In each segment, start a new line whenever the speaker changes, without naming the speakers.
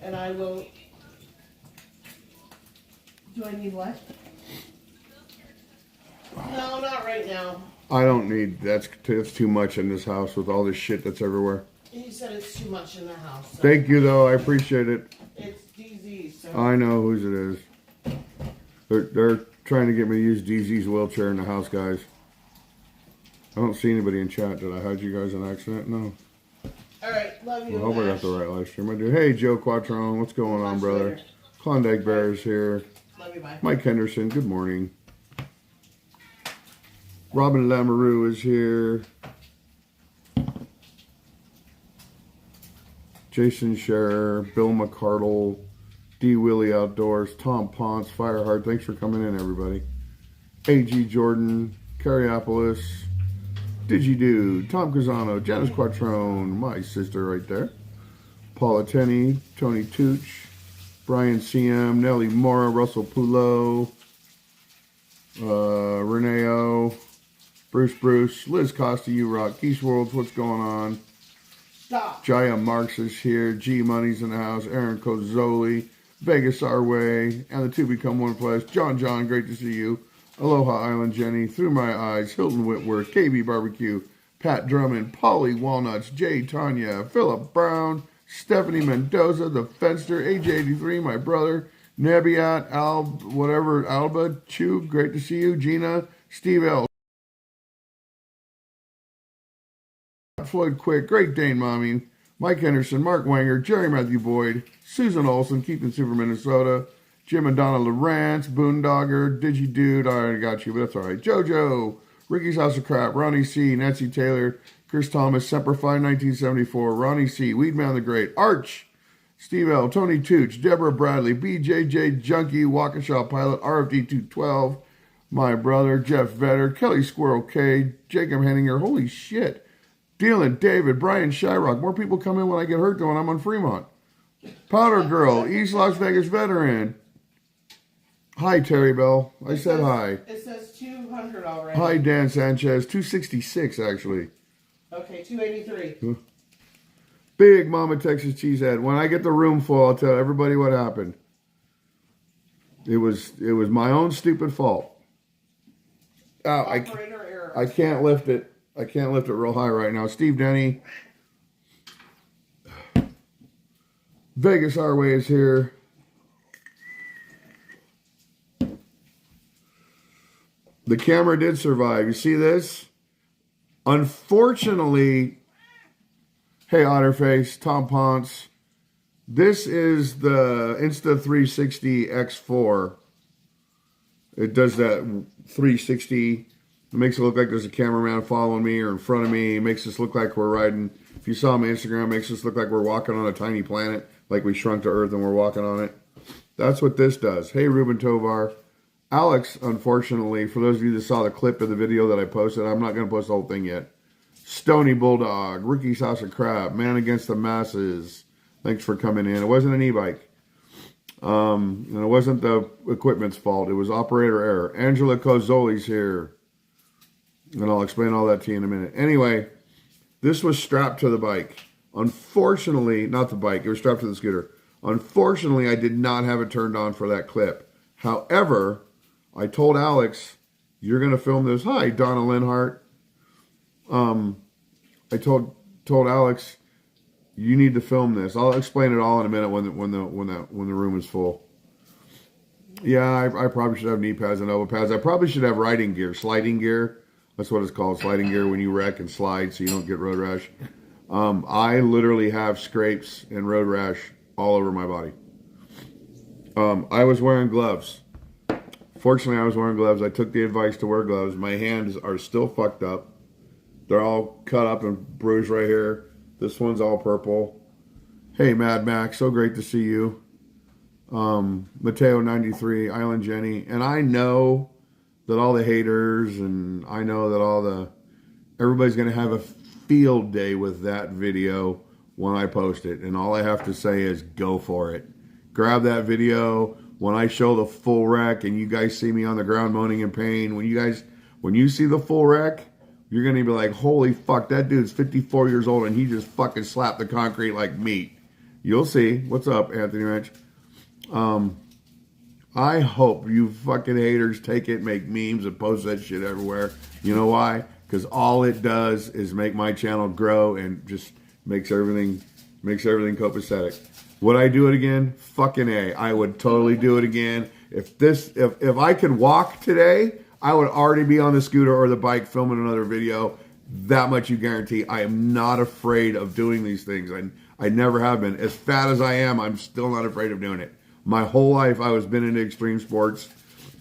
And I will... Do I need what? No, not right now.
I don't need, that's too much in this house with all this shit that's everywhere.
He said it's too much in the house. So
Thank you, though. I appreciate it.
it's DZ, so...
I know whose it is. They're trying to get me to use DZ's wheelchair in the house, guys. I don't see anybody in chat. Did I hide you guys in accident? No.
Alright, love you.
I hope I got the right live stream. I do. Hey, Joe Quattrone. What's going on, brother? Klondike Bears here.
Love you, bye.
Mike Henderson. Good morning. Robin Lamoureux is here. Jason Scherer, Bill McCardle, D. Willie Outdoors, Tom Ponce, Fireheart. Thanks for coming in, everybody. A.G. Jordan, Carriopolis, Digidude, Tom Casano, Janice Quattrone, my sister right there. Paula Tenney, Tony Tooch, Brian CM, Nellie Mora, Russell Poulot, Reneo, Bruce, Liz Costa, U-Rock, Geese Worlds, what's going on?
Stop.
Jaya Marks is here, G Money's in the house, Aaron Cozzoli, Vegas Our Way, and the Two Become One Flesh. John, great to see you. Aloha Island Jenny, Through My Eyes, Hilton Whitworth, KB Barbecue, Pat Drummond, Polly Walnuts, Jay Tanya, Philip Brown, Stephanie Mendoza, The Fenster, AJ83, my brother, Nebiat, Alba, Chew, great to see you. Gina, Steve L. Floyd Quick, Great Dane Mommy, Mike Henderson, Mark Wanger, Jerry Matthew Boyd, Susan Olson, Keeping Super Minnesota, Jim and Donna Lawrence, Boondogger, Digidude, I already got you, but that's all right. JoJo, Ricky's House of Crap, Ronnie C, Nancy Taylor, Chris Thomas, Semperfi 1974, Ronnie C, Weedman the Great, Arch, Steve L, Tony Tooch, Deborah Bradley, BJJ Junkie, Waukesha Pilot, RFD 212, my brother, Jeff Vetter, Kelly Squirrel K, Jacob Henninger, holy shit. Dylan, David, Brian Shyrock. More people come in when I get hurt than when I'm on Fremont. Powder Girl, East Las Vegas veteran. Hi, Terry Bell. I said hi.
It says 200 already.
Hi, Dan Sanchez. 266, actually.
Okay, 283.
Big Mama Texas Cheesehead. When I get the room full, I'll tell everybody what happened. It was my own stupid fault.
Operator error.
I can't lift it. I can't lift it real high right now. Steve Denny. Vegas Our Way is here. The camera did survive. You see this? Unfortunately, hey Otterface, Tom Ponce, this is the Insta360 X4. It does that 360. It makes it look like there's a cameraman following me or in front of me. It makes us look like we're riding. If you saw my Instagram, it makes us look like we're walking on a tiny planet, like we shrunk to Earth and we're walking on it. That's what this does. Hey, Ruben Tovar. Alex, unfortunately, for those of you that saw the clip of the video that I posted, I'm not going to post the whole thing yet. Stony Bulldog, Ricky's House of Crap, Man Against the Masses. Thanks for coming in. It wasn't an e-bike. And it wasn't the equipment's fault. It was operator error. Angela Cozzoli's here. And I'll explain all that to you in a minute. Anyway, this was strapped to the bike. Unfortunately, not the bike, it was strapped to the scooter. Unfortunately, I did not have it turned on for that clip. However, I told Alex, you're going to film this. Hi, Donna Linhart. I told Alex, you need to film this. I'll explain it all in a minute when the room is full. Yeah, I probably should have knee pads and elbow pads. I probably should have riding gear, sliding gear. That's what it's called, sliding gear, when you wreck and slide so you don't get road rash. I literally have scrapes and road rash all over my body. I was wearing gloves. Fortunately, I was wearing gloves. I took the advice to wear gloves. My hands are still fucked up. They're all cut up and bruised right here. This one's all purple. Hey, Mad Max, so great to see you. Mateo93, Island Jenny. And I know that all the haters and I know that everybody's going to have a field day with that video when I post it. And all I have to say is go for it. Grab that video when I show the full wreck and you guys see me on the ground moaning in pain. When you see the full wreck, you're going to be like, holy fuck, that dude's 54 years old and he just fucking slapped the concrete like meat. You'll see. What's up, Anthony Ranch? I hope you fucking haters take it, make memes, and post that shit everywhere. You know why? Because all it does is make my channel grow and just makes everything copacetic. Would I do it again? Fucking A. I would totally do it again. If I could walk today, I would already be on the scooter or the bike filming another video. That much you guarantee. I am not afraid of doing these things. I never have been. As fat as I am, I'm still not afraid of doing it. My whole life, I was been into extreme sports.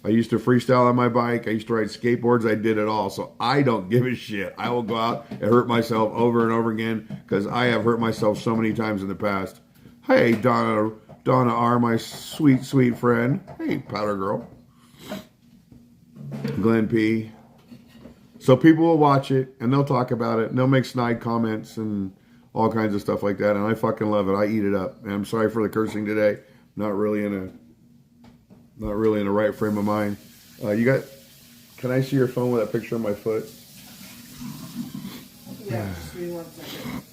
I used to freestyle on my bike. I used to ride skateboards. I did it all. So I don't give a shit. I will go out and hurt myself over and over again because I have hurt myself so many times in the past. Hey, Donna R., my sweet, sweet friend. Hey, Powder Girl. Glenn P. So people will watch it and they'll talk about it and they'll make snide comments and all kinds of stuff like that. And I fucking love it. I eat it up. And I'm sorry for the cursing today. Not really in a right frame of mind. Can I see your phone with that picture of my foot?
Yeah, just give me 1 second.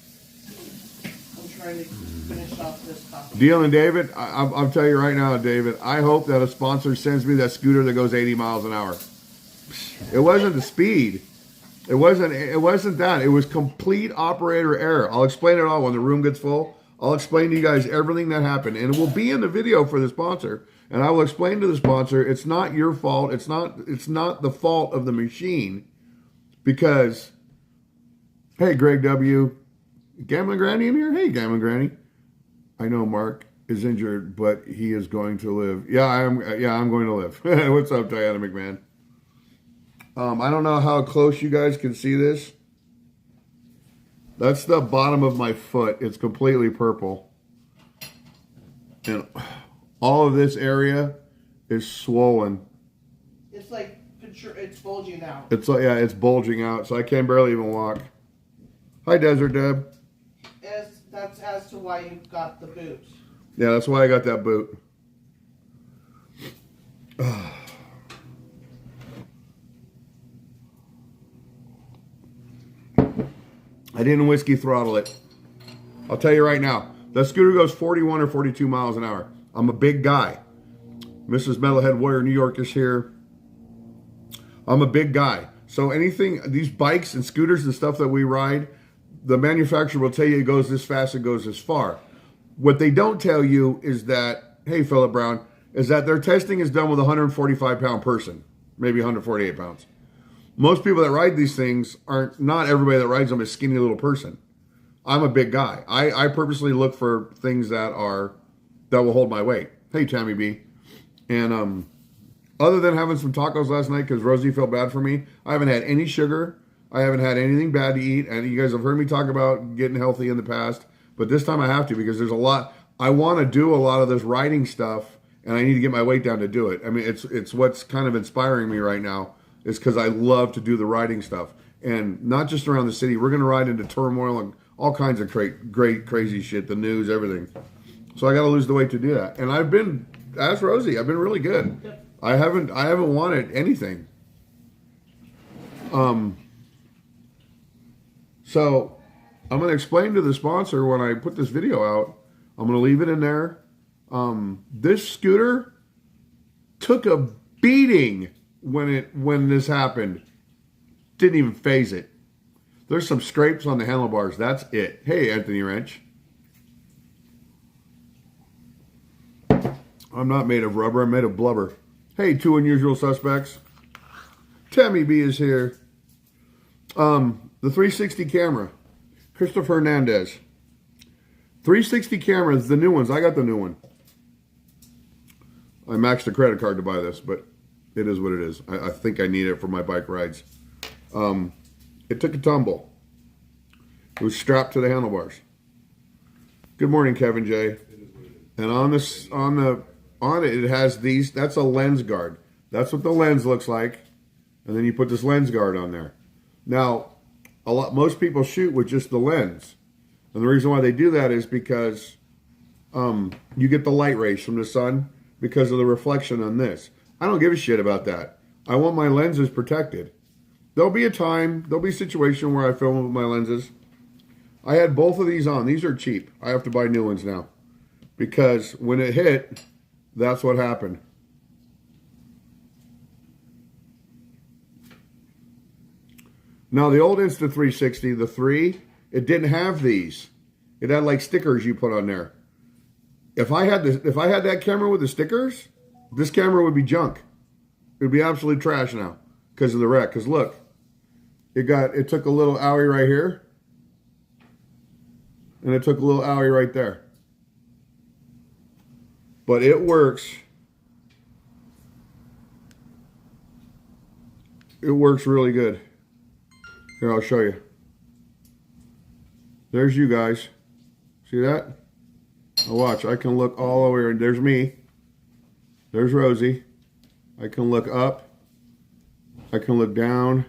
I'm trying to finish off this coffee.
Deal and David, I'll tell you right now, David, I hope that a sponsor sends me that scooter that goes 80 miles an hour. It wasn't the speed. It wasn't that. It was complete operator error. I'll explain it all when the room gets full. I'll explain to you guys everything that happened. And it will be in the video for the sponsor. And I will explain to the sponsor, it's not your fault. It's not the fault of the machine. Because, hey, Greg W. Gambling Granny in here? Hey, Gambling Granny. I know Mark is injured, but he is going to live. Yeah, I'm going to live. What's up, Diana McMahon? I don't know how close you guys can see this. That's the bottom of my foot. It's completely purple. And all of this area is swollen.
It's like, it's bulging out.
It's bulging out, so I can barely even walk. Hi, Desert Deb.
That's as to why you got the boot.
Yeah, that's why I got that boot. I didn't whiskey throttle it. I'll tell you right now, that scooter goes 41 or 42 miles an hour. I'm a big guy. Mrs. Metalhead Warrior New York is here. I'm a big guy. So anything, these bikes and scooters and stuff that we ride, the manufacturer will tell you it goes this fast, it goes this far. What they don't tell you is that, hey, Philip Brown, is that their testing is done with a 145-pound person, maybe 148 pounds. Most people that ride these things not everybody that rides them is a skinny little person. I'm a big guy. I purposely look for things that will hold my weight. Hey, Tammy B. And other than having some tacos last night because Rosie felt bad for me, I haven't had any sugar. I haven't had anything bad to eat. And you guys have heard me talk about getting healthy in the past. But this time I have to because there's a lot. I want to do a lot of this riding stuff and I need to get my weight down to do it. I mean, it's what's kind of inspiring me right now. Is because I love to do the riding stuff. And not just around the city. We're going to ride into turmoil and all kinds of great, crazy shit. The news, everything. So I got to lose the weight to do that. And I've been, ask Rosie, I've been really good.
Yep.
I haven't wanted anything. So I'm going to explain to the sponsor when I put this video out. I'm going to leave it in there. This scooter took a beating when this happened. Didn't even phase it. There's some scrapes on the handlebars. That's it. Hey, Anthony Wrench. I'm not made of rubber. I'm made of blubber. Hey, two unusual suspects. Tammy B is here. The 360 camera. Christopher Hernandez. 360 cameras, the new ones. I got the new one. I maxed a credit card to buy this, but it is what it is. I think I need it for my bike rides. It took a tumble. It was strapped to the handlebars. Good morning, Kevin J. And on it, it has these. That's a lens guard. That's what the lens looks like. And then you put this lens guard on there. Now, most people shoot with just the lens. And the reason why they do that is because you get the light rays from the sun because of the reflection on this. I don't give a shit about that. I want my lenses protected. There'll be a situation where I film with my lenses. I had both of these on. These are cheap. I have to buy new ones now. because when it hit, that's what happened. Now the old Insta360, the 3, it didn't have these. It had like stickers you put on there. If I had that camera with the stickers, this camera would be junk. It would be absolute trash now because of the wreck. Because look, it took a little owie right here, and it took a little owie right there. But it works. It works really good. Here, I'll show you. There's you guys. See that? Now watch, I can look all over, and there's me. There's Rosie. I can look up. I can look down.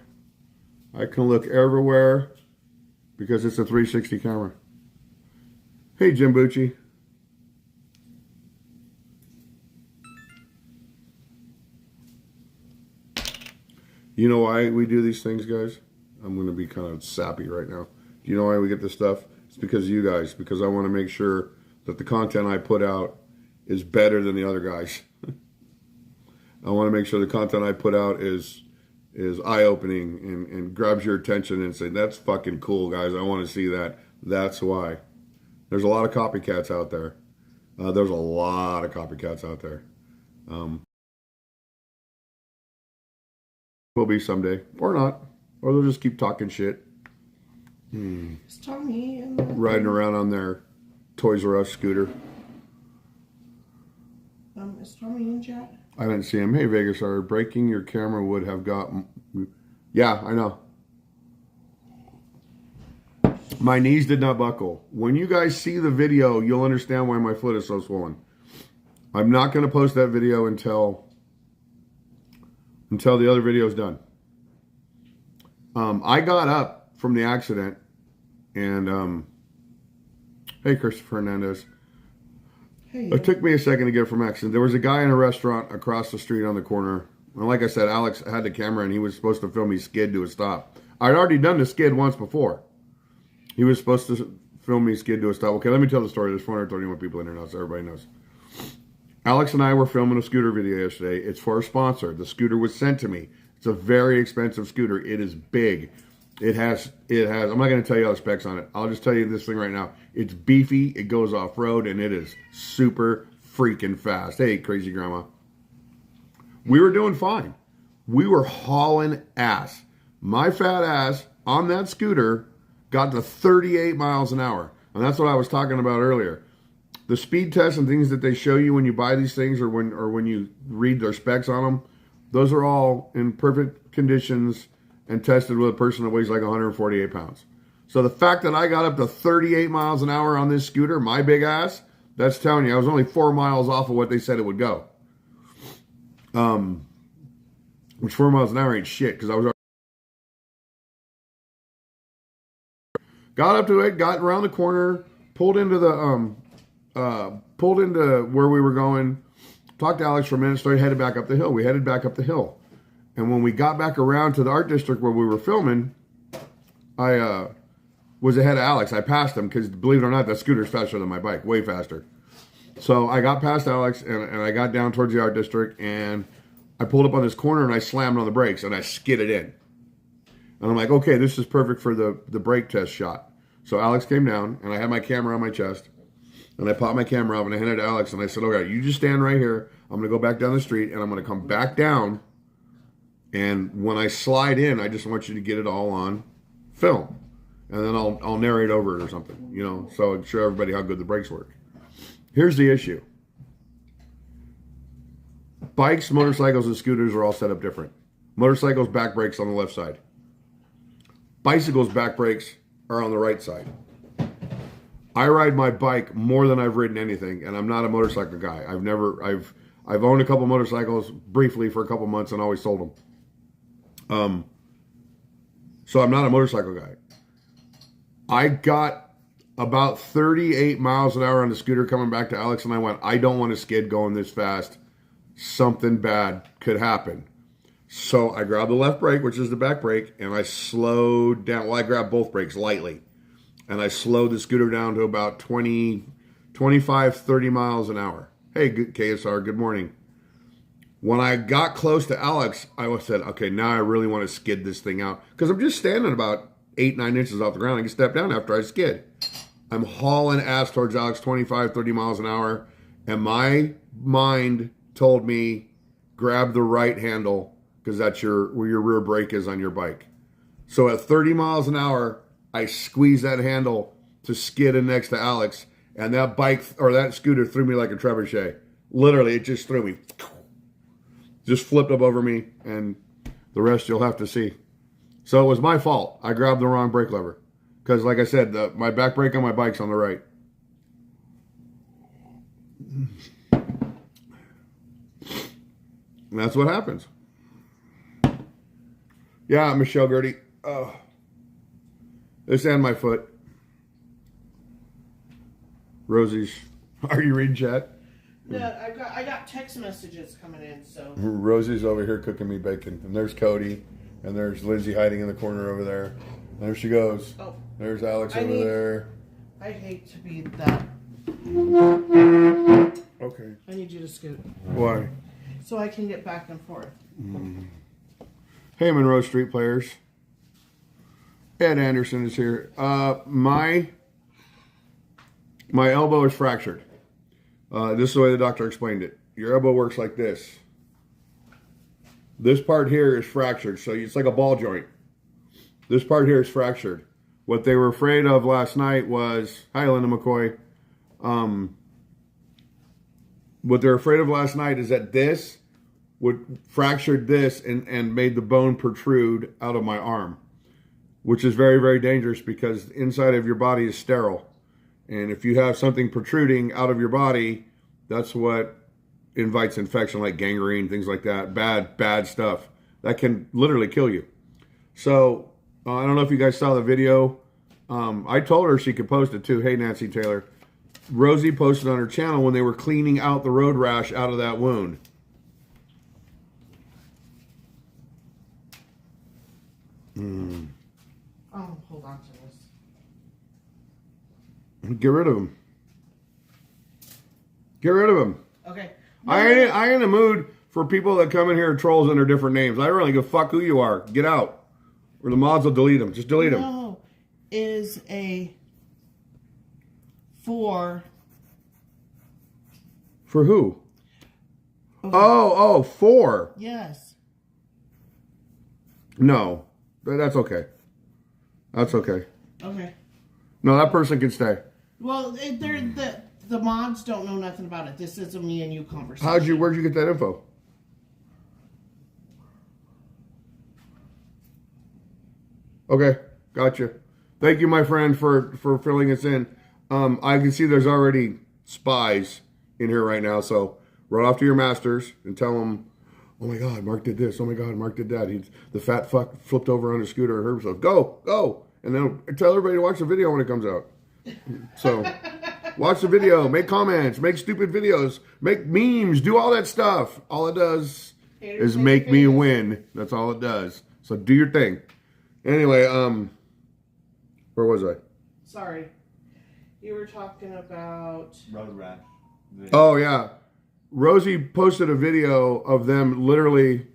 I can look everywhere because it's a 360 camera. Hey, Jim Bucci. You know why we do these things, guys? I'm going to be kind of sappy right now. Do you know why we get this stuff? It's because of you guys. Because I want to make sure that the content I put out is better than the other guys. I want to make sure the content I put out is eye-opening and grabs your attention and say, that's fucking cool, guys. I want to see that. That's why. There's a lot of copycats out there. There's a lot of copycats out there. Will be someday. Or not. Or they'll just keep talking shit.
Is Tommy in the
Riding around on their Toys R Us scooter.
Is Tommy in chat?
I didn't see him. Hey, Vegas, breaking your camera would have gotten... Yeah, I know. My knees did not buckle. When you guys see the video, you'll understand why my foot is so swollen. I'm not going to post that video until the other video is done. I got up from the accident and... hey, Christopher Hernandez.
Hey.
It took me a second to get from accident. There was a guy in a restaurant across the street on the corner. And like I said, Alex had the camera and he was supposed to film me skid to a stop. I'd already done the skid once before. He was supposed to film me skid to a stop. Okay, let me tell the story. There's 431 people in here now, so everybody knows. Alex and I were filming a scooter video yesterday. It's for a sponsor. The scooter was sent to me. It's a very expensive scooter. It is big. It has, I'm not going to tell you all the specs on it. I'll just tell you this thing right now. It's beefy, it goes off-road, and it is super freaking fast. Hey, crazy grandma. We were doing fine. We were hauling ass. My fat ass on that scooter got to 38 miles an hour. And that's what I was talking about earlier. The speed tests and things that they show you when you buy these things or when you read their specs on them, those are all in perfect conditions and tested with a person that weighs like 148 pounds. So the fact that I got up to 38 miles an hour on this scooter, my big ass, that's telling you I was only 4 miles off of what they said it would go. Which 4 miles an hour ain't shit because I was got up to it, got around the corner, pulled into where we were going, talked to Alex for a minute, started headed back up the hill. We headed back up the hill. And when we got back around to the art district where we were filming, I was ahead of Alex. I passed him because, believe it or not, that scooter's faster than my bike, way faster. So I got past Alex and I got down towards the art district and I pulled up on this corner and I slammed on the brakes and I skidded in. And I'm like, okay, this is perfect for the brake test shot. So Alex came down and I had my camera on my chest and I popped my camera off and I handed it to Alex and I said, okay, you just stand right here. I'm going to go back down the street and I'm going to come back down. And when I slide in, I just want you to get it all on film. And then I'll narrate over it or something, you know, so I'd show everybody how good the brakes work. Here's the issue. Bikes, motorcycles, and scooters are all set up different. Motorcycles, back brakes on the left side. Bicycles, back brakes are on the right side. I ride my bike more than I've ridden anything, and I'm not a motorcycle guy. I've owned a couple motorcycles briefly for a couple months and always sold them. So I'm not a motorcycle guy. I got about 38 miles an hour on the scooter coming back to Alex and I went, I don't want to skid going this fast. Something bad could happen. So I grabbed the left brake, which is the back brake, and I slowed down. Well, I grabbed both brakes lightly. And I slowed the scooter down to about 20 25, 30 miles an hour. Hey, good KSR, good morning. When I got close to Alex, I said, okay, now I really want to skid this thing out. Because I'm just standing about 8, 9 inches off the ground. I can step down after I skid. I'm hauling ass towards Alex 25, 30 miles an hour. And my mind told me, grab the right handle because that's where your rear brake is on your bike. So at 30 miles an hour, I squeezed that handle to skid in next to Alex. And that bike or that scooter threw me like a trebuchet. Literally, it just threw me. Just flipped up over me, and the rest you'll have to see. So it was my fault. I grabbed the wrong brake lever. Because like I said, my back brake on my bike's on the right. And that's what happens. Yeah, Michelle Gertie. Oh. This and my foot. Rosie's. Are you reading chat?
No, I got text messages coming in, so.
Rosie's over here cooking me bacon. And there's Cody. And there's Lindsay hiding in the corner over there. There she goes. Oh. There's Alex over there.
I hate to be that.
Okay.
I need you to scoot.
Why?
So I can get back and forth.
Hey, Monroe Street players. Ed Anderson is here. My elbow is fractured. This is the way the doctor explained it. Your elbow works like this. This part here is fractured, so it's like a ball joint. This part here is fractured. What they were afraid of last night was, hi Linda McCoy. What they're afraid of last night is that this would fractured this and made the bone protrude out of my arm, which is very, very dangerous because the inside of your body is sterile. And if you have something protruding out of your body, that's what invites infection like gangrene, things like that. Bad stuff. That can literally kill you. So, I don't know if you guys saw the video. I told her she could post it too. Hey, Nancy Taylor. Rosie posted on her channel when they were cleaning out the road rash out of that wound.
Oh, hold on to this.
Get rid of him. Get rid of him.
Okay.
I ain't in the mood for people that come in here and trolls under different names. I don't really give a fuck who you are. Get out. Or the mods will delete them. Just delete them.
No, is a 4.
For who?
Okay.
Oh, 4.
Yes.
No. That's okay. That's okay.
Okay.
No, that person can stay.
Well, the mods don't know nothing about it. This is a me and you conversation.
Where'd you get that info? Okay, gotcha. Thank you, my friend, for filling us in. I can see there's already spies in here right now, so run off to your masters and tell them, oh my God, Mark did this. Oh my God, Mark did that. The fat fuck flipped over on his scooter and hurt himself. Go. And then tell everybody to watch the video when it comes out. So, watch the video, make comments, make stupid videos, make memes, do all that stuff. All it does is make me win. That's all it does. So do your thing. Anyway, where was I?
Sorry. You were talking about...
Road rash.
Oh, yeah. Rosie posted a video of them literally,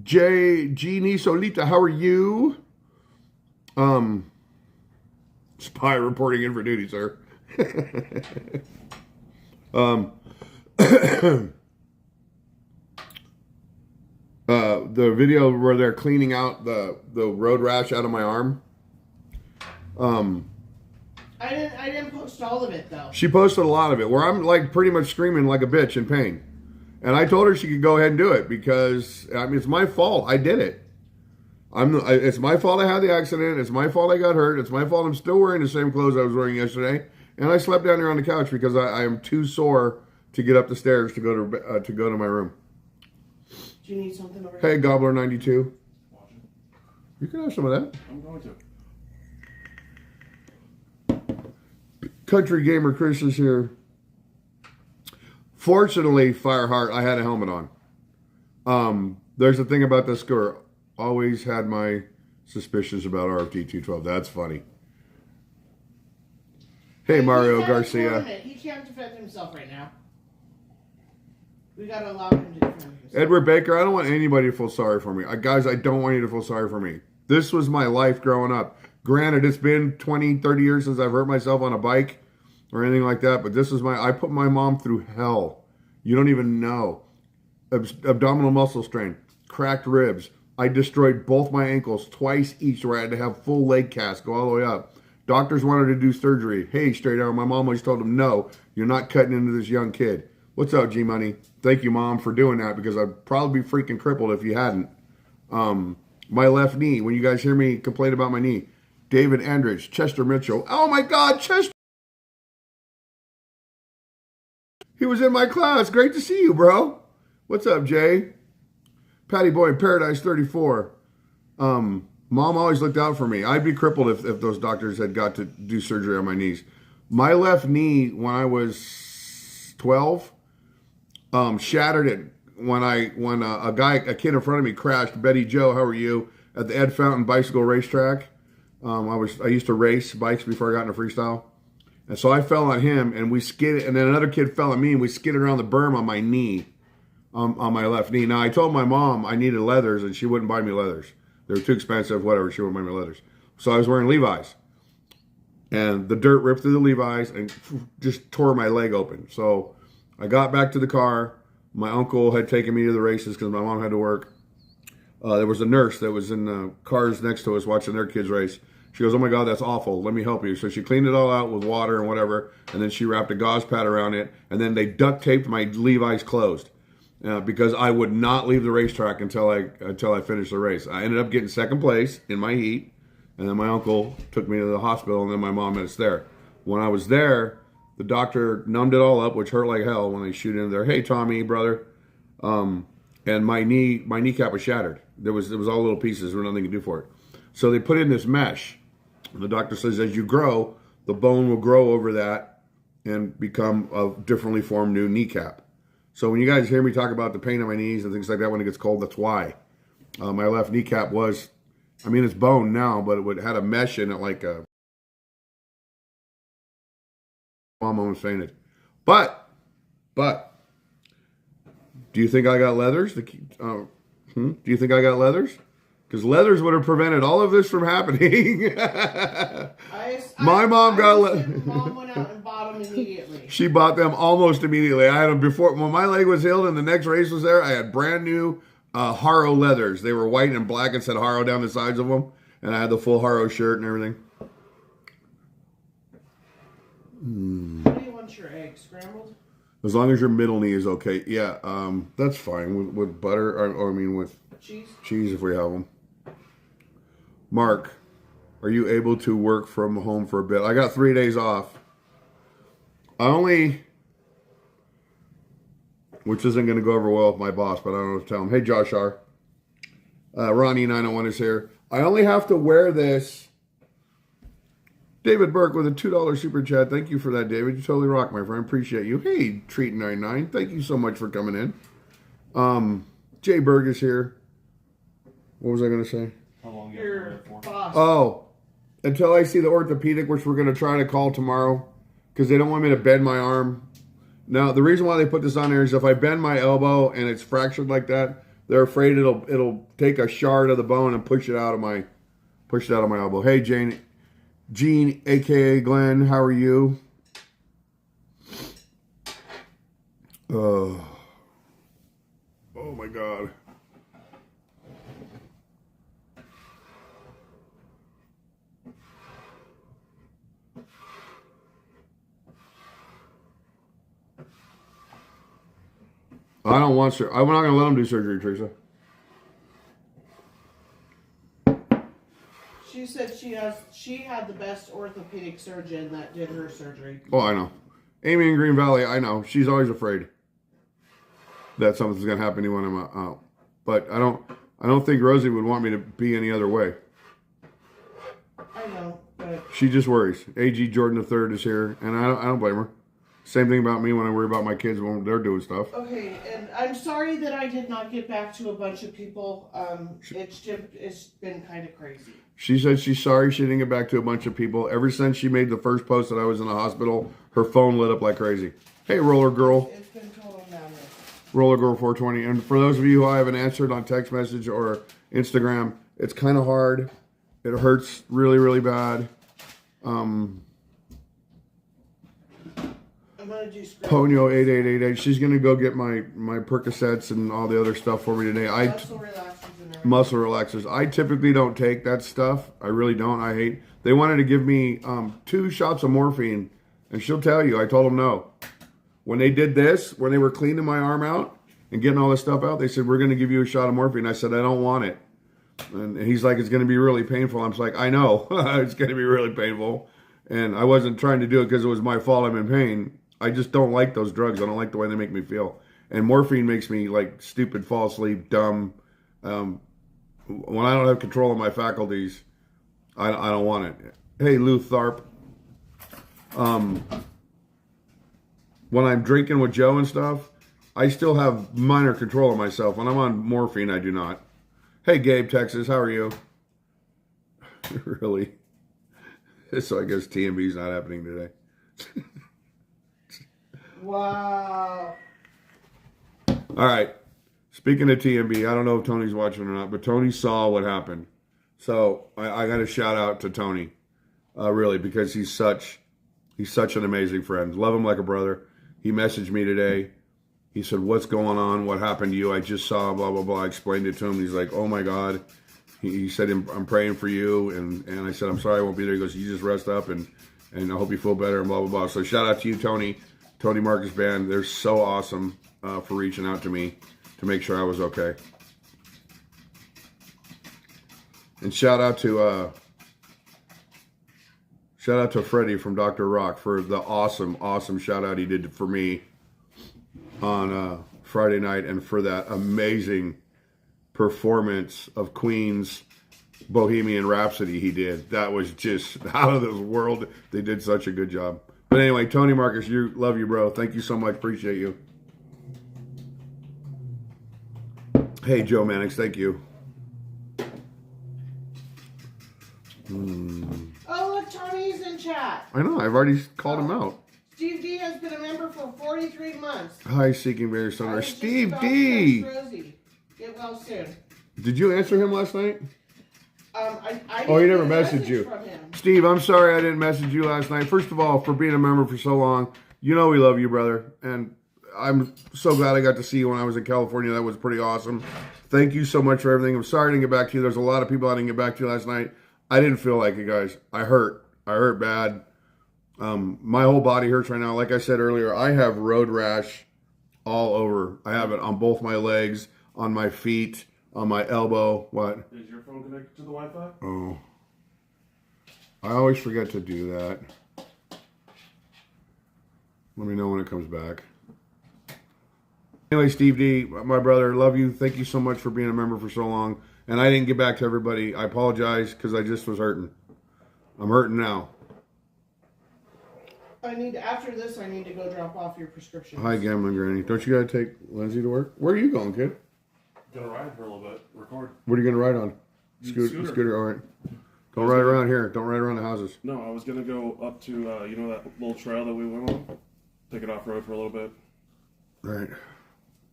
Jeannie Solita, how are you? Spy reporting in for duty, sir. The video where they're cleaning out the road rash out of my arm.
I didn't post all of it though.
She posted a lot of it where I'm like pretty much screaming like a bitch in pain. And I told her she could go ahead and do it because I mean it's my fault. I did it. It's my fault I had the accident. It's my fault I got hurt. It's my fault I'm still wearing the same clothes I was wearing yesterday. And I slept down here on the couch because I am too sore to get up the stairs to go to my room.
Do you need something over
Hey,
here?
Gobbler 92. You can have some of that.
I'm going to.
Country Gamer Chris is here. Fortunately, Fireheart, I had a helmet on. There's the thing about this scooter. Always had my suspicions about RFD 212. That's funny. Hey,
But
Mario
he's at a
Garcia.
tournament. He can't defend himself right now. We gotta allow him to defend himself.
Edward Baker, I don't want anybody to feel sorry for me. Guys, I don't want you to feel sorry for me. This was my life growing up. Granted, it's been 20, 30 years since I've hurt myself on a bike or anything like that, but I put my mom through hell. You don't even know. Abdominal muscle strain, cracked ribs. I destroyed both my ankles twice each where I had to have full leg cast, go all the way up. Doctors wanted to do surgery. Hey, straight arm. My mom always told them, no, you're not cutting into this young kid. What's up, G-Money? Thank you, Mom, for doing that because I'd probably be freaking crippled if you hadn't. My left knee, when you guys hear me complain about my knee. David Andrich, Chester Mitchell. Oh, my God, Chester. He was in my class. Great to see you, bro. What's up, Jay? Patty Boy, Paradise 34. Mom always looked out for me. I'd be crippled if those doctors had got to do surgery on my knees. My left knee, when I was 12, shattered it when a kid in front of me crashed. Betty Joe, how are you? At the Ed Fountain Bicycle Racetrack. I used to race bikes before I got into freestyle. And so I fell on him and we skidded, and then another kid fell on me and we skidded around the berm on my knee, on my left knee. Now I told my mom I needed leathers and she wouldn't buy me leathers. They were too expensive, whatever, she wouldn't buy me leathers. So I was wearing Levi's. And the dirt ripped through the Levi's and just tore my leg open. So I got back to the car. My uncle had taken me to the races because my mom had to work. There was a nurse that was in the cars next to us watching their kids race. She goes, oh my God, that's awful. Let me help you. So she cleaned it all out with water and whatever. And then she wrapped a gauze pad around it. And then they duct taped my Levi's closed because I would not leave the racetrack until I finished the race. I ended up getting second place in my heat. And then my uncle took me to the hospital, and then my mom met us there. When I was there, the doctor numbed it all up, which hurt like hell when they shoot in there. Hey, Tommy, brother. And my kneecap was shattered. There was all little pieces. There was nothing to do for it. So they put in this mesh. And the doctor says as you grow, the bone will grow over that and become a differently formed new kneecap. So when you guys hear me talk about the pain in my knees and things like that when it gets cold, that's why. My left kneecap was, it's bone now, but it had a mesh in it like a... Mom almost fainted. But, do you think I got leathers? Do you think I got leathers? Because leathers would have prevented all of this from happening. Mom went out and bought them immediately. She bought them almost immediately. I had them before, when my leg was healed and the next race was there, I had brand new Haro leathers. They were white and black and said Haro down the sides of them. And I had the full Haro shirt and everything.
How do you want your eggs? Scrambled?
As long as your middle knee is okay. Yeah, that's fine. With butter, or with cheese if we have them. Mark, are you able to work from home for a bit? I got 3 days off. Which isn't going to go over well with my boss, but I don't know what to tell him. Hey, Josh R. Ronnie901 is here. I only have to wear this. David Burke with a $2 super chat. Thank you for that, David. You totally rock, my friend. Appreciate you. Hey, Treat99. Thank you so much for coming in. Jay Berg is here. What was I going to say?
How long you have to wear it for?
Oh, until I see the orthopedic, which we're going to try to call tomorrow, because they don't want me to bend my arm. Now, the reason why they put this on there is if I bend my elbow and it's fractured like that, they're afraid it'll take a shard of the bone and push it out of my elbow. Hey, Gene, aka Glenn, how are you? Oh my God. I don't want surgery. I'm not going to let them do surgery, Teresa.
She said she had the best orthopedic surgeon that did her surgery.
Oh, I know. Amy in Green Valley, I know. She's always afraid that something's going to happen to me when I'm out. But I don't think Rosie would want me to be any other way.
I know, but
she just worries. AG Jordan III is here, and I don't blame her. Same thing about me when I worry about my kids when they're doing stuff.
Okay, and I'm sorry that I did not get back to a bunch of people. It's been kind of crazy.
She said she's sorry she didn't get back to a bunch of people. Ever since she made the first post that I was in the hospital, her phone lit up like crazy. Hey, Roller Girl.
It's been total madness.
Roller Girl 420. And for those of you who I haven't answered on text message or Instagram, it's kind of hard. It hurts really, really bad.
I'm gonna do
Ponyo 8888. She's gonna go get my Percocets and all the other stuff for me today.
muscle relaxers and everything.
Muscle relaxers. I typically don't take that stuff. I really don't. I hate. They wanted to give me 2 shots of morphine, and she'll tell you. I told them no. When they did this, when they were cleaning my arm out and getting all this stuff out, they said, we're going to give you a shot of morphine. I said, I don't want it. And he's like, it's going to be really painful. I'm just like, I know. It's going to be really painful. And I wasn't trying to do it because it was my fault. I'm in pain. I just don't like those drugs. I don't like the way they make me feel. And morphine makes me like stupid, fall asleep, dumb. When I don't have control of my faculties, I don't want it. Hey, Lou Tharp. When I'm drinking with Joe and stuff, I still have minor control of myself. When I'm on morphine, I do not. Hey, Gabe, Texas, how are you? Really? So I guess TMB's not happening today.
Wow.
All right. Speaking of TMB, I don't know if Tony's watching or not, but Tony saw what happened. So I got to shout out to Tony, really, because he's such an amazing friend. Love him like a brother. He messaged me today. He said, what's going on? What happened to you? I just saw blah, blah, blah. I explained it to him. He's like, oh, my God. He said, I'm praying for you. And I said, I'm sorry I won't be there. He goes, you just rest up, and I hope you feel better, and blah, blah, blah. So shout out to you, Tony Marcus Band. They're so awesome for reaching out to me to make sure I was okay. And shout out to Freddie from Dr. Rock for the awesome shout out he did for me on Friday night, and for that amazing performance of Queen's Bohemian Rhapsody he did. That was just out of this world. They did such a good job. But anyway, Tony Marcus, love you, bro. Thank you so much. Appreciate you. Hey, Joe Mannix, thank you.
Oh, look, Tony's in chat.
I know, I've already called him out.
Steve D has been a member for 43 months.
Hi, Seeking Bear Summer.
I was just
Steve
about to
D!
text Rosie. Get well soon.
Did you answer him last night?
I
Oh, he
didn't
never
get a
messaged
message
you.
from him.
Steve, I'm sorry I didn't message you last night. First of all, for being a member for so long, you know we love you, brother. And I'm so glad I got to see you when I was in California. That was pretty awesome. Thank you so much for everything. I'm sorry I didn't get back to you. There's a lot of people I didn't get back to last night. I didn't feel like it, guys. I hurt bad. My whole body hurts right now. Like I said earlier, I have road rash all over. I have it on both my legs, on my feet, on my elbow. What?
Is your phone connected to the Wi-Fi?
Oh. I always forget to do that. Let me know when it comes back. Anyway, Steve D, my brother, love you. Thank you so much for being a member for so long. And I didn't get back to everybody. I apologize because I just was hurting. I'm hurting now.
After this, I need to go drop off your prescriptions.
Hi, Gambling Granny. Don't you got to take Lindsay to work? Where are you going, kid?
Gonna ride for a little bit. Record.
What are you going to ride on? Scooter. All right. Don't ride around here. Don't ride around the houses.
No, I was gonna go up to you know that little trail that we went on. Take it off road for a little bit.
All right.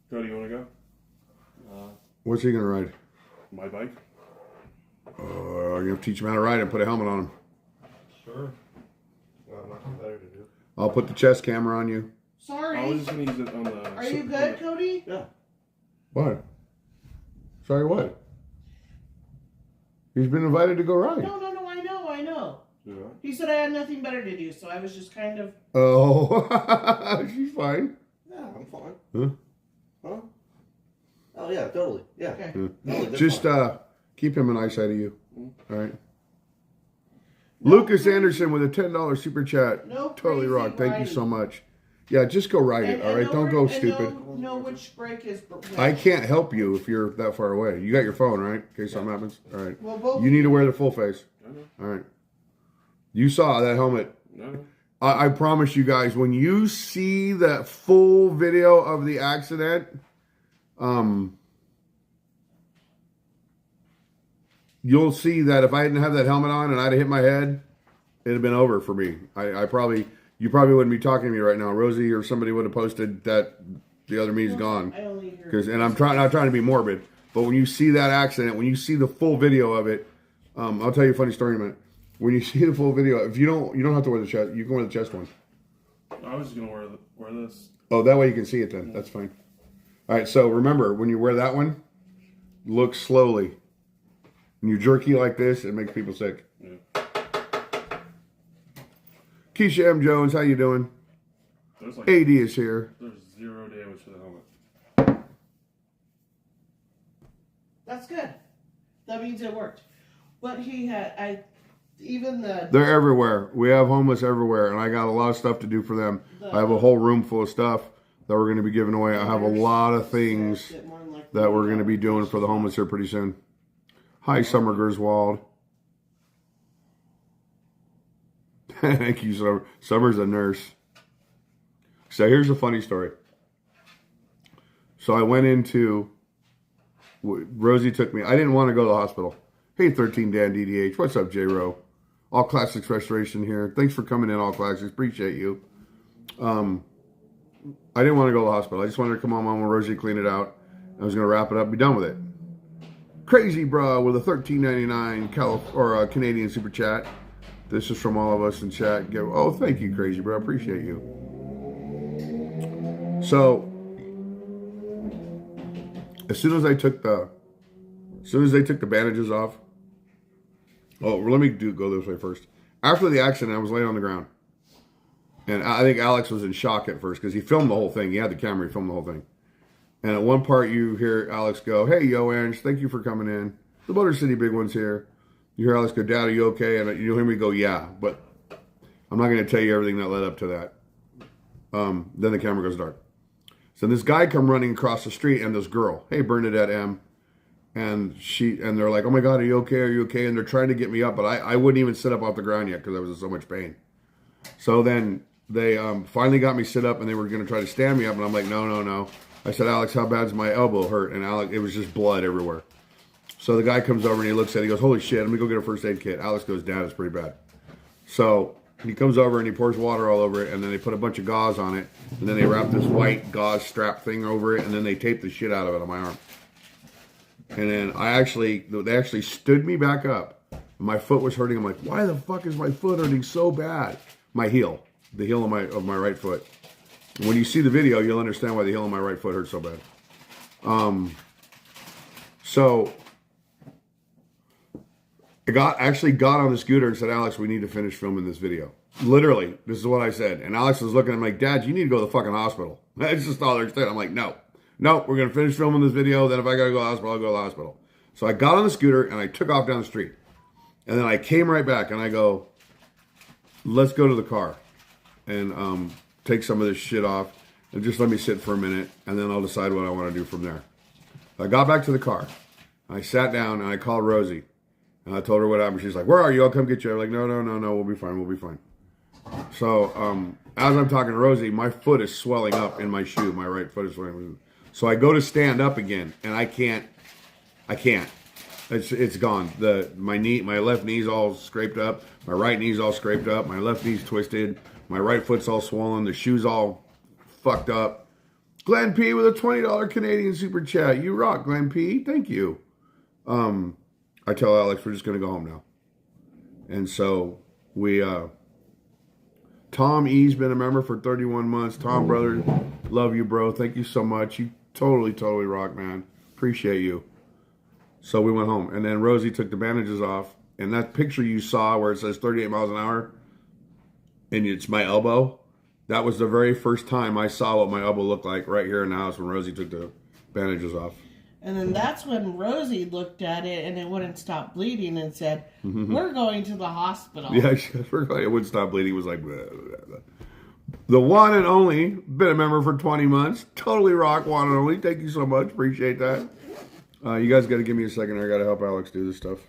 Cody, you wanna go?
What's he going to ride?
My bike.
You have to teach him how to ride and put a helmet on him.
Sure. Well, nothing better to do.
I'll put the chest camera on you.
Sorry.
I was just gonna use it on the.
Are you good, Cody?
Yeah.
What? Sorry, what? He's been invited to go ride.
No, I know.
Yeah.
He said I had nothing better to do, so I was just kind of...
Oh, she's fine.
Yeah, I'm fine.
Huh?
Huh? Oh, yeah, totally. Yeah.
Okay.
Totally, that's
Just
fine.
keep him in eyesight of you. All right. Lucas Anderson with a $10 super chat.
No
Totally
crazy
rock. Thank you
riding.
so much. Yeah, just go ride it. All right, don't go stupid.
Know which break is which.
I can't help you if you're that far away. You got your phone, right? In case something happens. All right.
Well, both
You need to wear the full face.
I know.
All right. You saw that helmet.
No.
I promise you guys, when you see that full video of the accident, you'll see that if I didn't have that helmet on and I'd have hit my head, it'd have been over for me. You probably wouldn't be talking to me right now. Rosie or somebody would have posted that the other me's gone.
I only hear.
And I'm not trying to be morbid, but when you see that accident, when you see the full video of it, I'll tell you a funny story in a minute. When you see the full video, if you don't have to wear the chest. You can wear the chest one.
I was just gonna wear this.
Oh, that way you can see it then. That's fine. All right. So remember, when you wear that one, look slowly. When you jerky like this, it makes people sick.
Yeah.
Keisha M. Jones, how you doing?
There's
AD is here.
There's 0 damage to the helmet.
That's good. That means it worked. But he had,
They're everywhere. We have homeless everywhere, and I got a lot of stuff to do for them. I have a whole room full of stuff that we're going to be giving away. I have a lot of things that we're going to be doing for the homeless here pretty soon. Hi, Summer Griswold. Thank you, Summer. Summer's a nurse. So here's a funny story. So I went into... Rosie took me. I didn't want to go to the hospital. Hey, 13 Dan DDH. What's up, J-Ro? All Classics Restoration here. Thanks for coming in, All Classics. Appreciate you. I didn't want to go to the hospital. I just wanted to come on when Rosie clean it out. I was going to wrap it up and be done with it. Crazy Bra with a $13.99 Canadian Super Chat. This is from all of us in chat. Oh, thank you, Crazy Bra. Appreciate you. So, as soon as they took the bandages off. Oh, let me go this way first. After the accident, I was laying on the ground. And I think Alex was in shock at first because he filmed the whole thing. He had the camera, he filmed the whole thing. And at one part, you hear Alex go, "Hey, yo, Ange, thank you for coming in. The Motor City Big One's here." You hear Alex go, "Dad, are you okay?" And you hear me go, "Yeah." But I'm not going to tell you everything that led up to that. Then the camera goes dark. So this guy come running across the street and this girl, "Hey, Bernadette M." And they're like, "Oh my God, are you okay? Are you okay?" And they're trying to get me up, but I wouldn't even sit up off the ground yet because I was in so much pain. So then they finally got me sit up and they were going to try to stand me up. And I'm like, no. I said, "Alex, how bad's my elbow hurt?" And Alex, it was just blood everywhere. So the guy comes over and he looks at it. He goes, "Holy shit, let me go get a first aid kit." Alex goes, "Dad, it's pretty bad." So he comes over and he pours water all over it. And then they put a bunch of gauze on it. And then they wrap this white gauze strap thing over it. And then they tape the shit out of it on my arm. And then they actually stood me back up. My foot was hurting. I'm like, why the fuck is my foot hurting so bad? My heel, the heel of my right foot. And when you see the video, you'll understand why the heel of my right foot hurts so bad. So I actually got on the scooter and said, "Alex, we need to finish filming this video." Literally, this is what I said. And Alex was looking at me like, "Dad, you need to go to the fucking hospital." That's just all there said. I'm like, no, we're going to finish filming this video. Then if I got to go to the hospital, I'll go to the hospital. So I got on the scooter and I took off down the street. And then I came right back and I go, "Let's go to the car and take some of this shit off and just let me sit for a minute and then I'll decide what I want to do from there." I got back to the car. I sat down and I called Rosie and I told her what happened. She's like, "Where are you? I'll come get you." I'm like, no, we'll be fine. So as I'm talking to Rosie, my foot is swelling up in my shoe. My right foot is swelling. So I go to stand up again and I can't. It's gone. My left knee's all scraped up. My right knee's all scraped up. My left knee's twisted. My right foot's all swollen. The shoe's all fucked up. Glenn P with a $20 Canadian Super Chat. You rock, Glenn P. Thank you. I tell Alex we're just going to go home now. And so we... Tom E's been a member for 31 months. Tom, brother, love you, bro. Thank you so much. You totally rock, man. Appreciate you. So we went home. And then Rosie took the bandages off. And that picture you saw where it says 38 miles an hour, and it's my elbow, that was the very first time I saw what my elbow looked like right here in the house when Rosie took the bandages off.
And then that's when Rosie looked at it and it wouldn't stop bleeding and said, "We're going to the hospital."
Yeah, it wouldn't stop bleeding. It was like, blah, blah, blah. The one and only, been a member for 20 months. Totally rock, one and only. Thank you so much. Appreciate that. You guys got to give me a second. I got to help Alex do this stuff.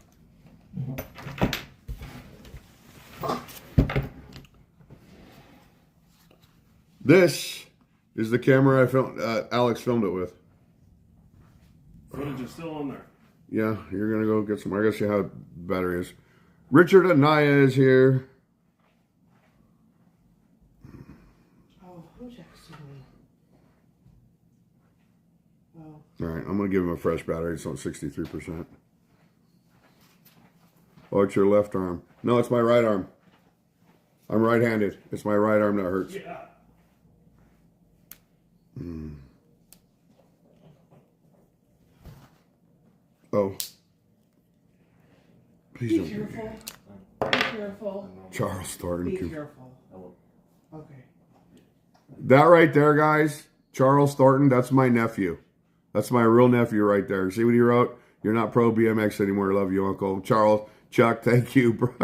This is the camera I filmed. Alex filmed it with.
Footage is still on there.
Yeah, you're gonna go get some. I guess you have battery is. Richard Anaya is here.
Oh, who texted me? Oh,
All right, I'm gonna give him a fresh battery. It's on 63%. Oh, it's your left arm. No, it's my right arm. I'm right-handed. It's my right arm that hurts.
Yeah.
Oh. Please
be
don't.
careful. Be careful.
Charles Thornton.
Be careful. Okay.
That right there, guys, Charles Thornton, that's my nephew. That's my real nephew right there. See what he wrote? You're not pro BMX anymore. Love you, Uncle. Charles, Chuck, thank you, bro.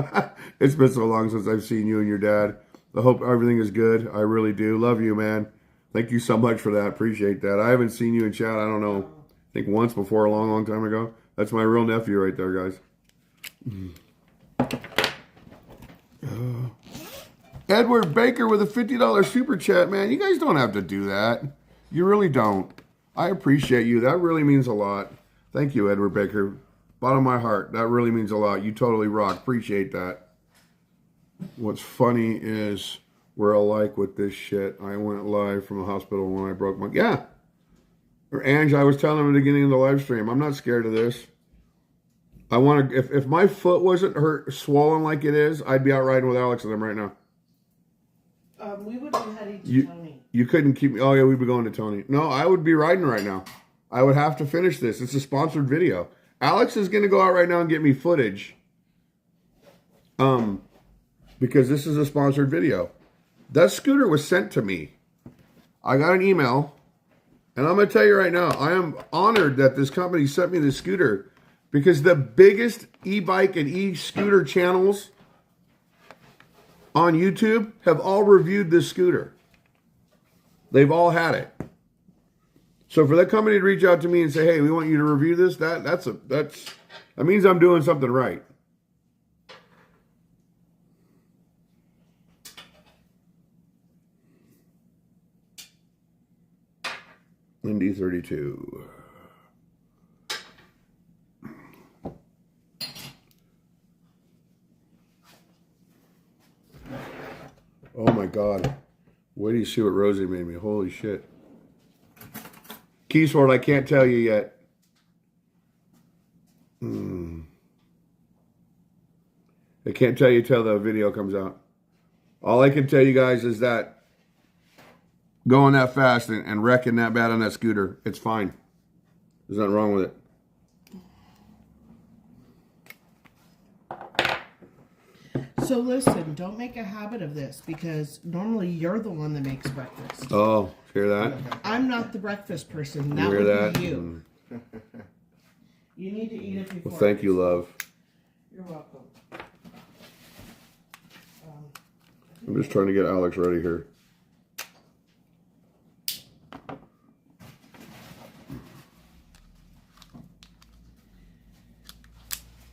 It's been so long since I've seen you and your dad. I hope everything is good. I really do. Love you, man. Thank you so much for that. Appreciate that. I haven't seen you in chat, I don't know, I think once before a long, long time ago. That's my real nephew right there, guys. Edward Baker with a $50 super chat, man. You guys don't have to do that. You really don't. I appreciate you. That really means a lot. Thank you, Edward Baker. Bottom of my heart. That really means a lot. You totally rock. Appreciate that. What's funny is we're alike with this shit. I went live from the hospital when I broke my... Yeah. Or Ange, I was telling him at the beginning of the live stream, I'm not scared of this. I want to... If my foot wasn't hurt, swollen like it is, I'd be out riding with Alex and them right now.
We would be heading to Tony.
You couldn't keep me... Oh, yeah, we'd be going to Tony. No, I would be riding right now. I would have to finish this. It's a sponsored video. Alex is going to go out right now and get me footage. Because this is a sponsored video. That scooter was sent to me. I got an email. And I'm going to tell you right now, I am honored that this company sent me this scooter. Because the biggest e-bike and e-scooter channels on YouTube have all reviewed this scooter. They've all had it. So for that company to reach out to me and say, "Hey, we want you to review this," that means I'm doing something right. Indy 32. Oh my God. Wait till you see what Rosie made me. Holy shit. Keysword, I can't tell you yet. I can't tell you till the video comes out. All I can tell you guys is that going that fast and wrecking that bad on that scooter, it's fine. There's nothing wrong with it.
So listen, don't make a habit of this because normally you're the one that makes breakfast.
Oh, hear that?
I'm not the breakfast person. That
You hear
would
that?
be you. You need to eat it before.
Well, thank you, love.
You're welcome.
I'm just trying to get Alex ready here.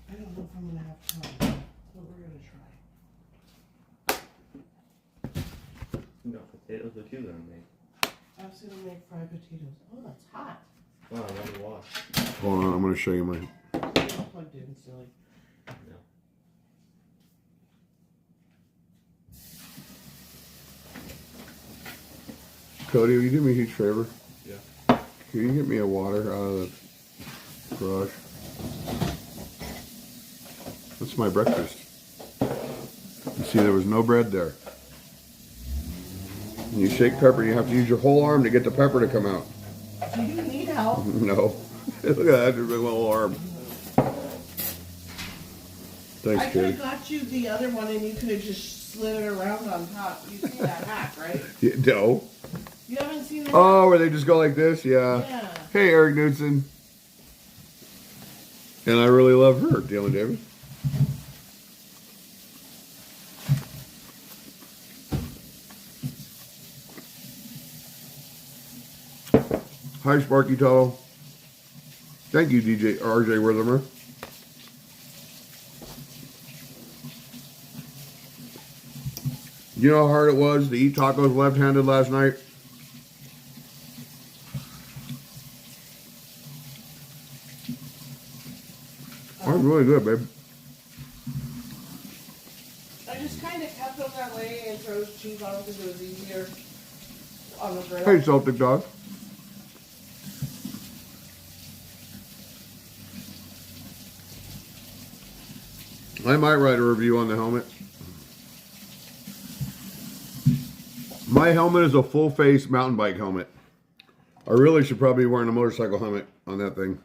I don't know if I'm gonna have time, but we're gonna try.
You got potatoes or two then, mate.
I was gonna make fried potatoes. Oh, that's hot.
Wow, let me wash.
Hold on, I'm going to show you my...
It's plugged in, silly.
No.
Cody, will you do me a huge favor?
Yeah.
Can you get me a water out of the garage? That's my breakfast. You see, there was no bread there. When you shake pepper, you have to use your whole arm to get the pepper to come out.
Do you need help?
No. Look at that, just a little arm. Thanks,
I could have
kid.
got you the other one and you could have just slid it around on top. You've seen that hack, right?
Yeah, no.
You haven't seen that?
Oh, where they just go like this? Yeah.
Yeah.
Hey, Eric Knudsen. And I really love her, Dylan Davis. Hi, Sparky Tuttle. Thank you, DJ RJ Worthimer. You know how hard it was to eat tacos left-handed last night? Oh, really good, babe.
I just kind of kept them that way and throws cheese on because it was easier on the grill.
Hey, Celtic dog. I might write a review on the helmet. My helmet is a full-face mountain bike helmet. I really should probably be wearing a motorcycle helmet on that thing.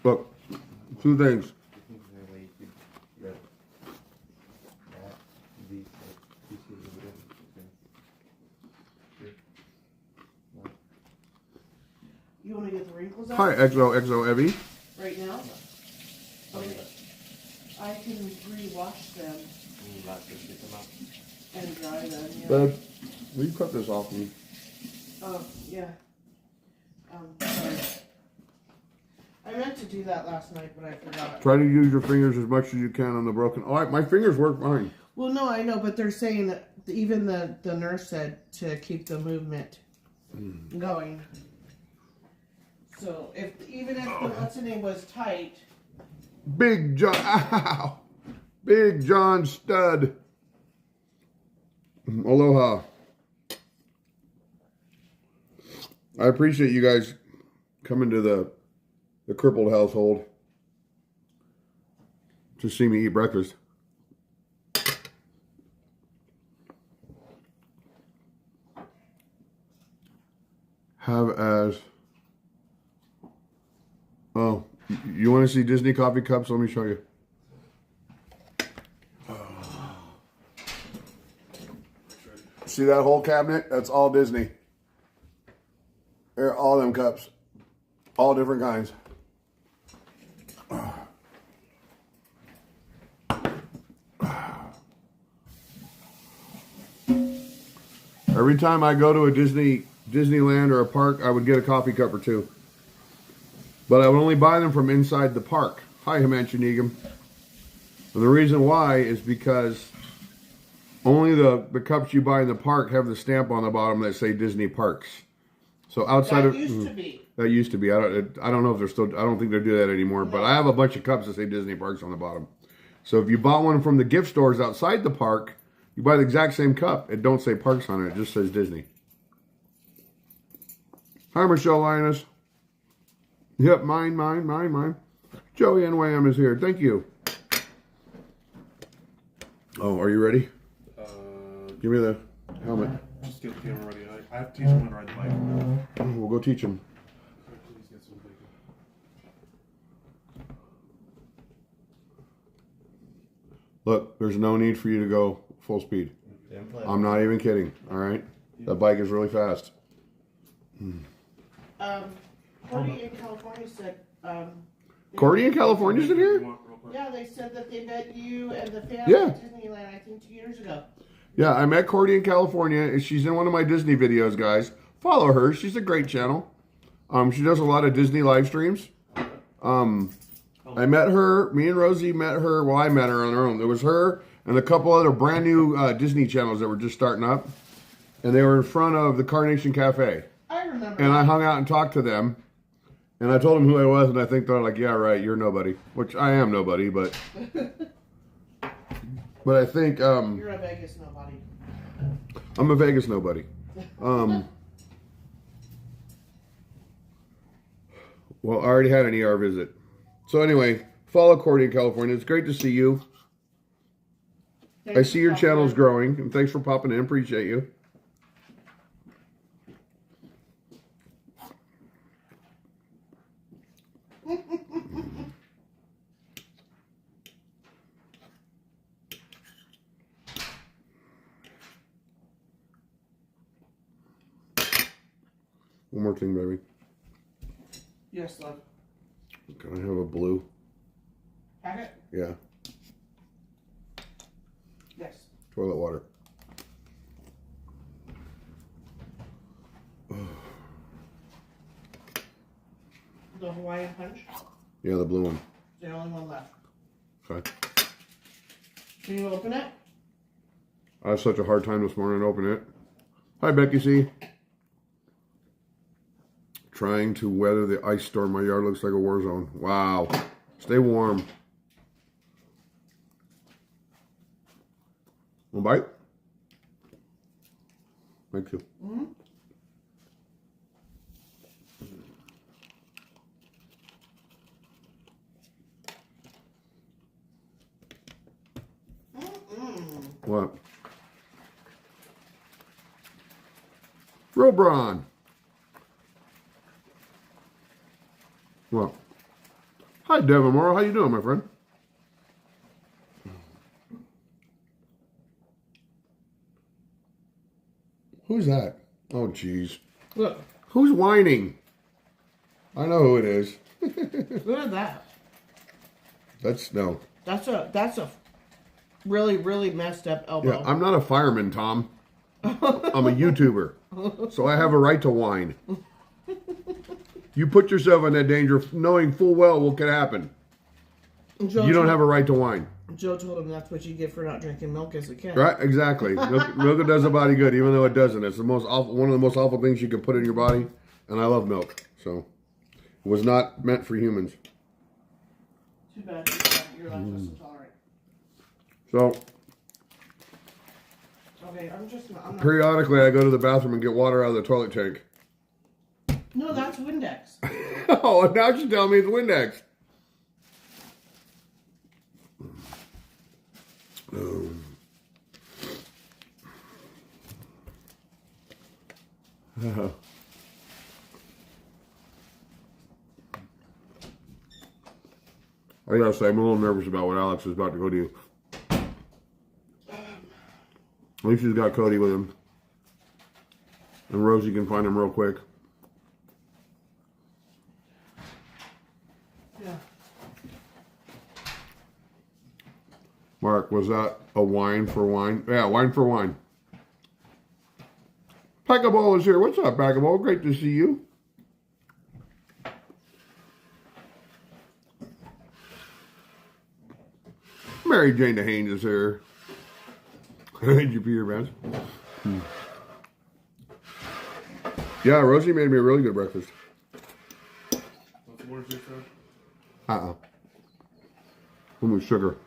Look, two things.
You want to get the wrinkles out
Hi, XO Evie.
right now? Okay. I can re-wash them and dry them. Yeah.
Babe, will you cut this off for me?
Oh, yeah. Sorry. I meant to do that last night, but I forgot.
Try to use your fingers as much as you can on the broken. Oh, my fingers work fine.
Well, no, I know, but they're saying that even the nurse said to keep the movement going. So even if the what's the name was tight.
Big John, ow! Big John Stud. Aloha. I appreciate you guys coming to the crippled household to see me eat breakfast. Have as... Oh, you want to see Disney coffee cups? Let me show you. See that whole cabinet? That's all Disney. They're all them cups. All different kinds. Every time I go to a Disneyland or a park, I would get a coffee cup or two. But I would only buy them from inside the park. Hi, Himanshu Nigam. And the reason why is because only the cups you buy in the park have the stamp on the bottom that say Disney Parks. So outside
That used to be.
that used to be. I don't know if they're still. I don't think they do that anymore. But I have a bunch of cups that say Disney Parks on the bottom. So if you bought one from the gift stores outside the park, you buy the exact same cup. It don't say Parks on it. It just says Disney. Hi, Michelle Linus. Yep, mine. Joey NYM is here. Thank you. Oh, are you ready? Give me the helmet.
Just get the camera ready. I have to teach him how to ride the bike.
We'll go teach him.
Please get some bacon.
Look, there's no need for you to go full speed. I'm not even kidding. All right, that bike is really fast.
Cordy in California said.
Cordy in California's in here?
Yeah, they said that they met you and the family
Yeah.
at Disneyland, I think 2 years ago.
Yeah, I met Cordy in California. She's in one of my Disney videos, guys. Follow her. She's a great channel. She does a lot of Disney live streams. I met her. Me and Rosie met her. Well, I met her on her own. There was her and a couple other brand new Disney channels that were just starting up. And they were in front of the Carnation Cafe.
I remember.
And I hung out and talked to them. And I told them who I was, and I think they're like, yeah, right, you're nobody. Which I am nobody, but... But I think...
You're a Vegas nobody.
I'm a Vegas nobody. Well, I already had an ER visit. So anyway, follow Cordy in California. It's great to see you. I see your channel's growing, and thanks for popping in. Appreciate you. One more thing, baby.
Yes, love.
Can I have a blue?
Have it?
Yeah,
Yes.
toilet water.
The Hawaiian Punch.
Yeah, the blue one.
The only one left.
Okay.
Can you open it?
I had such a hard time this morning to open it. Hi, Becky C. Trying to weather the ice storm. My yard looks like a war zone. Wow. Stay warm. One bite? Thank you.
Mm-hmm.
What? Robron. What? Hi, Devin Morrow. How you doing, my friend? Who's that? Oh, jeez.
Look,
Who's whining? I know who it is.
look at that.
That's no.
That's a really, really messed up elbow.
Yeah, I'm not a fireman, Tom. I'm a YouTuber, so I have a right to whine. You put yourself in that danger knowing full well what could happen. You don't have a right to whine.
Joe told him that's what you get for not drinking milk as a kid.
Right? Exactly. Milk does the body good, even though it doesn't. It's the most awful, one of the most awful things you can put in your body. And I love milk, so it was not meant for humans.
Too bad you're lactose intolerant.
So
Okay, I'm not.
periodically, I go to the bathroom and get water out of the toilet tank.
No, that's Windex.
Oh, and now you're telling me it's Windex. I gotta say, I'm a little nervous about what Alex is about to go do. At least he's got Cody with him. And Rosie can find him real quick.
Yeah.
Mark, was that a wine for wine? Yeah, wine for wine. Packaball is here. What's up, Packaball? Great to see you. Mary Jane DeHanes is here. Did you pee your pants? Yeah, Rosie made me a really good breakfast.
What's the word you said?
With sugar.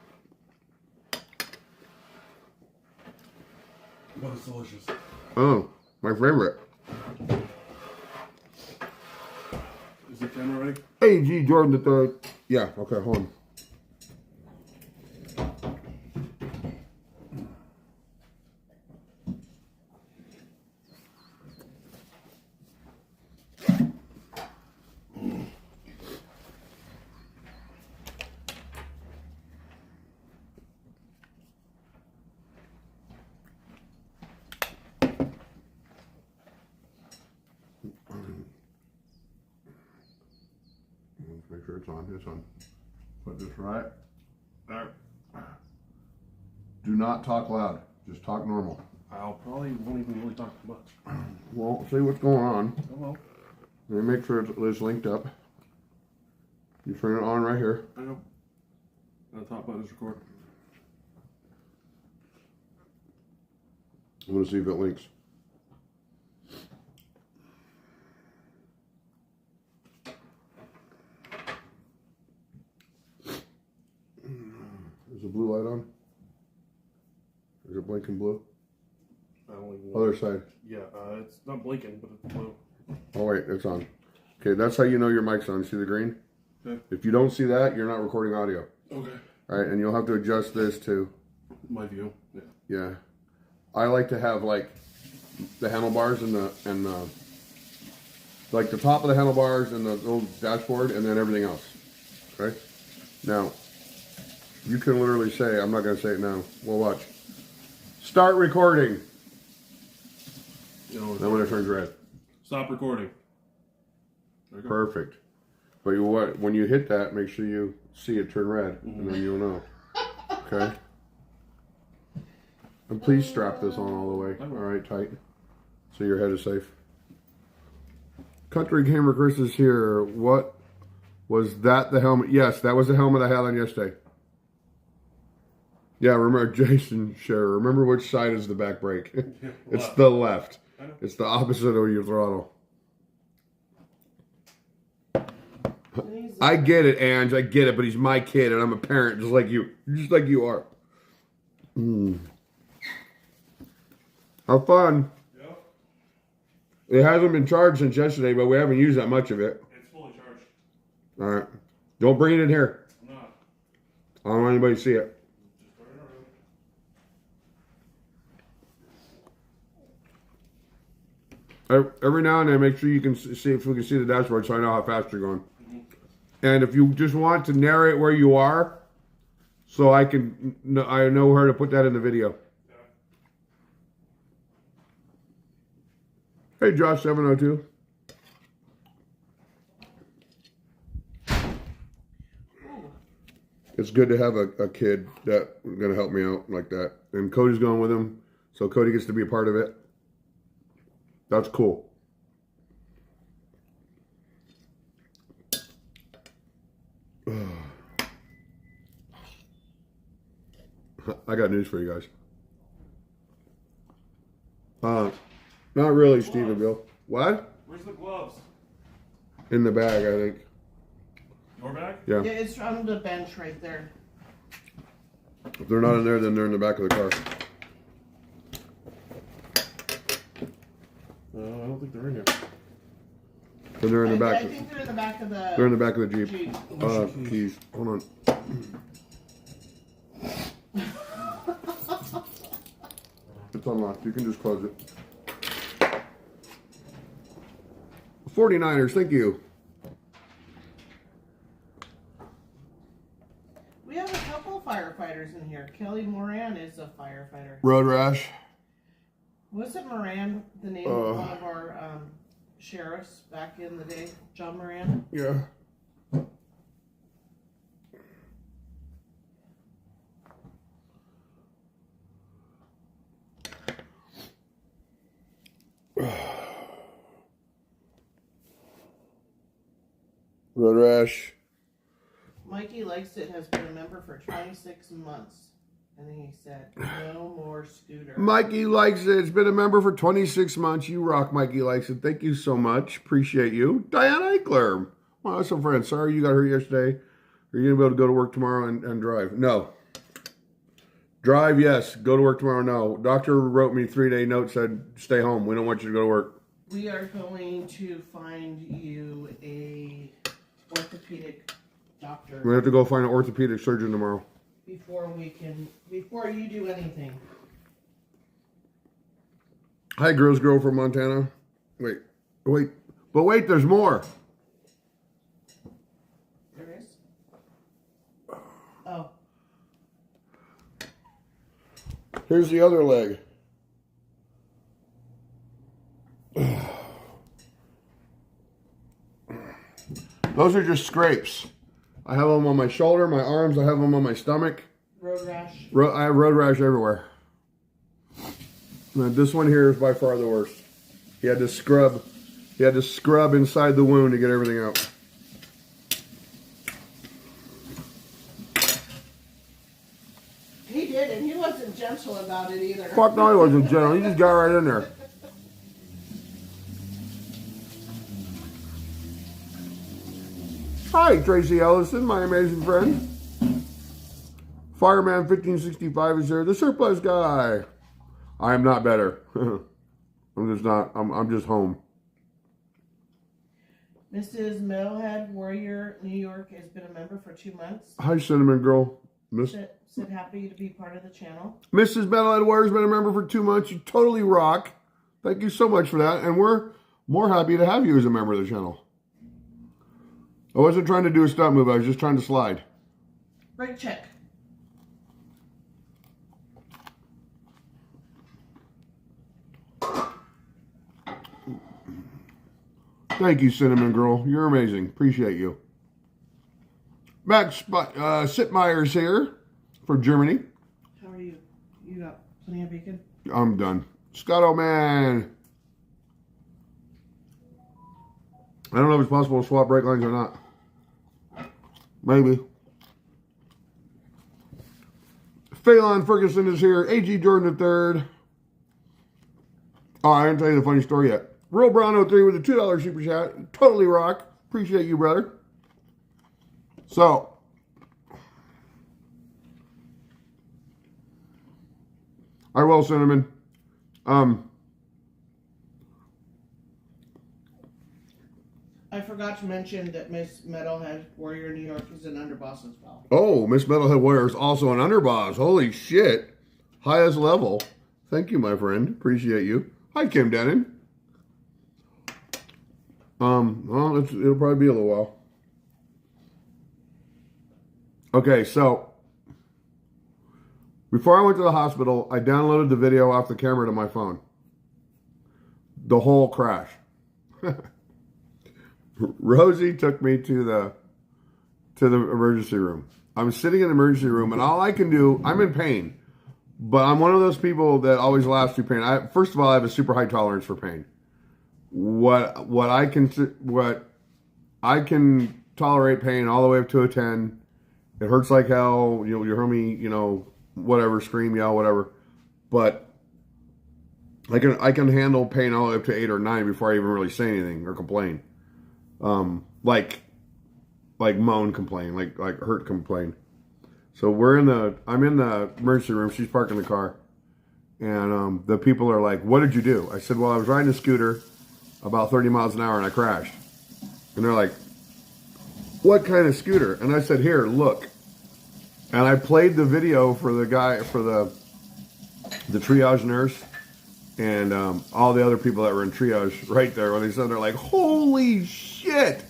But it's delicious.
Oh, my favorite.
Is the camera ready?
A.G. Jordan the third. Yeah, okay, hold on. Let's make sure it's on. It's on. Put this right there. Do not talk loud. Just talk normal.
I'll probably won't even really talk too much.
Well, see what's going on.
Oh well.
Let me make sure it's linked up. You turn it on right here.
I know. And the top button is record.
I'm going to see if it links. Is the blue light on? Is it blinking blue?
I only
Other side.
Yeah, it's not blinking, but it's blue.
Oh wait, it's on. Okay, that's how you know your mic's on. See the green?
Okay.
If you don't see that, you're not recording audio.
Okay.
All right, and you'll have to adjust this too.
My view. Yeah.
Yeah. I like to have like the handlebars and like the top of the handlebars and the little dashboard and then everything else. Okay? Now, you can literally say, I'm not going to say it now. We'll watch. Start recording.
You know,
Then when it turns red.
stop recording. There you go.
Perfect. But when you hit that, make sure you see it turn red, and then you'll know. Okay? And please strap this on all the way. All right, tight. So your head is safe. Country Gamer Chris is here. What was that? The helmet? Yes, that was the helmet I had on yesterday. Yeah, remember Jason Scherer. Remember which side is the back brake? It's
Left.
the left.
I know.
It's the opposite of your throttle.
He's-
I get it, Ange. I get it, but he's my kid, and I'm a parent, just like you. Just like you are. How fun.
Yep.
It hasn't been charged since yesterday, but we haven't used that much of it.
It's fully charged.
All right. Don't bring it in here.
I'm not.
I don't want anybody to see it.
Just put it in our room.
Every now and then, make sure you can see if we can see the dashboard so I know how fast you're going. And if you just want to narrate where you are, so I know where to put that in the video. Hey, Josh 702. It's good to have a kid that's going to help me out like that. And Cody's going with him, so Cody gets to be a part of it. That's cool. I got news for you guys. Not really, Stephenville. What?
Where's the gloves?
In the bag, I think.
Your bag?
Yeah.
Yeah, it's on the bench right there.
If they're not in there, then they're in the back of the car.
I don't think they're in here.
Then they're in the back.
I think they're in the back of the.
They're in the back of the Jeep.
Jeep.
Keys. Hold on. It's unlocked. You can just close it. 49ers, thank you.
We have a couple firefighters in here. Kelly Moran is a firefighter.
Road Rash.
Wasn't Moran the name of one of our sheriffs back in the day? John Moran?
Yeah. Road Rash.
Mikey Likes It has been a member for 26 months. And he said, no more scooter.
Mikey Likes It. It's been a member for 26 months. You rock, Mikey Likes It. Thank you so much. Appreciate you. Diane Eichler. Well, that's a friend. Sorry you got hurt yesterday. Are you going to be able to go to work tomorrow and drive? No. Drive, yes. Go to work tomorrow, no. Doctor wrote me a 3-day note, said, stay home. We don't want you to go to work.
We are going to find you a orthopedic doctor
We have to go find an orthopedic surgeon tomorrow.
before you do anything.
Hi, Girls Girl from Montana. Wait. But wait, there's more.
There is? Oh.
Here's the other leg. Those are just scrapes. I have them on my shoulder, my arms, I have them on my stomach.
Road rash.
I have road rash everywhere. And this one here is by far the worst. He had to scrub inside the wound to get everything out.
He did, and he wasn't gentle about it either.
Fuck no, he wasn't gentle. He just got right in there. Hi, Tracy Ellison, my amazing friend. Fireman 1565 is here. The surplus guy. I am not better. I'm just not. I'm just home.
Mrs. Metalhead Warrior New York has been a member for 2 months.
Hi, Cinnamon Girl.
Said happy to be part of the channel.
Mrs. Metalhead Warrior's been a member for 2 months. You totally rock. Thank you so much for that. And we're more happy to have you as a member of the channel. I wasn't trying to do a stunt move. I was just trying to slide.
Brake check.
Thank you, Cinnamon Girl. You're amazing. Appreciate you. Max Sittmeyer's here from Germany.
How are you? You got plenty of bacon?
I'm done. Scotto Man. I don't know if it's possible to swap brake lines or not. Maybe. Phelan Ferguson is here. A.G. Jordan III. Oh, I didn't tell you the funny story yet. Real Brown 03 with a $2 super chat. Totally rock. Appreciate you, brother. So, I will, Cinnamon.
I forgot to mention that Miss Metalhead Warrior New York is an underboss as well.
Oh, Miss Metalhead Warrior is also an underboss. Holy shit. Highest level. Thank you, my friend. Appreciate you. Hi, Kim Denon. Well, it'll probably be a little while. Okay, so before I went to the hospital, I downloaded the video off the camera to my phone. The whole crash. Rosie took me to the emergency room. I'm sitting in the emergency room, and all I can do, I'm in pain, but I'm one of those people that always laughs through pain. First of all, I have a super high tolerance for pain. What I can tolerate pain all the way up to a 10. It hurts like hell. You hear me, whatever, scream, yell, whatever. But I can handle pain all the way up to 8 or 9 before I even really say anything or complain. Like moan, complain, like hurt, complain. So I'm in the emergency room. She's parking the car, and the people are like, "What did you do?" I said, "Well, I was riding a scooter about 30 miles an hour and I crashed." And they're like, "What kind of scooter?" And I said, "Here, look." And I played the video for the guy, for the triage nurse, and all the other people that were in triage right there. When they said, they're like, "Holy shit,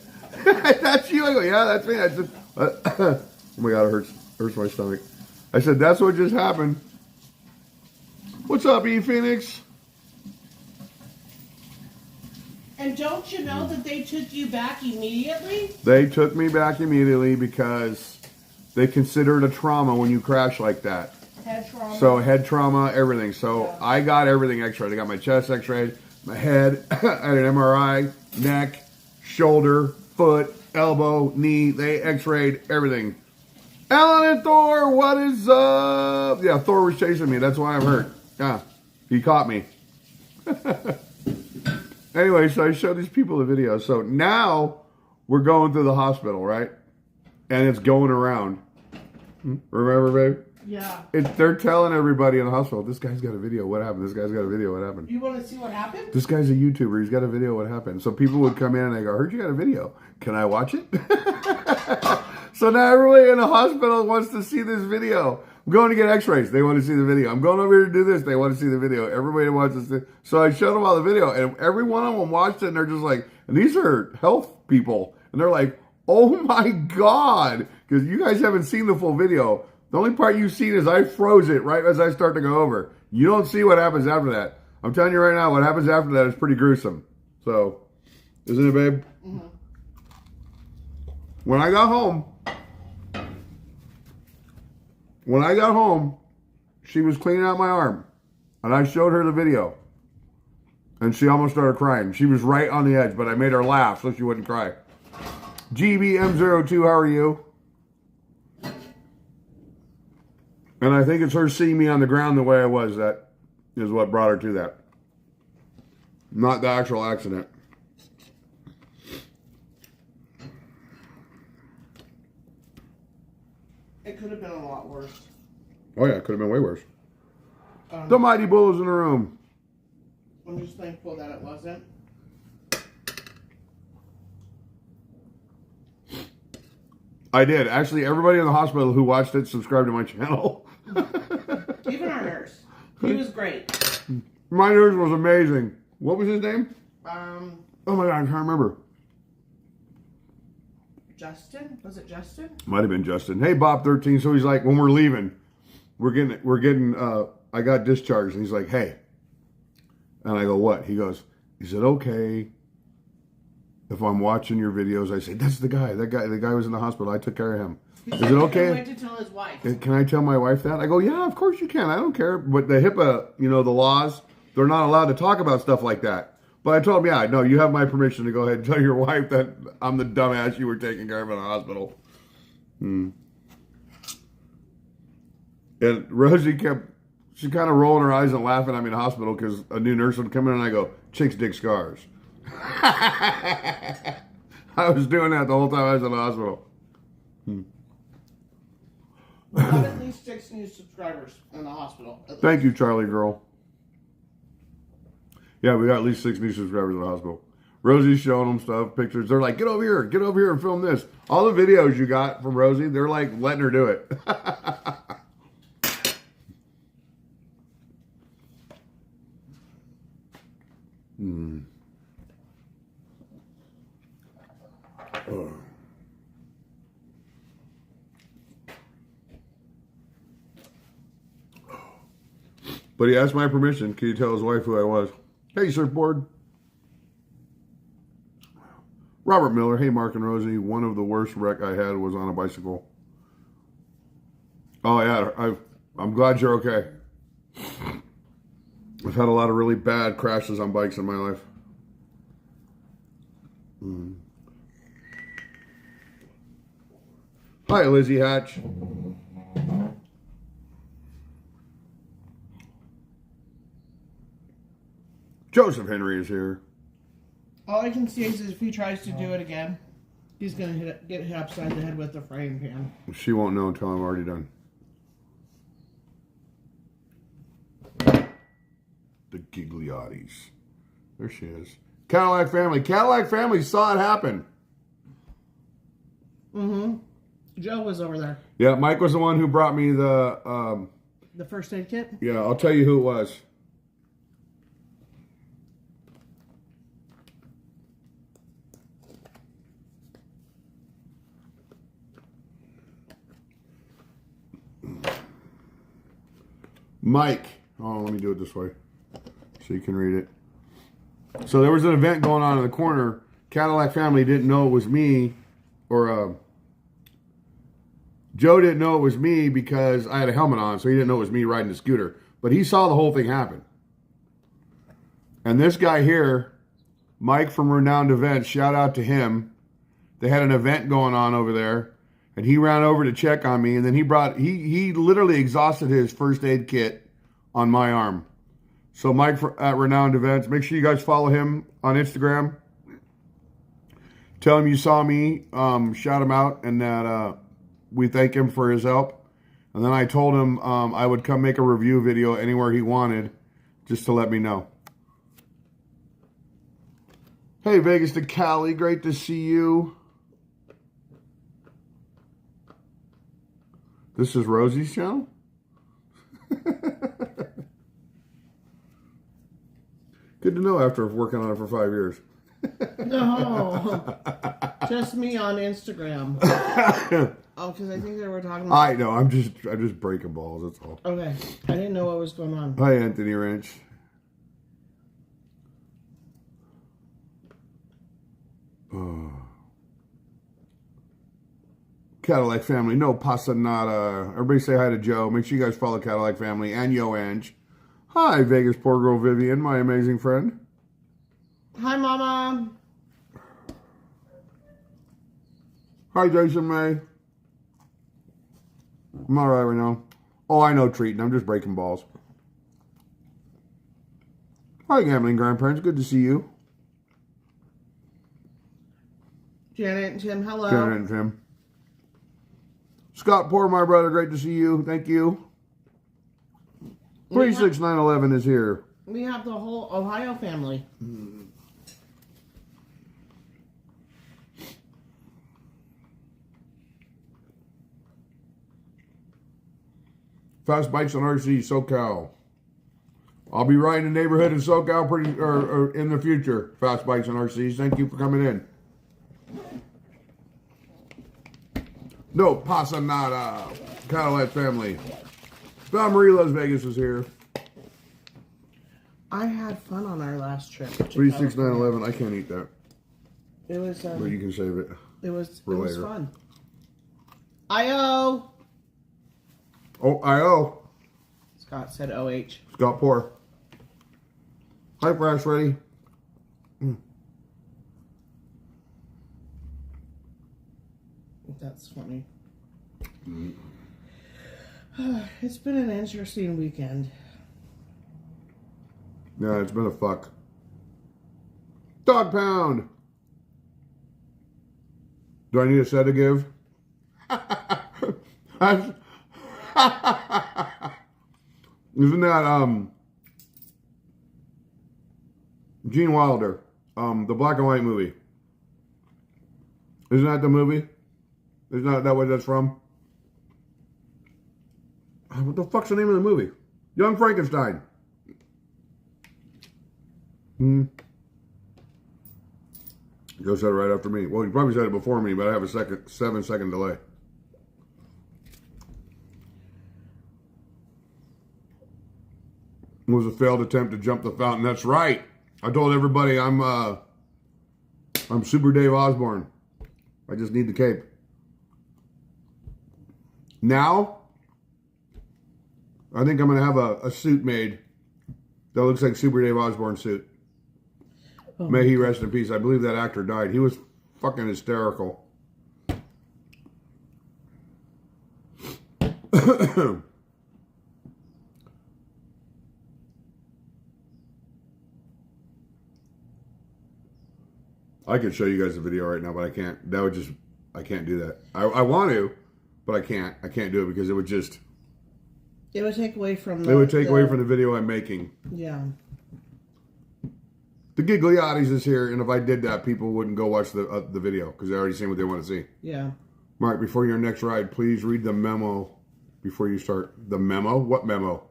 that's you!" I go, "Yeah, that's me." I said, "Oh my god, it hurts my stomach." I said, "That's what just happened." What's up, E Phoenix?
And don't you know that they took you back immediately?
They took me back immediately because they consider it a trauma when you crash like that.
Head trauma.
So head trauma, everything. So yeah. I got everything x-rayed. I got my chest x-rayed, my head, I had an MRI, neck, shoulder, foot, elbow, knee. They x-rayed everything. Alan and Thor, what is up? Yeah, Thor was chasing me. That's why I'm hurt. Yeah, he caught me. Anyway, so I showed these people the video. So now we're going through the hospital, right? And it's going around. Remember, babe?
Yeah.
They're telling everybody in the hospital, "This guy's got a video. What happened? This guy's got a video. What happened?"
You want to see what happened?
This guy's a YouTuber. He's got a video. What happened? So people would come in and they go, "I heard you got a video. Can I watch it?" So now everybody in the hospital wants to see this video. I'm going to get x-rays. They want to see the video. I'm going over here to do this. They want to see the video. Everybody wants to see. So I showed them all the video, and every one of them watched it, and they're just like, and these are health people. And they're like, "Oh my God." Because you guys haven't seen the full video. The only part you've seen is I froze it right as I start to go over. You don't see what happens after that. I'm telling you right now, what happens after that is pretty gruesome. So, isn't it, babe? Mm-hmm. When I got home, she was cleaning out my arm. And I showed her the video. And she almost started crying. She was right on the edge, but I made her laugh so she wouldn't cry. GBM02, how are you? And I think it's her seeing me on the ground the way I was that is what brought her to that. Not the actual accident.
It could have been a lot worse.
Oh yeah, it could have been way worse. The Mighty Bull is in the room.
I'm just thankful that it wasn't.
I did. Actually, everybody in the hospital who watched it subscribed to my channel.
Even our nurse. He was great.
My nurse was amazing. What was his name?
Oh
my God, I can't remember.
Justin? Was it Justin?
Might have been Justin. Hey, Bob13. So he's like, when we're leaving, we're getting, I got discharged. And he's like, "Hey." And I go, "What?" He goes, "Is it okay if I'm watching your videos?" I say, "That's the guy. The guy was in the hospital. I took care of him. Is it okay?
He went to tell his wife.
Can I tell my wife that?" I go, "Yeah, of course you can. I don't care." But the HIPAA, the laws, they're not allowed to talk about stuff like that. But I told him, "Yeah, no, you have my permission to go ahead and tell your wife that I'm the dumbass you were taking care of in the hospital." And Rosie she kind of rolling her eyes and laughing at me in the hospital because a new nurse would come in and I go, chicks dig scars. I was doing that the whole time I was in the hospital.
We got at least 6 new subscribers in the hospital.
Thank you, Charlie girl. Yeah, we got at least 6 new subscribers in the hospital. Rosie's showing them stuff, pictures. They're like, get over here and film this. All the videos you got from Rosie, they're like letting her do it. Oh. But he asked my permission. Can you tell his wife who I was? Hey, surfboard. Robert Miller. Hey, Mark and Rosie. One of the worst wreck I had was on a bicycle. Oh, yeah. I'm glad you're okay. I've had a lot of really bad crashes on bikes in my life. Hi, Lizzie Hatch. Joseph Henry is here.
All I can see is if he tries to do it again, he's going to get hit upside the head with the frying pan.
She won't know until I'm already done. The Gigliottis. There she is. Cadillac family. Cadillac family saw it happen.
Mm-hmm. Joe was over there.
Yeah, Mike was the one who brought me the...
The first aid kit?
yeah, I'll tell you who it was. Mike. Oh, let me do it this way so you can read it. So there was an event going on in the corner. Cadillac family didn't know it was me, or Joe didn't know it was me because I had a helmet on, so he didn't know it was me riding the scooter. But he saw the whole thing happen. And this guy here, Mike from Renowned Events, shout out to him. They had an event going on over there, and he ran over to check on me, and then he literally exhausted his first aid kit on my arm. So Mike at Renowned Events, make sure you guys follow him on Instagram. Tell him you saw me, shout him out, and that we thank him for his help. And then I told him I would come make a review video anywhere he wanted, just to let me know. Hey, Vegas to Cali, great to see you. This is Rosie's channel? Good to know after working on it for 5 years.
No. Just me on Instagram. Oh, because I think they were talking about...
I know, I'm just breaking balls, that's all.
Okay. I didn't know what was going on.
Hi, Anthony Ranch. Cadillac family, no pasta nada. Everybody say hi to Joe. Make sure you guys follow Cadillac family and Yo Ange. Hi, Vegas poor girl Vivian, my amazing friend.
Hi, Mama.
Hi, Jason May. I'm all right now. Oh, I know, treating. I'm just breaking balls. Hi, gambling grandparents. Good to see you.
Janet and Tim, hello.
Janet and Tim. Scott Poor, my brother. Great to see you. Thank you. 36911 is here.
We have the whole Ohio family.
Fast Bikes on RC, SoCal. I'll be riding the neighborhood in SoCal or in the future. Fast Bikes on RCs. Thank you for coming in. No pasa nada. Cadillac family. Val Marie Las Vegas is here.
I had fun on our last trip.
36911. I can't eat that.
It was.
But you can save it.
It was
later.
fun. IO.
Oh, I.O.
Scott said OH.
Scott Poor. Hi, Brash Ready.
That's funny. It's been an interesting weekend.
Yeah, it's been a fuck. Dog pound. Do I need a set to give? Isn't that Gene Wilder, the black and white movie? Isn't that the movie? Isn't that what that's from? What the fuck's the name of the movie? Young Frankenstein. Joe said it right after me. Well, he probably said it before me, but I have a 7-second delay. It was a failed attempt to jump the fountain. That's right. I told everybody I'm Super Dave Osborne. I just need the cape. Now, I think I'm going to have a suit made that looks like Super Dave Osborne's suit. Oh. May he rest in peace. I believe that actor died. He was fucking hysterical. I could show you guys the video right now, but I can't. I can't do that. I want to, but I can't. I can't do it because it would just...
It would take away from
away from the video I'm making.
Yeah.
The Gigliottis is here, and if I did that, people wouldn't go watch the video because they already seen what they want to see.
Yeah.
Mark, before your next ride, please read the memo before you start. The memo? What memo?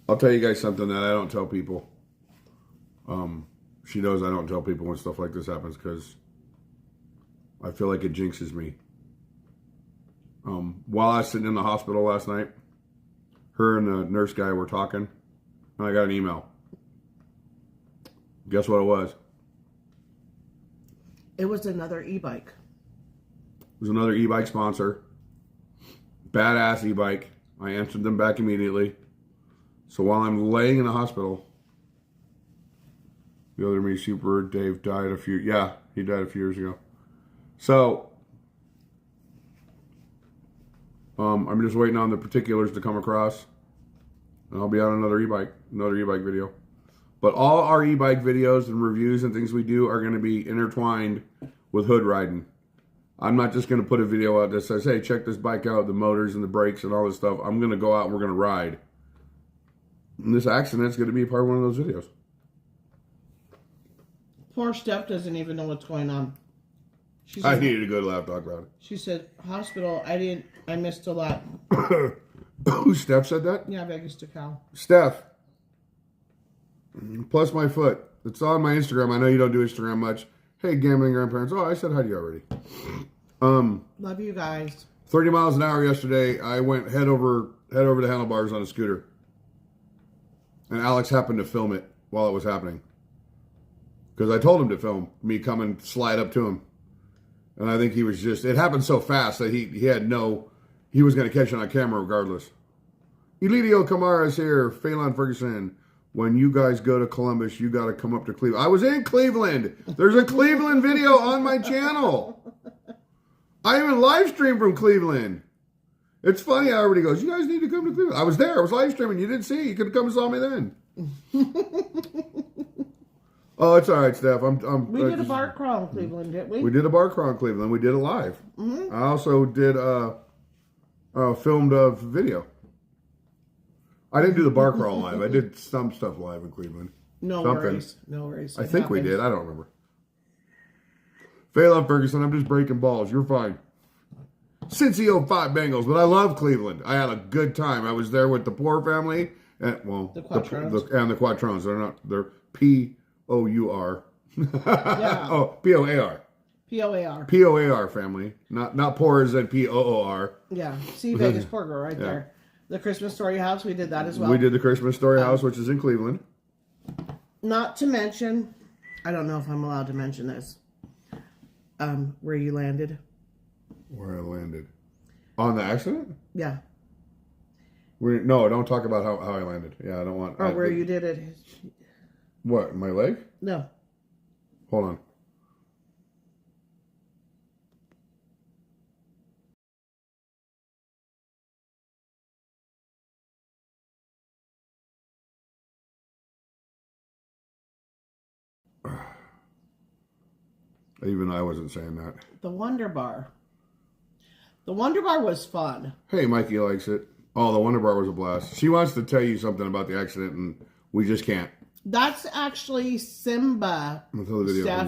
I'll tell you guys something that I don't tell people. She knows I don't tell people when stuff like this happens because I feel like it jinxes me. While I was sitting in the hospital last night, her and the nurse guy were talking, and I got an email. Guess what it was?
It was another e-bike.
It was another e-bike sponsor. Badass e-bike. I answered them back immediately. So while I'm laying in the hospital, the other me, Super Dave, died he died a few years ago. So, I'm just waiting on the particulars to come across, and I'll be on another e-bike video. But all our e-bike videos and reviews and things we do are going to be intertwined with hood riding. I'm not just going to put a video out that says, hey, check this bike out, the motors and the brakes and all this stuff. I'm going to go out and we're going to ride. And this accident's going to be part of one of those videos.
Poor Steph doesn't even know what's going on. She
I
said,
needed to go to Lapdog about it.
She said, hospital, I missed a lot.
Who, Steph said that?
Yeah, Vegas to Cal.
Steph. Plus my foot. It's on my Instagram. I know you don't do Instagram much. Hey, gambling grandparents. Oh, I said hi to you already.
Love you guys.
30 miles an hour yesterday. I went head over the handlebars on a scooter. And Alex happened to film it while it was happening. Because I told him to film me come and slide up to him. And I think he was just... It happened so fast that he was going to catch it on camera regardless. Elidio Kamara is here. Phelan Ferguson. When you guys go to Columbus, you got to come up to Cleveland. I was in Cleveland. There's a Cleveland video on my channel. I even live streamed from Cleveland. It's funny how everybody goes, you guys need to come to Cleveland. I was there. I was live streaming. You didn't see it. You could have come and saw me then. Oh, it's all right, Steph.
We did a bar crawl in Cleveland, didn't we?
We did a bar crawl in Cleveland. We did it live. Mm-hmm. I also did filmed a video. I didn't do the bar crawl live. I did some stuff live in Cleveland.
No worries.
I think we did. I don't remember. Phelan Ferguson, I'm just breaking balls. You're fine. Cincy 05 Bengals, but I love Cleveland. I had a good time. I was there with the Poor family and the Quattrones. And the Quattrones. They're P-O-U-R.
Yeah.
Oh, P-O-A-R.
P-O-A-R.
P-O-A-R family. Not poor as in P-O-O-R.
Yeah. See Vegas Porker right there. The Christmas Story House, we did that as well.
We did the Christmas Story House, which is in Cleveland.
Not to mention, I don't know if I'm allowed to mention this. Where you landed.
Where I landed. On the accident?
Yeah.
No, don't talk about how I landed. Yeah, I don't want...
Or where you did it.
What, my leg?
No.
Hold on. Even I wasn't saying that.
The Wonder Bar. The Wonder Bar was fun.
Hey, Mikey likes it. Oh, the Wonder Bar was a blast. She wants to tell you something about the accident, and we just can't.
That's actually Simba.
Until the video
Steph.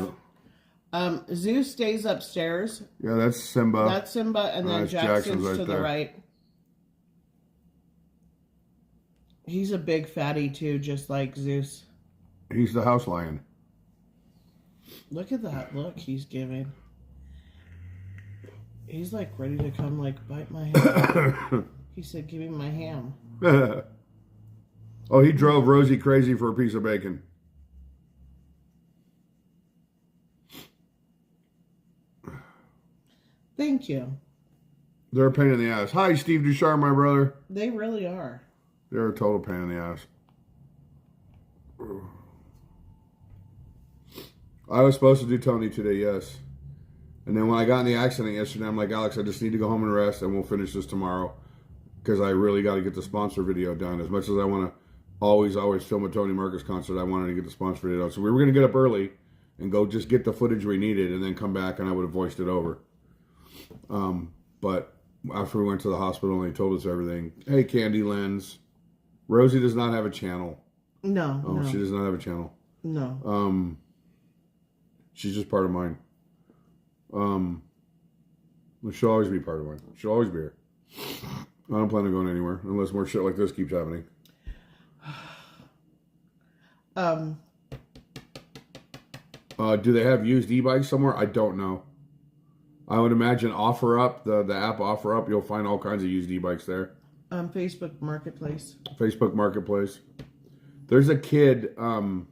comes up.
Zeus stays upstairs.
Yeah, that's Simba.
That's Simba, and then
That's
Jackson's
right
to the
there.
right. He's a big fatty too, just like Zeus.
He's the house lion.
Look at that look he's giving. He's like ready to come like bite my hand. He said, "Give me my ham."
Oh, he drove Rosie crazy for a piece of bacon.
Thank you.
They're a pain in the ass. Hi, Steve Ducharme, my brother.
They really are.
They're a total pain in the ass. I was supposed to do Tony today, yes. And then when I got in the accident yesterday, I'm like, Alex, I just need to go home and rest, and we'll finish this tomorrow. Because I really got to get the sponsor video done. As much as I want to always film a Tony Marcus concert, I wanted to get the sponsor video done. So we were going to get up early and go just get the footage we needed and then come back, and I would have voiced it over. But after we went to the hospital and they told us everything, hey, Candy Lens, Rosie does not have a channel.
No.
Oh,
no.
she does not have a channel.
No.
She's just part of mine. She'll always be part of mine. She'll always be here. I don't plan on going anywhere unless more shit like this keeps happening. Do they have used e-bikes somewhere? I don't know. I would imagine OfferUp, the app OfferUp, you'll find all kinds of used e-bikes there.
Facebook Marketplace.
Facebook Marketplace. There's a kid in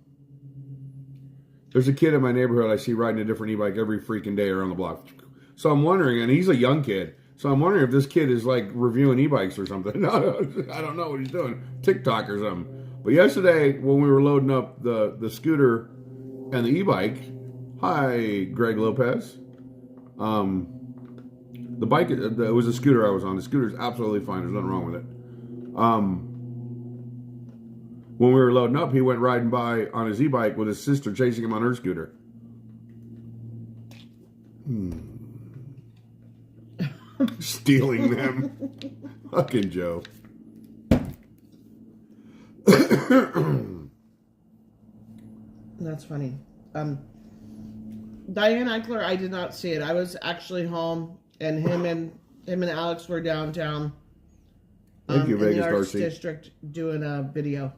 my neighborhood I see riding a different e-bike every freaking day around the block. So I'm wondering, and he's a young kid, so I'm wondering if this kid is like reviewing e-bikes or something. No, I don't know what he's doing. TikTok or something. But yesterday, when we were loading up the scooter and the e-bike, hi, Greg Lopez. The bike, it was a scooter I was on. The scooter's absolutely fine. There's nothing wrong with it. When we were loading up, he went riding by on his e-bike with his sister chasing him on her scooter. Stealing them. Fucking Joe.
That's funny. Diane Eichler, I did not see it. I was actually home, and him and Alex were downtown.
Thank you,
in
Vegas
the Arts
Darcy.
District doing a video.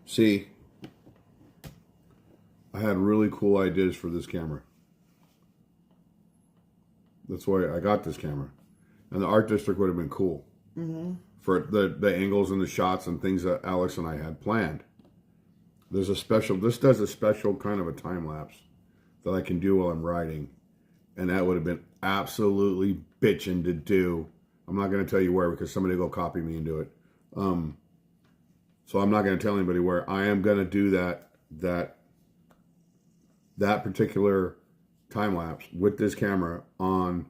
See, I had really cool ideas for this camera. That's why I got this camera. And the art district would have been cool. Mm-hmm. For the angles and the shots and things that Alex and I had planned. This does a special kind of a time lapse that I can do while I'm riding. And that would have been absolutely bitching to do. I'm not going to tell you where because somebody will go copy me and do it. So I'm not going to tell anybody where. I am going to do that particular time lapse with this camera on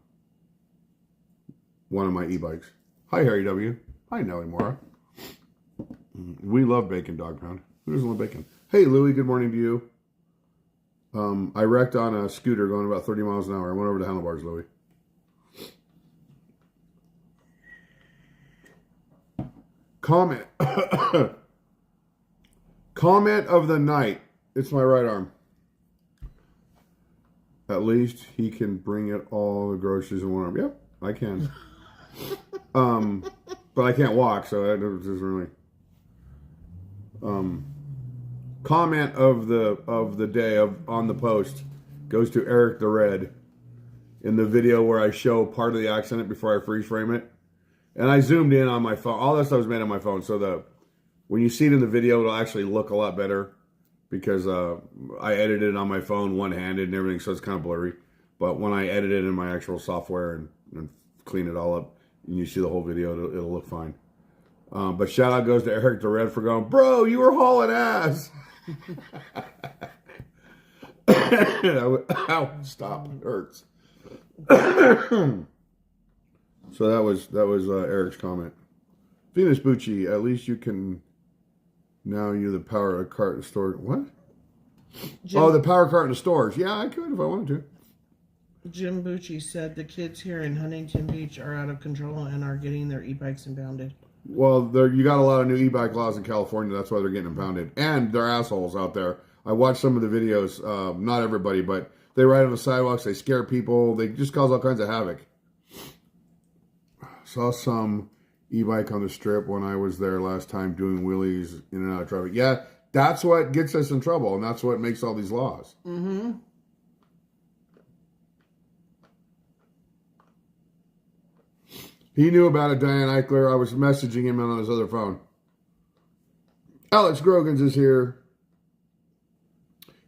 one of my e-bikes. Hi, Harry W. Hi, Nellie Mora. We love bacon, Dog Pound. Who doesn't love bacon? Hey, Louie, good morning to you. I wrecked on a scooter going about 30 miles an hour. I went over the handlebars, Louie. Comment. Comment of the night. It's my right arm. At least he can bring it all the groceries in one arm. Yep, I can. But I can't walk, so that doesn't really. Comment of the day on the post goes to Eric the Red in the video where I show part of the accident before I freeze frame it, and I zoomed in on my phone. All that stuff was made on my phone, so when you see it in the video, it'll actually look a lot better because I edited it on my phone one-handed and everything, so it's kind of blurry. But when I edit it in my actual software and clean it all up, and you see the whole video, it'll look fine. But shout out goes to Eric the Red for going, bro, you were hauling ass. Ow, stop, it hurts. So that was Eric's comment. Venus Bucci, at least you can now use the power cart in the store. What?
Jim,
The power cart in the stores. Yeah, I could if I wanted to.
Jim Bucci said the kids here in Huntington Beach are out of control and are getting their e-bikes impounded.
Well, you got a lot of new e-bike laws in California. That's why they're getting impounded. And they're assholes out there. I watched some of the videos. Not everybody, but they ride on the sidewalks. They scare people. They just cause all kinds of havoc. Saw some e-bike on the strip when I was there last time doing wheelies in and out of traffic. Yeah, that's what gets us in trouble, and that's what makes all these laws.
Mm-hmm.
He knew about it, Diane Eichler. I was messaging him on his other phone. Alex Grogans is here.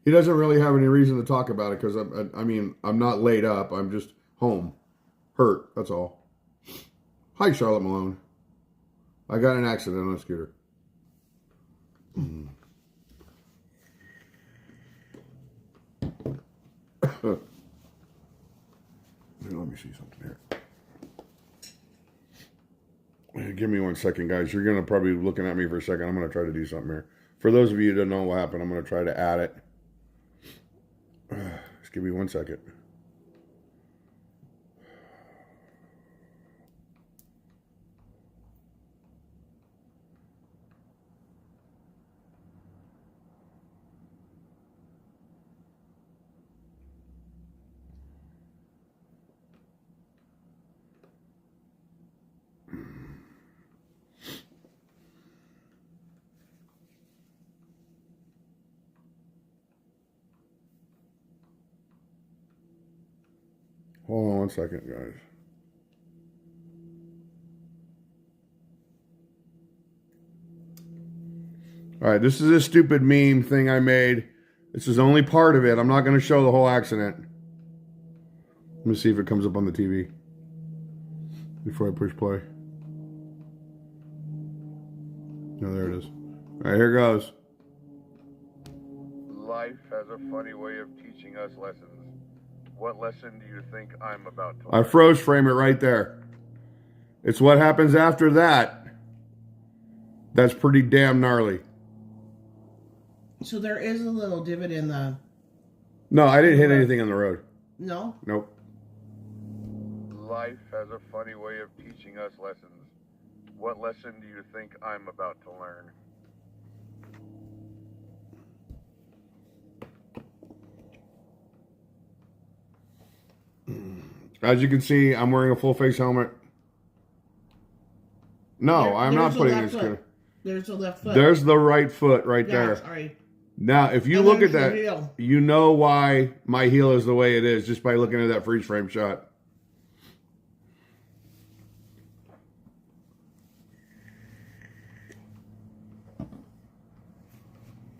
He doesn't really have any reason to talk about it because, I'm not laid up. I'm just home. Hurt, that's all. Hi, Charlotte Malone. I got in an accident on a scooter. Let me see something here. Give me 1 second, guys. You're going to probably be looking at me for a second. I'm going to try to do something here. For those of you who don't know what happened, I'm going to try to add it. Just give me 1 second. Hold on 1 second, guys. All right, this is a stupid meme thing I made. This is only part of it. I'm not going to show the whole accident. Let me see if it comes up on the TV before I push play. No, there it is. All right, here goes.
Life has a funny way of teaching us lessons. What lesson do you think I'm about to
I
learn?
froze frame it right there. It's what happens after that. That's pretty damn gnarly.
So there is a little divot in the...
No, I didn't hit anything on the road.
No?
Nope.
Life has a funny way of teaching us lessons. What lesson do you think I'm about to learn?
As you can see, I'm wearing a full face helmet. No, I'm not
There's the
putting
left
this
foot.
good.
There's the left foot.
There's the right foot right
yeah,
there.
sorry.
Now, if you
And
look at
there's the
that,
heel.
you know why my heel is the way it is just by looking at that freeze frame shot.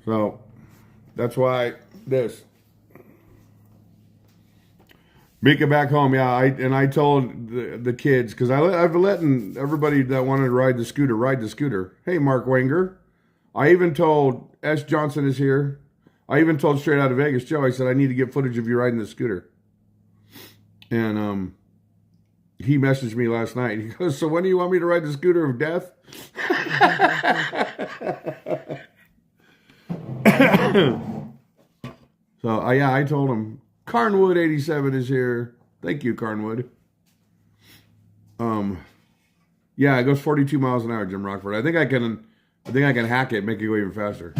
So, that's why this. Make it back home, yeah. I told the kids, because I've letting everybody that wanted to ride the scooter. Hey, Mark Wenger. I even told S. Johnson is here. I even told Straight Out of Vegas Joe. I said I need to get footage of you riding the scooter. And he messaged me last night. He goes, "So when do you want me to ride the scooter of death?" So I told him. Carnwood 87 is here. Thank you, Carnwood. Yeah, it goes 42 miles an hour, Jim Rockford. I think I can hack it, make it go even faster.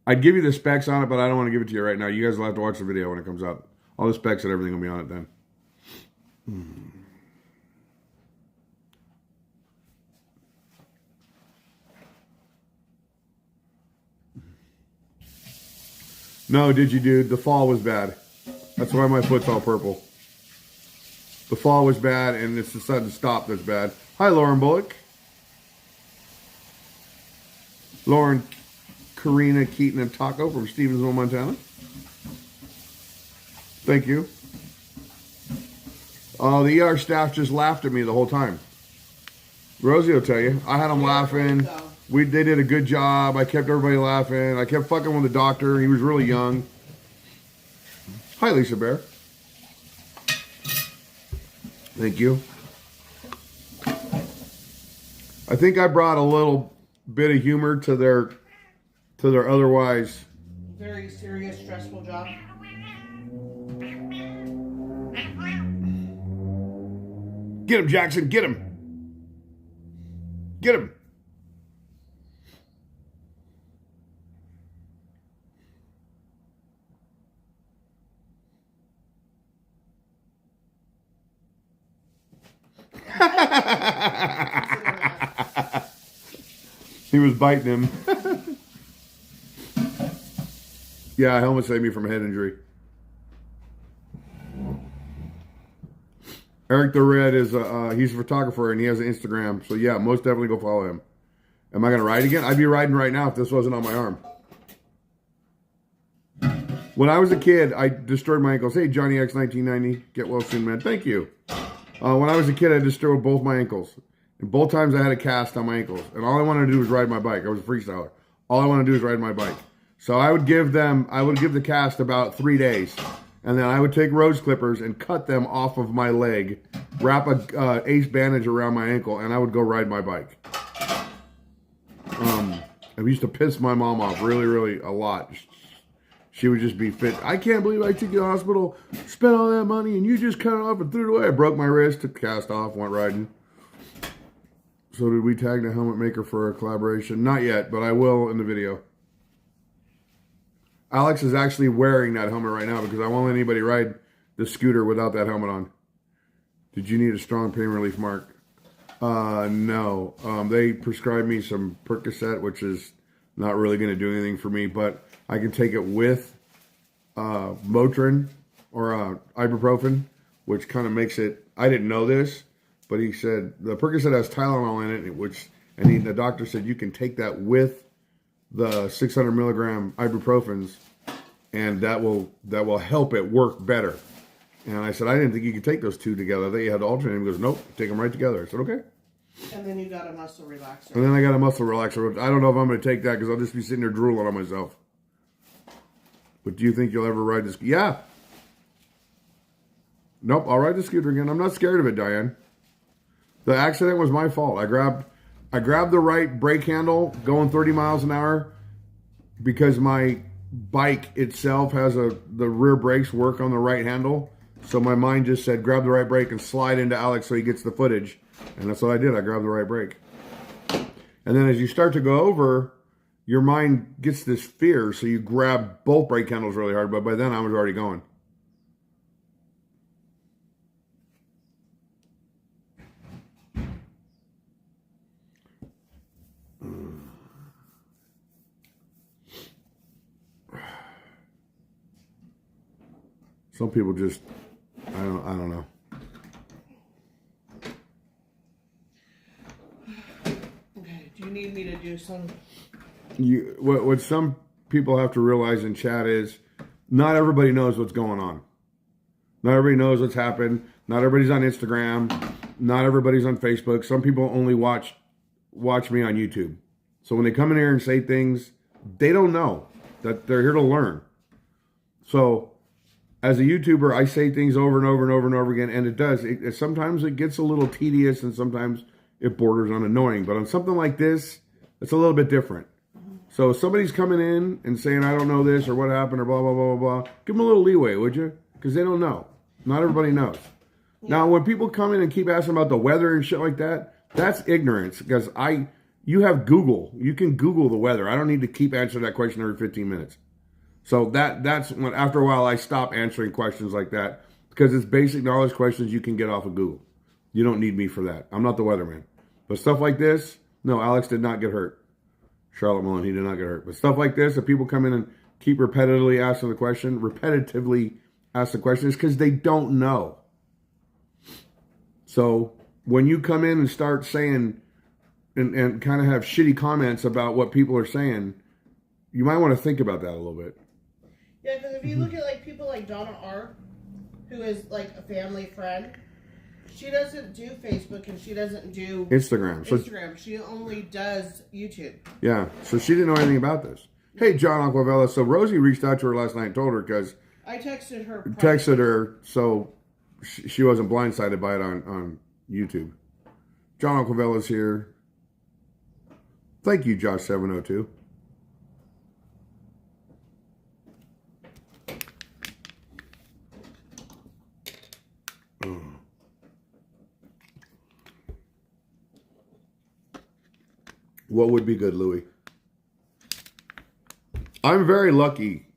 I'd give you the specs on it, but I don't want to give it to you right now. You guys will have to watch the video when it comes out. All the specs and everything will be on it then. No, did you, dude? The fall was bad. That's why my foot's all purple. The fall was bad, and it's the sudden stop that's bad. Hi, Lauren Bullock. Lauren Karina, Keaton, and Taco from Stevensville, Montana. Thank you. The ER staff just laughed at me the whole time. Rosie will tell you. I had them laughing. They did a good job. I kept everybody laughing. I kept fucking with the doctor. He was really young. Hi, Lisa Bear. Thank you. I think I brought a little bit of humor to their otherwise
very serious, stressful job.
Get him, Jackson. Get him. Get him. He was biting him. Yeah, helmet saved me from a head injury. Eric the Red is he's a photographer and he has an Instagram. So yeah, most definitely go follow him. Am I gonna ride again? I'd be riding right now if this wasn't on my arm. When I was a kid, I destroyed my ankles. Hey, Johnny X 1990, get well soon, man. Thank you. When I was a kid, I destroyed both my ankles. And both times I had a cast on my ankles. And all I wanted to do was ride my bike. I was a freestyler. All I wanted to do is ride my bike. So I would give the cast about 3 days. And then I would take rose clippers and cut them off of my leg, wrap a ace bandage around my ankle, and I would go ride my bike. I used to piss my mom off really, really a lot. She would just be fit. I can't believe I took you to the hospital, spent all that money, and you just cut it off and threw it away. I broke my wrist, took the cast off, went riding. So did we tag the helmet maker for a collaboration? Not yet, but I will in the video. Alex is actually wearing that helmet right now because I won't let anybody ride the scooter without that helmet on. Did you need a strong pain relief, Mark? No. They prescribed me some Percocet, which is not really going to do anything for me, but I can take it with Motrin or ibuprofen, which kind of makes it, I didn't know this, but he said the Percocet has Tylenol in it, the doctor said you can take that with the 600 milligram ibuprofens, and that will help it work better. And I said, I didn't think you could take those two together. I thought you had to alternate. He goes, nope, take them right together. I said, okay.
And then you got a muscle relaxer.
And then I got a muscle relaxer. I don't know if I'm going to take that because I'll just be sitting there drooling on myself. But do you think you'll ever ride this? Yeah. Nope, I'll ride the scooter again. I'm not scared of it, Diane. The accident was my fault. I grabbed the right brake handle going 30 miles an hour because my bike itself has the rear brakes work on the right handle. So my mind just said, grab the right brake and slide into Alex so he gets the footage. And that's what I did. I grabbed the right brake. And then as you start to go over, your mind gets this fear. So you grab both brake handles really hard. But by then I was already going. Some people just, I don't know.
Okay, do you need me to do some?
What some people have to realize in chat is not everybody knows what's going on. Not everybody knows what's happened. Not everybody's on Instagram. Not everybody's on Facebook. Some people only watch me on YouTube. So when they come in here and say things, they don't know that they're here to learn. So as a YouTuber, I say things over and over and over and over again, and it does. Sometimes it gets a little tedious, and sometimes it borders on annoying. But on something like this, it's a little bit different. So if somebody's coming in and saying, I don't know this, or what happened, or blah, blah, blah, blah, blah, give them a little leeway, would you? Because they don't know. Not everybody knows. Yeah. Now, when people come in and keep asking about the weather and shit like that, that's ignorance. Because you have Google. You can Google the weather. I don't need to keep answering that question every 15 minutes. So that's when, after a while, I stop answering questions like that because it's basic knowledge questions you can get off of Google. You don't need me for that. I'm not the weatherman. But stuff like this, no, Alex did not get hurt. Charlotte Mullen, he did not get hurt. But stuff like this, if people come in and keep repetitively asking the question, is because they don't know. So when you come in and start saying and kind of have shitty comments about what people are saying, you might want to think about that a little bit.
Yeah, because if you look at like people like Donna R, who is like a family friend, she doesn't do Facebook and she doesn't do
Instagram. So
Instagram. She only does YouTube.
yeah, so she didn't know anything about this. Hey, John Aquavella. So Rosie reached out to her last night and told her because
I texted her.
texted her so she wasn't blindsided by it on YouTube. John Aquavella's here. Thank you, Josh 702. What would be good, Louis? I'm very lucky,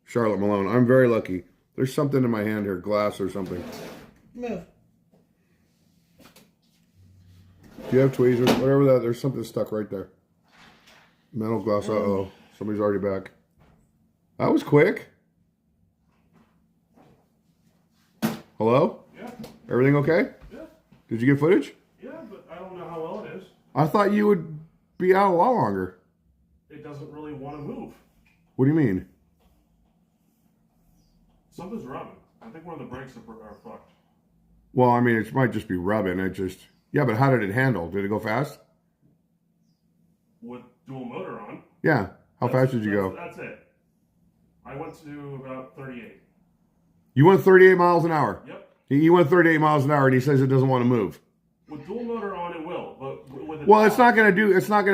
Charlotte Malone. I'm very lucky. There's something in my hand here, glass or something.
Move.
Do you have tweezers? Whatever that. There's something stuck right there. Metal glass. Uh-oh. Somebody's already back. That was quick. Hello?
Yeah.
Everything okay?
Yeah.
Did you get footage?
Yeah, but I don't know how well it is.
I thought you would be out a lot longer.
It doesn't really want to move.
What do you mean?
Something's rubbing. I think one of the brakes are fucked.
Well, I mean, it might just be rubbing. It just... Yeah, but how did it handle? Did it go fast?
With dual motor on.
Yeah. How fast did you go?
That's it. I went to about 38.
You went 38 miles an hour.
Yep.
You went 38 miles an hour, and he says it doesn't want to move.
With dual motor on, it will. But with it
Well,
off,
it's not going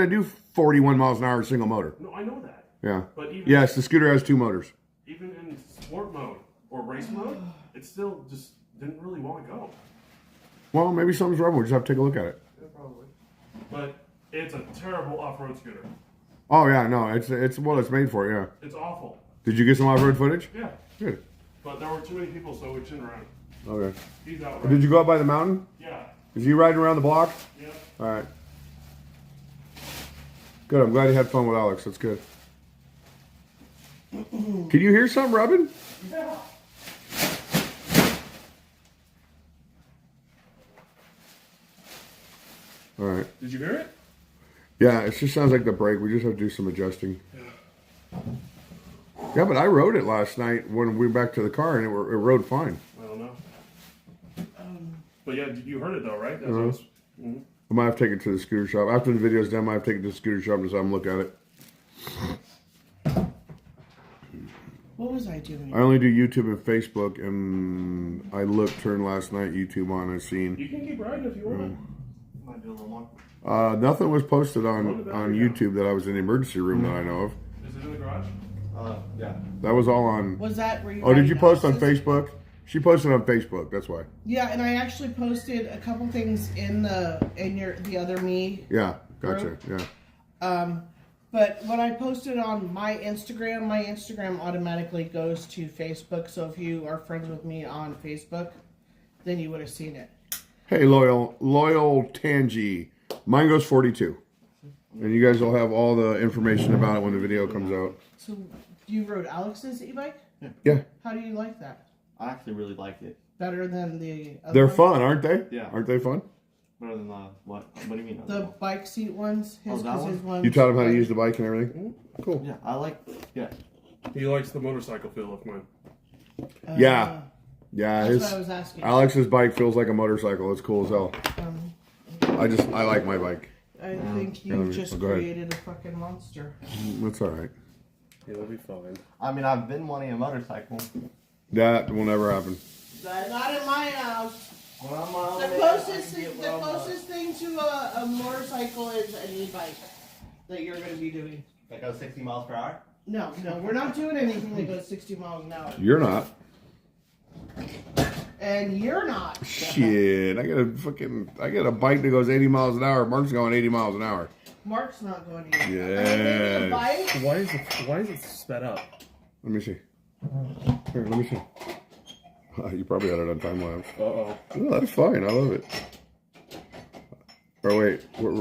to do 41 miles an hour single motor.
No, I know that.
Yeah.
But even
Yes, the scooter has two motors.
even in sport mode or race mode, it still just didn't really want to go.
Well, maybe something's wrong. We'll just have to take a look at it.
Yeah, probably. But it's a terrible off-road scooter.
Oh yeah, no, it's what it's made for. Yeah.
It's awful.
Did you get some off-road footage?
Yeah.
Good.
But there were too many people, so we turned around.
Okay.
He's out.
Did you go up by the mountain?
Yeah.
Is he riding around the block?
Yeah.
All right. Good. I'm glad you had fun with Alex. That's good. Can you hear something rubbing?
Yeah.
All right.
Did you hear it?
Yeah, it just sounds like the brake. We just have to do some adjusting. Yeah, but I rode it last night when we went back to the car, and it rode fine.
I don't know. But yeah, you heard it though, right? That's
Uh-huh.
what's- Mhm.
I might have to take it to the scooter shop. After the video's done, I might have to take it to the scooter shop and just have them look at it.
What was I doing?
I only do YouTube and Facebook, and I turned last night YouTube on and seen.
You can keep riding if you want. Might do a little more.
Nothing was posted on YouTube that I was in the emergency room that I know of.
Is it in the garage?
Yeah.
That was all on.
Was that where you?
Oh, did you
riding
post on
Alex's?
Facebook? She posted on Facebook. That's why.
Yeah, and I actually posted a couple things in the other me.
Yeah, gotcha. Yeah.
But when I posted on my Instagram automatically goes to Facebook. So if you are friends with me on Facebook, then you would have seen it.
Hey, loyal Tangy. Mine goes 42, and you guys will have all the information about it when the video comes out.
So you rode Alex's e-bike?
Yeah,
How do you like that?
I actually really liked it.
Better than the other
they're
one?
fun, aren't they?
Yeah.
Aren't they fun?
Better than what? What do you mean?
The bike seat ones. His,
that
'cause his
one?
ones.
You taught him how to use the bike and everything. Cool.
Yeah, I like. Yeah.
He likes the motorcycle feel of mine.
Yeah. Yeah,
That's what I was asking.
Alex's bike feels like a motorcycle. It's cool as hell. I like my bike.
I think
Yeah,
you just
go ahead.
created a fucking monster.
That's all right.
It'll be fine.
I mean, I've been wanting a motorcycle.
That will never happen.
Not in my house.
Well, I'm my own
The
man,
closest,
I can
thing,
get
the
what I want.
closest thing to a motorcycle is an e-bike that you're going to be doing.
That goes 60 miles per hour.
No, we're not doing anything that goes 60 miles an hour.
You're not.
And you're not.
Shit, I got a bike that goes 80 miles an hour. Mark's going 80 miles an hour.
Mark's not going to.
Yes.
The bike.
Why is it sped up?
Let me see. Here, let me see. You probably had it on time lapse.
Uh-oh.
No, that's fine. I love it. Oh wait, hold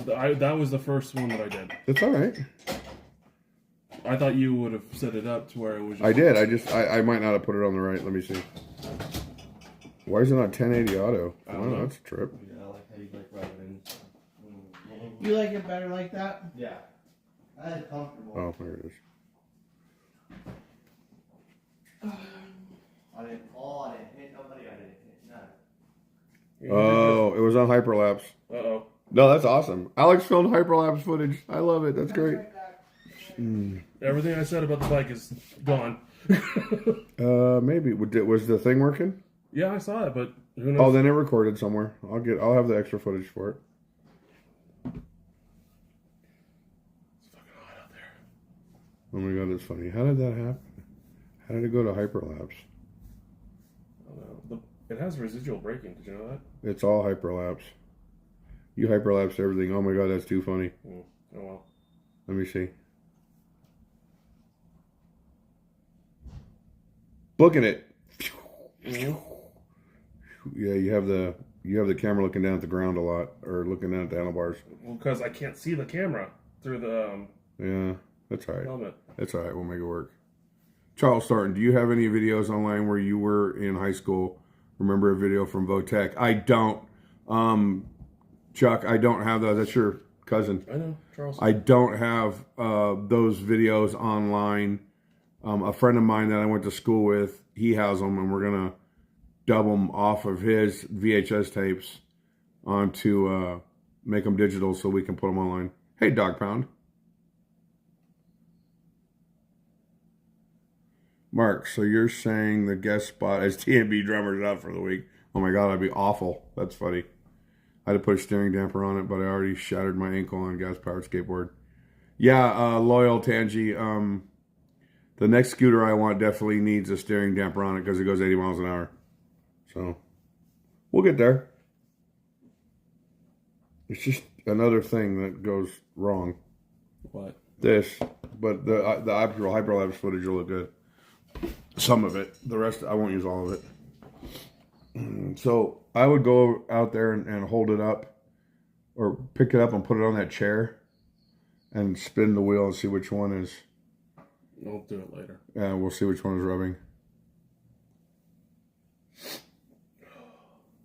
on.
That was the first one that I did.
It's all right.
I thought you would have set it up to where it was just...
I did. I might not have put it on the right. Let me see. Why is it not 1080 auto?
I don't
Oh,
know.
that's a trip.
Yeah, I like how you like riding.
You like it better like that?
Yeah. That's comfortable.
Oh, there it is.
I didn't fall, I didn't hit nobody, I didn't hit none.
Oh, it was on hyperlapse.
Uh-oh.
No, that's awesome. Alex filmed hyperlapse footage. I love it. That's great.
Everything I said about the bike is gone.
Maybe was the thing working?
Yeah, I saw it, but who knows?
Oh, then it recorded somewhere. I'll have the extra footage for it.
It's fucking hot out there.
Oh my god, that's funny. How did that happen? How did it go to hyperlapse?
I don't know. It has residual braking. Did you know that?
It's all hyperlapse. You hyperlapse everything. Oh my god, that's too funny.
Oh well.
Let me see. Booking it.
Mm-hmm.
Yeah, you have the camera looking down at the ground a lot, or looking down at the handlebars.
Well, because I can't see the camera through the
Yeah, that's all right.
helmet.
That's all right. We'll make it work. Charles Thornton, do you have any videos online where you were in high school? Remember a video from Votech? I don't. Chuck, I don't have those. That's your cousin.
I know, Charles.
I don't have those videos online. A friend of mine that I went to school with, he has them, and we're going to dub them off of his VHS tapes onto make them digital so we can put them online. Hey, Dog Pound. Mark, so you're saying the guest spot as TMB drummers out for the week? Oh my god, that'd be awful. That's funny. I had to put a steering damper on it, but I already shattered my ankle on a gas-powered skateboard. Yeah, loyal Tangi. The next scooter I want definitely needs a steering damper on it because it goes 80 miles an hour. So, we'll get there. It's just another thing that goes wrong.
What?
This, but the actual hyperlapse footage will look good. Some of it. The rest, I won't use all of it. So, I would go out there and hold it up, or pick it up and put it on that chair, and spin the wheel and see which one is.
We'll do it later.
Yeah, we'll see which one is rubbing.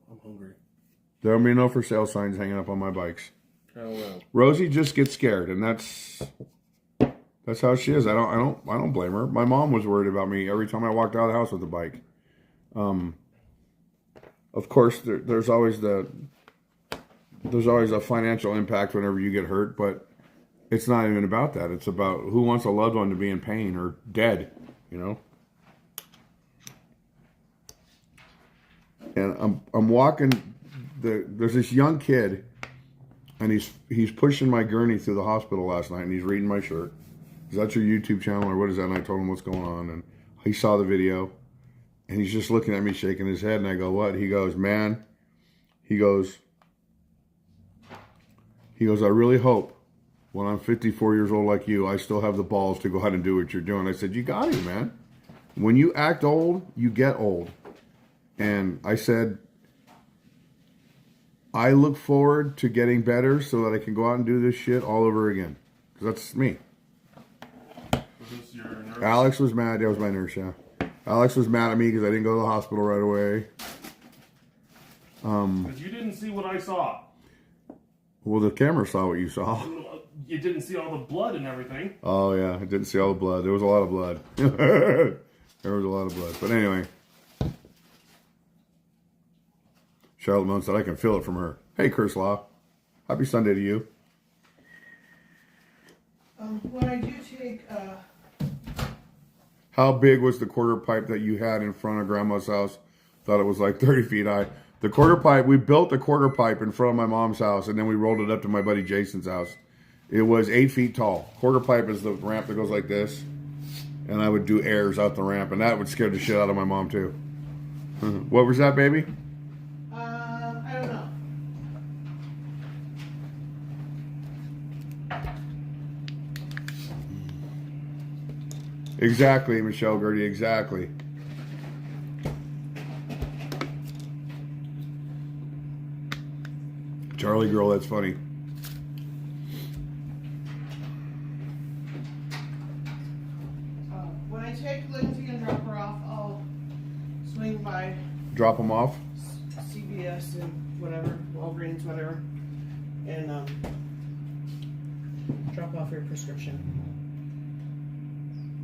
I'm hungry.
There'll be no for sale signs hanging up on my bikes.
Oh well.
Rosie just gets scared, and that's how she is. I don't blame her. My mom was worried about me every time I walked out of the house with a bike. Of course, there's always a financial impact whenever you get hurt, but it's not even about that. It's about who wants a loved one to be in pain or dead, you know? And I'm walking, there's this young kid, and he's pushing my gurney through the hospital last night, and he's reading my shirt. Is that your YouTube channel, or what is that? And I told him what's going on, and he saw the video, and he's just looking at me, shaking his head, and I go, what? He goes, man, he goes, I really hope when I'm 54 years old like you, I still have the balls to go out and do what you're doing. I said, you got it, man. When you act old, you get old. And I said, I look forward to getting better so that I can go out and do this shit all over again. Because that's me.
Was this your nurse?
Alex was mad. That was my nurse, yeah. Alex was mad at me because I didn't go to the hospital right away.
Because you didn't see what I saw.
Well, the camera saw what you saw.
You didn't see all the blood and everything.
Oh, yeah. I didn't see all the blood. There was a lot of blood. There was a lot of blood. But anyway. Charlotte Moan said, I can feel it from her. Hey, Chris Law. Happy Sunday to you.
When I do take,
How big was the quarter pipe that you had in front of Grandma's house? Thought it was like 30 feet high. The quarter pipe, we built the quarter pipe in front of my mom's house, and then we rolled it up to my buddy Jason's house. It was 8 feet tall. Quarter pipe is the ramp that goes like this. And I would do airs out the ramp, and that would scare the shit out of my mom, too. What was that, baby?
I don't know.
Exactly, Michelle Gertie, exactly. Charlie girl, that's funny.
When I take Lindsay and drop her off, I'll swing by
Drop them off.
CVS and whatever, Walgreens, whatever, and drop off your prescription.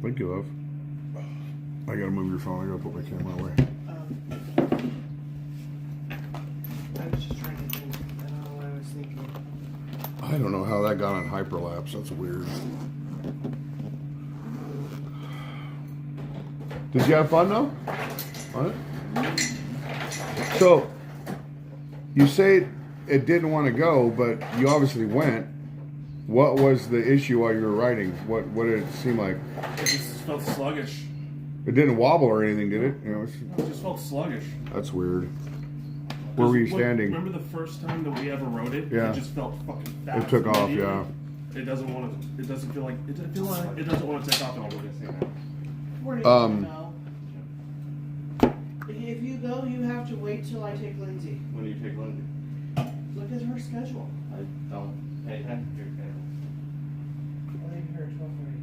Thank you, love. I gotta move your phone. I gotta put my camera away.
I was just trying to think. I don't know what I was thinking.
I don't know how that got on hyperlapse. That's weird. Did you have fun though? On it? So, you say it didn't want to go, but you obviously went. What was the issue while you were riding? What did it seem like?
It just felt sluggish.
It didn't wobble or anything, did it? You know,
It just felt sluggish.
that's weird. Where were you standing?
Remember the first time that we ever rode it?
Yeah.
It just felt fucking fast.
It took off,
immediately.
yeah.
It doesn't want to. It doesn't feel like. It doesn't want to take off at all.
Where do you go? If you go, you have to wait till I take Lindsay.
When do you take Lindsay?
Look at her schedule.
I don't pay attention to your schedule.
I leave here at 12:30.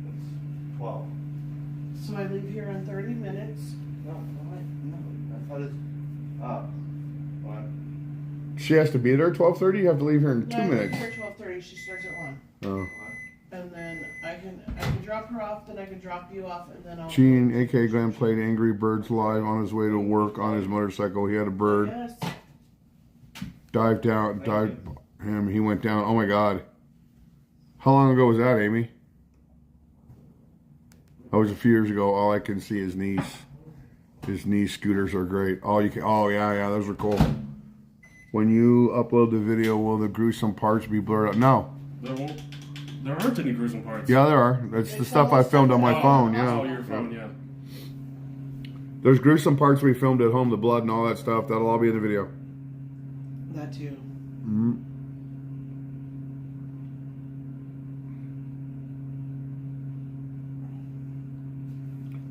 It's 12.
So I leave here in 30 minutes.
No, I thought it's, what?
She has to be there at 12:30. You have to leave here in 2
No, I leave
minutes.
here at 12:30. She starts at 1.
Oh.
And then I can drop her off, then I can drop you off, and then I'll.
Gene, aka Glenn, played Angry Birds live on his way to work on his motorcycle. He had a bird
Yes.
dive him. He went down. Oh my God! How long ago was that, Amy? That was a few years ago. All I can see is knees. His knee scooters are great. Oh, you can. Oh yeah, those are cool. When you upload the video, will the gruesome parts be blurred out? No.
There aren't any gruesome parts.
Yeah, there are. That's the stuff I filmed on my phone.
Oh,
Yeah.
your phone, yeah.
There's gruesome parts we filmed at home, the blood and all that stuff. That'll all be in the video.
That too.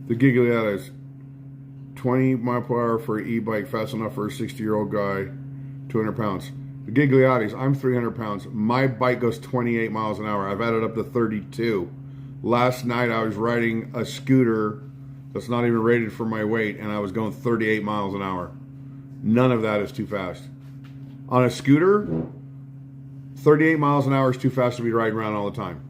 The Gigliottis. 20 mile per hour for an e-bike, fast enough for a 60-year-old guy, 200 pounds. The Gigliottis, I'm 300 pounds. My bike goes 28 miles an hour. I've added up to 32. Last night I was riding a scooter that's not even rated for my weight, and I was going 38 miles an hour. None of that is too fast. On a scooter, 38 miles an hour is too fast to be riding around all the time.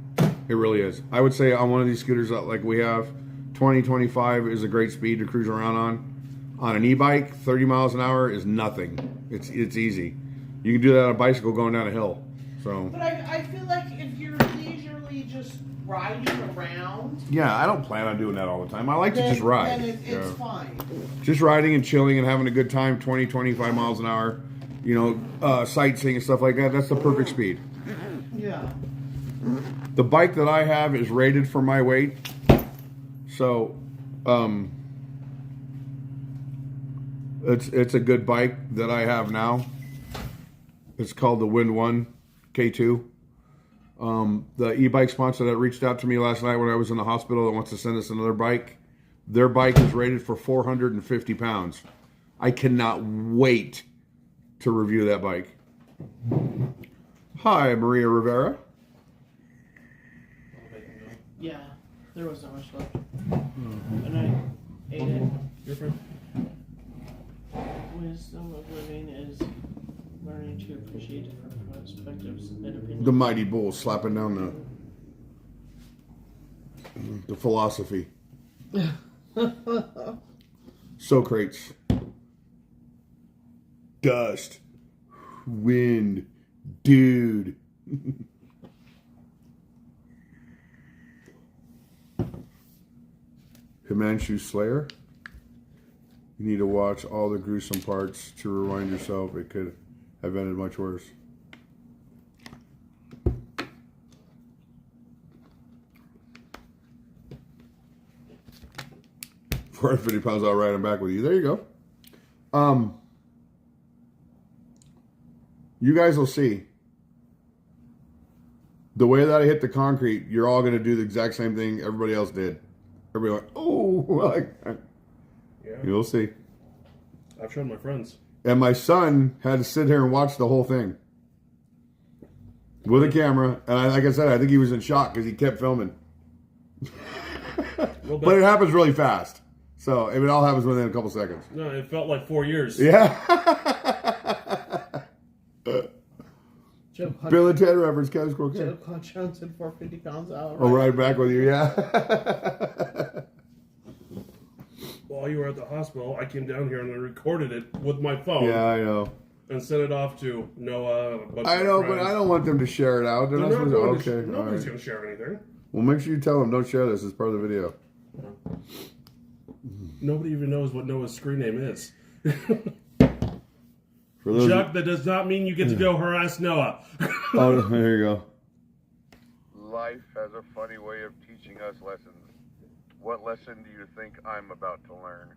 It really is. I would say on one of these scooters like we have, 20, 25 is a great speed to cruise around on. On an e-bike, 30 miles an hour is nothing. It's easy. You can do that on a bicycle going down a hill. So
But I feel like if you're leisurely just riding around,
yeah, I don't plan on doing that all the time. I like to just ride.
then it's
Yeah.
fine.
Just riding and chilling and having a good time, 20, 25 miles an hour, sightseeing and stuff like that. That's the perfect speed.
Yeah.
The bike that I have is rated for my weight. So, it's a good bike that I have now. It's called the Wind One K2. The e-bike sponsor that reached out to me last night when I was in the hospital that wants to send us another bike, their bike is rated for 450 pounds. I cannot wait to review that bike. Hi, Maria Rivera.
Yeah. There was not much left. And I ate it.
Your friend?
Wisdom of living is learning to appreciate different perspectives and opinions.
The mighty bull slapping down the philosophy. Socrates. Dust. Wind. Dude. Himanshu Slayer. You need to watch all the gruesome parts to remind yourself it could have ended much worse. £450, I'll ride him back with you. There you go. You guys will see. The way that I hit the concrete, you're all going to do the exact same thing everybody else did. Everybody went, oh, like,
Yeah.
you'll see.
I've shown my friends.
And my son had to sit here and watch the whole thing with a camera. And like I said, I think he was in shock because he kept filming. But it happens really fast. So it all happens within a couple seconds.
No, it felt like 4 years.
Yeah.
Joe
Bill and Ted reference, Kevin Squirrel
Joe
Ken.
Conchon said 450 pounds out.
Oh, right back with you, yeah.
While you were at the hospital, I came down here and I recorded it with my phone
Yeah, I know.
and sent it off to Noah. And a bunch
I
of
know,
friends.
but I don't want them to share it out. They're
They're
not
not
supposed to.
going
Okay,
to,
all
nobody's
right.
going to share anything.
Well, make sure you tell them don't share this. It's part of the video.
Nobody even knows what Noah's screen name is.
For those.
Chuck, that does not mean you get to go harass Noah.
Oh, there you go.
Life has a funny way of teaching us lessons. What lesson do you think I'm about to learn?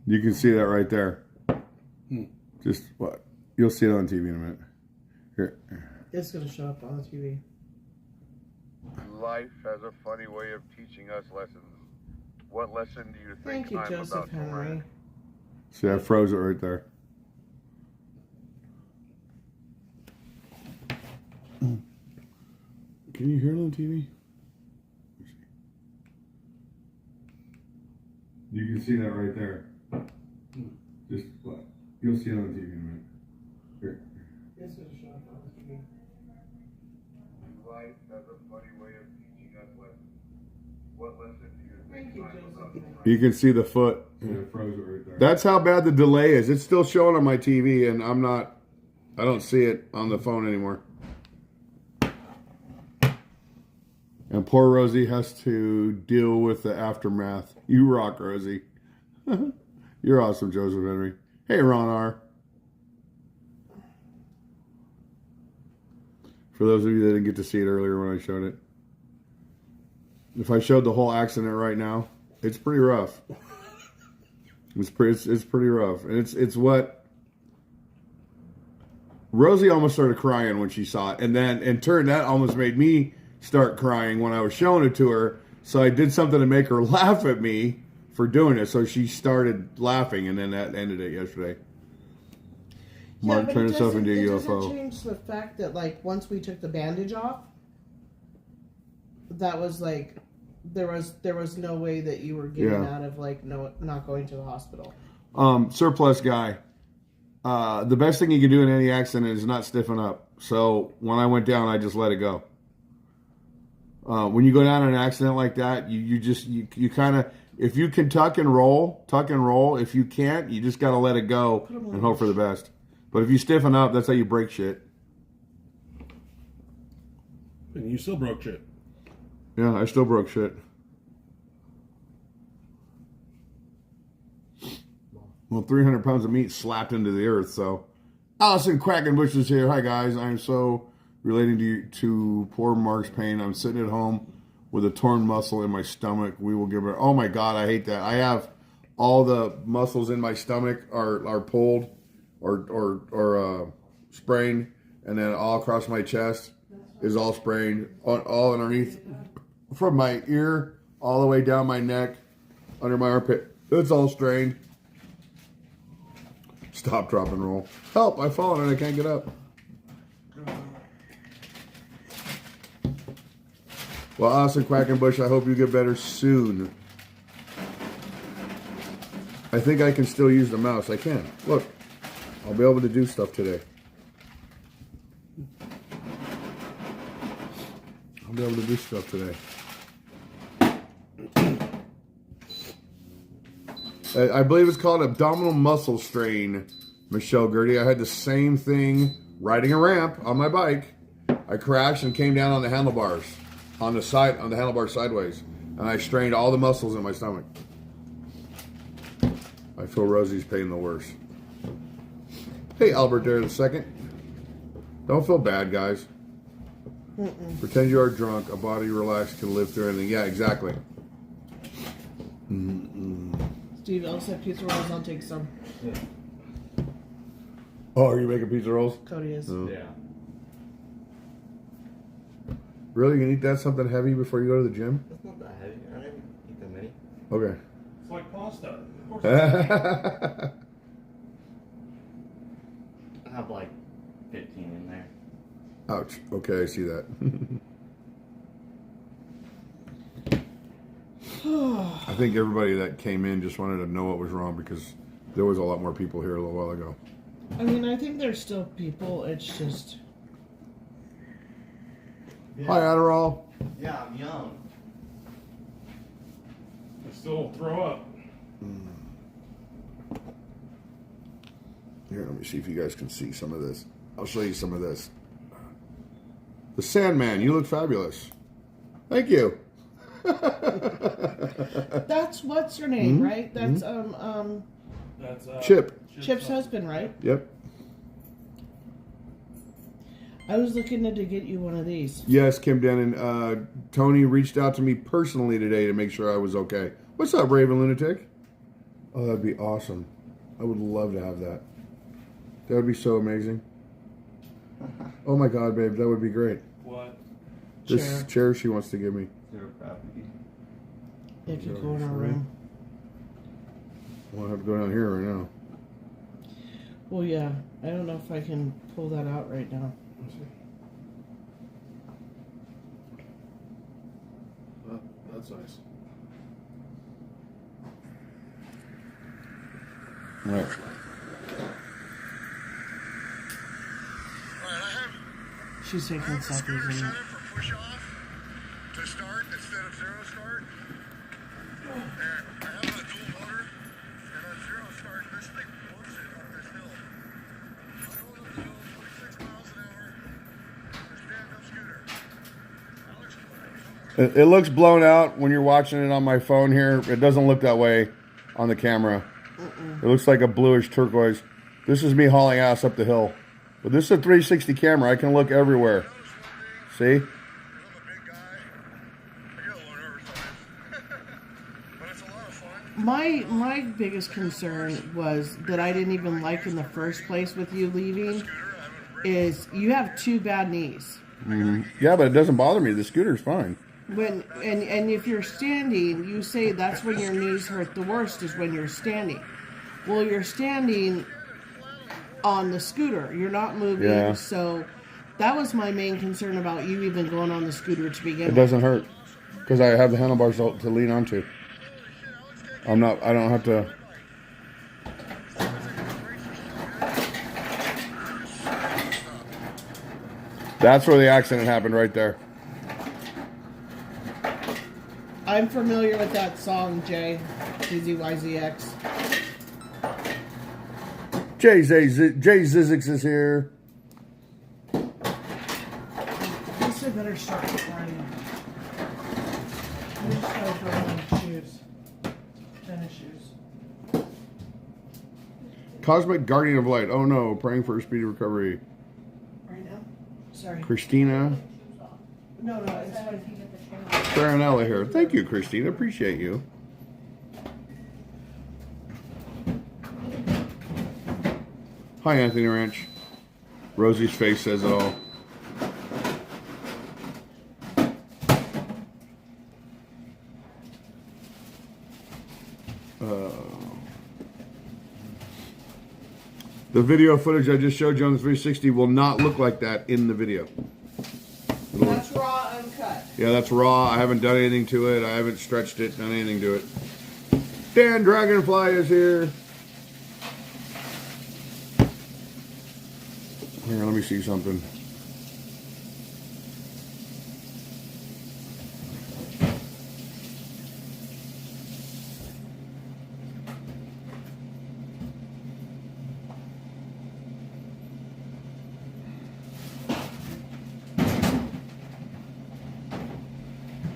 You can see that right there. Just what? You'll see it on TV in a minute. Here.
It's going to show up on the TV.
Life has a funny way of teaching us lessons. What lesson do you think
Thank you,
I'm
Joseph
about to
Henry.
learn?
See, I froze it right there. Can you hear it on TV? You can see that right there. Just what? You'll see it on TV in a minute. Here.
It's going to show up on the TV.
Life has a funny way of teaching us lessons. What lesson do you think
Thank you,
I'm
Joseph
about to
Henry.
learn?
You can see the foot. Yeah, I froze it right there. That's how bad the delay is. It's still showing on my TV, and I don't see it on the phone anymore. And poor Rosie has to deal with the aftermath. You rock, Rosie. You're awesome, Joseph Henry. Hey, Ron R. For those of you that didn't get to see it earlier when I showed it. If I showed the whole accident right now, it's pretty rough. It's pretty rough. And it's what Rosie almost started crying when she saw it. And then in turn that almost made me start crying when I was showing it to her. So I did something to make her laugh at me for doing it. So she started laughing, and then that ended it yesterday. Mark
but
turned
it
himself
doesn't-
into a
It doesn't
UFO.
change the fact that, like, once we took the bandage off, that was like, there was no way that you were getting
Yeah.
out of, like, not going to the hospital.
Surplus guy. The best thing you can do in any accident is not stiffen up. So when I went down, I just let it go. When you go down in an accident like that, you kind of, if you can tuck and roll. If you can't, you just got to let it go and hope for the best. But if you stiffen up, that's how you break shit.
And you still broke shit.
Yeah, I still broke shit. Well, 300 pounds of meat slapped into the earth, so. Allison Quackenbush is here. Hi, guys. I'm so relating to poor Mark's pain. I'm sitting at home with a torn muscle in my stomach. We will give it. Oh, my God, I hate that. I have all the muscles in my stomach are pulled or sprained, and then all across my chest is all sprained, all underneath, from my ear all the way down my neck, under my armpit. It's all strained. Stop, drop, and roll. Help! I've fallen and I can't get up. Well, Austin Quackenbush, I hope you get better soon. I think I can still use the mouse. I can. Look, I'll be able to do stuff today. I'll be able to do stuff today. I believe it's called abdominal muscle strain, Michelle Gertie. I had the same thing riding a ramp on my bike. I crashed and came down on the handlebars, on the handlebars sideways, and I strained all the muscles in my stomach. I feel Rosie's pain the worst. Hey, Albert there II. Don't feel bad, guys. Pretend you are drunk. A body relaxed can live through anything. Yeah, exactly.
Steve Ellis said pizza rolls. I'll take some.
Oh, are you making pizza rolls?
Cody is.
Oh.
Yeah.
Really? You need that something heavy before you go to the gym?
That's not that heavy. I didn't eat that many.
Okay.
It's like pasta. Of course it's
I have like 15 in there.
Ouch. Okay, I see that. I think everybody that came in just wanted to know what was wrong because There was a lot more people here a little while ago.
I mean, I think there's still people. It's just.
Yeah.
Hi, Adderall.
Yeah, I'm young.
I still throw up.
Here, let me see if you guys can see some of this. I'll show you some of this. The Sandman, you look fabulous. Thank you.
That's what's her name, right? That's
That's
Chip.
Chip's husband, right?
Yep.
I was looking to get you one of these.
Yes, Kim Denon. Tony reached out to me personally today to make sure I was okay. What's up, Raven Lunatic? Oh, that'd be awesome. I would love to have that. That would be so amazing. Oh my God, babe, that would be great.
what?
This chair she wants to give me.
Zero copy.
It could go in our room.
I'll have to go down here right now.
Well, yeah. I don't know if I can pull that out right now.
Let's see. That's nice.
Right.
She's taking selfies in it.
For push off to start instead of zero start. And I have a dual motor, and on zero start, this thing blows it on this hill. I'm going up the hill 26 miles an hour. This stand-up scooter. Alex,
It looks blown out when you're watching it on my phone here. It doesn't look that way on the camera. It looks like a bluish turquoise. This is me hauling ass up the hill. But this is a 360 camera. I can look everywhere. See?
I'm a big guy. I get a little nervous sometimes. But it's a lot of fun.
My biggest concern was that I didn't even like in the first place with you leaving is you have two bad knees.
Yeah, but it doesn't bother me. The scooter's fine.
When and if you're standing, you say that's when your knees hurt the worst is when you're standing. Well, you're standing on the scooter. You're not moving.
Yeah.
So that was my main concern about you even going on the scooter to begin
It
with.
doesn't hurt because I have the handlebars to lean onto. I don't have to. That's where the accident happened right there.
I'm familiar with that song, Jay. TZYZX.
Jay Zizix is here.
I guess I better start running. I just gotta throw on shoes. Tennis shoes.
Cosmic Guardian of Light. Oh no, praying for a speedy recovery.
Right now? Sorry.
Christina
No, it's fine.
Farinella here. Thank you, Christina. Appreciate you. Hi, Anthony Ranch. Rosie's face says it all. The video footage I just showed you on the 360 will not look like that in the video.
That's raw, uncut.
Yeah, that's raw. I haven't done anything to it. I haven't stretched it, done anything to it. Dan Dragonfly is here. Here, let me see something.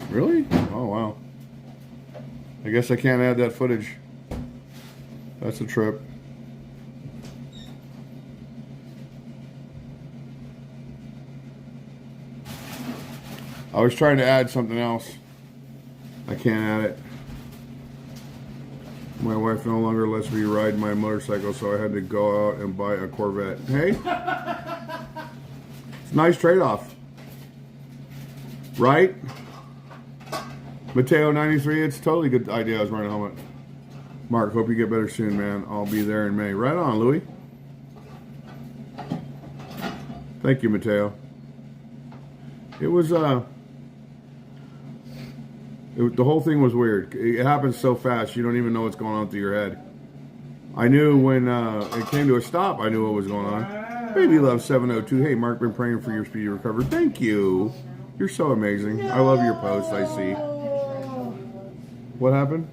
Really? Oh, wow. I guess I can't add that footage. That's a trip. I was trying to add something else. I can't add it. My wife no longer lets me ride my motorcycle, so I had to go out and buy a Corvette. Hey? It's a nice trade-off. Right? Mateo 93, it's a totally good idea. I was wearing a helmet. Mark, hope you get better soon, man. I'll be there in May. Right on, Louis. Thank you, Mateo. It was, the whole thing was weird. It happens so fast, you don't even know what's going on through your head. I knew when it came to a stop, I knew what was going on. Baby Love 702. Hey, Mark, been praying for your speedy recovery. Thank you. You're so amazing. I love your posts, I see. What happened?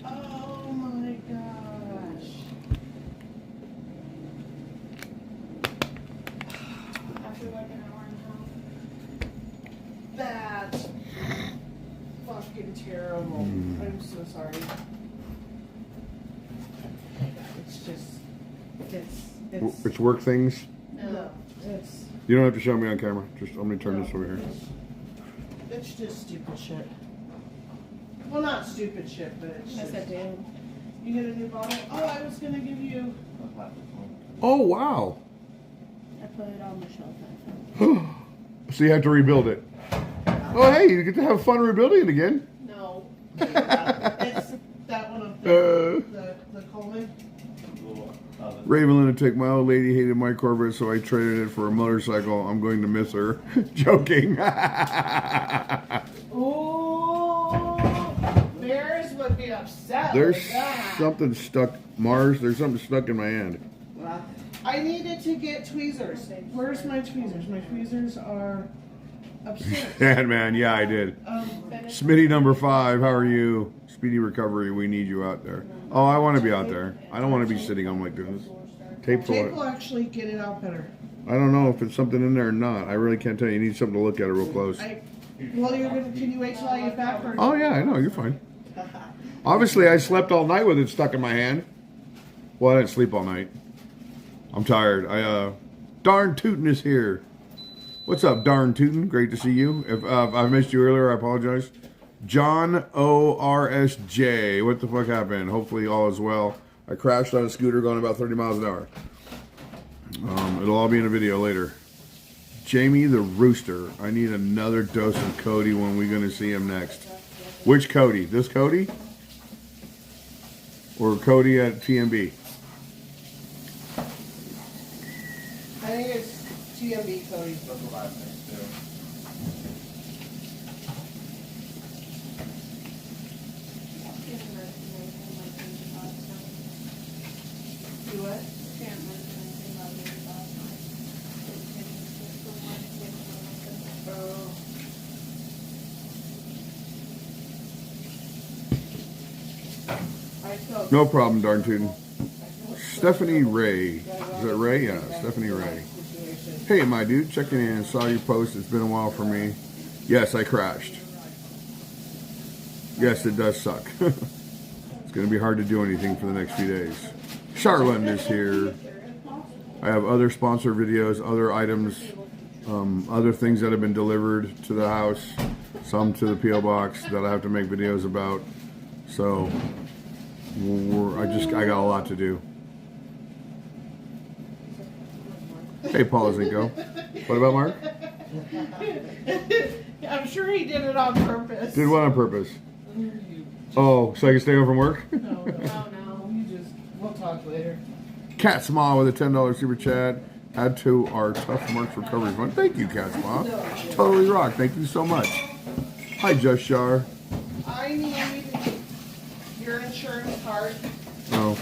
Oh my gosh.
After like an hour and
That's fucking terrible. I'm so sorry. It's just, it's,
It's work things.
no, it's,
You don't have to show me on camera. Just I'm gonna turn this over here.
it's just stupid shit. Well, not stupid shit, but it's
a half. I
just.
said, damn.
You get a new bottle? Oh, I was gonna give you.
Oh wow.
I put it on the shelf.
So you have to rebuild it. Oh hey, you get to have fun rebuilding it again.
No. It's that one of the Coleman.
Ravenlin to take my old lady hated my Corvette, so I traded it for a motorcycle. I'm going to miss her. Joking.
Oh, Bears would be upset.
There's
with that.
something stuck, Mars. There's something stuck in my hand.
I needed to get tweezers. Where's my tweezers? My tweezers are upstairs.
And man, yeah, I did. Smitty number 5, how are you? Speedy recovery. We need you out there. Oh, I want to be out there. I don't want to be sitting on my goodness. Tape for
Tape
it.
will actually get it out better.
I don't know if it's something in there or not. I really can't tell you. You need something to look at it real close.
Well, can you wait till I get back? Or?
Oh yeah, I know. You're fine. Obviously, I slept all night with it stuck in my hand. Well, I didn't sleep all night. I'm tired. Darn Tootin is here. What's up, Darn Tootin? Great to see you. If I missed you earlier, I apologize. John ORSJ. What the fuck happened? Hopefully all is well. I crashed on a scooter going about 30 miles an hour. It'll all be in a video later. Jamie the Rooster. I need another dose of Cody when we're going to see him next. Which Cody? This Cody? Or Cody at TMB?
I think it's TMB Cody.
That's what I think too.
Do what? Oh. I felt
No problem, darn tootin'. Stephanie Ray. Is that Ray? Yeah, Stephanie Ray. Hey, my dude, checking in. Saw your post. It's been a while for me. Yes, I crashed. Yes, it does suck. It's going to be hard to do anything for the next few days. Charlene is here. I have other sponsor videos, other items, other things that have been delivered to the house, some to the P.O. box that I have to make videos about. So, I got a lot to do. Hey, Paul Zinko. What about Mark?
I'm sure he did it on purpose.
Did what on purpose? Oh, so I can stay home from work?
No, we'll talk later.
Cat Sma with a $10 super chat. Add to our Tough Marks Recovery Fund. Thank you, Cat Sma. Totally rock. Thank you so much. Hi, Just Shar.
I need your insurance card.
Oh.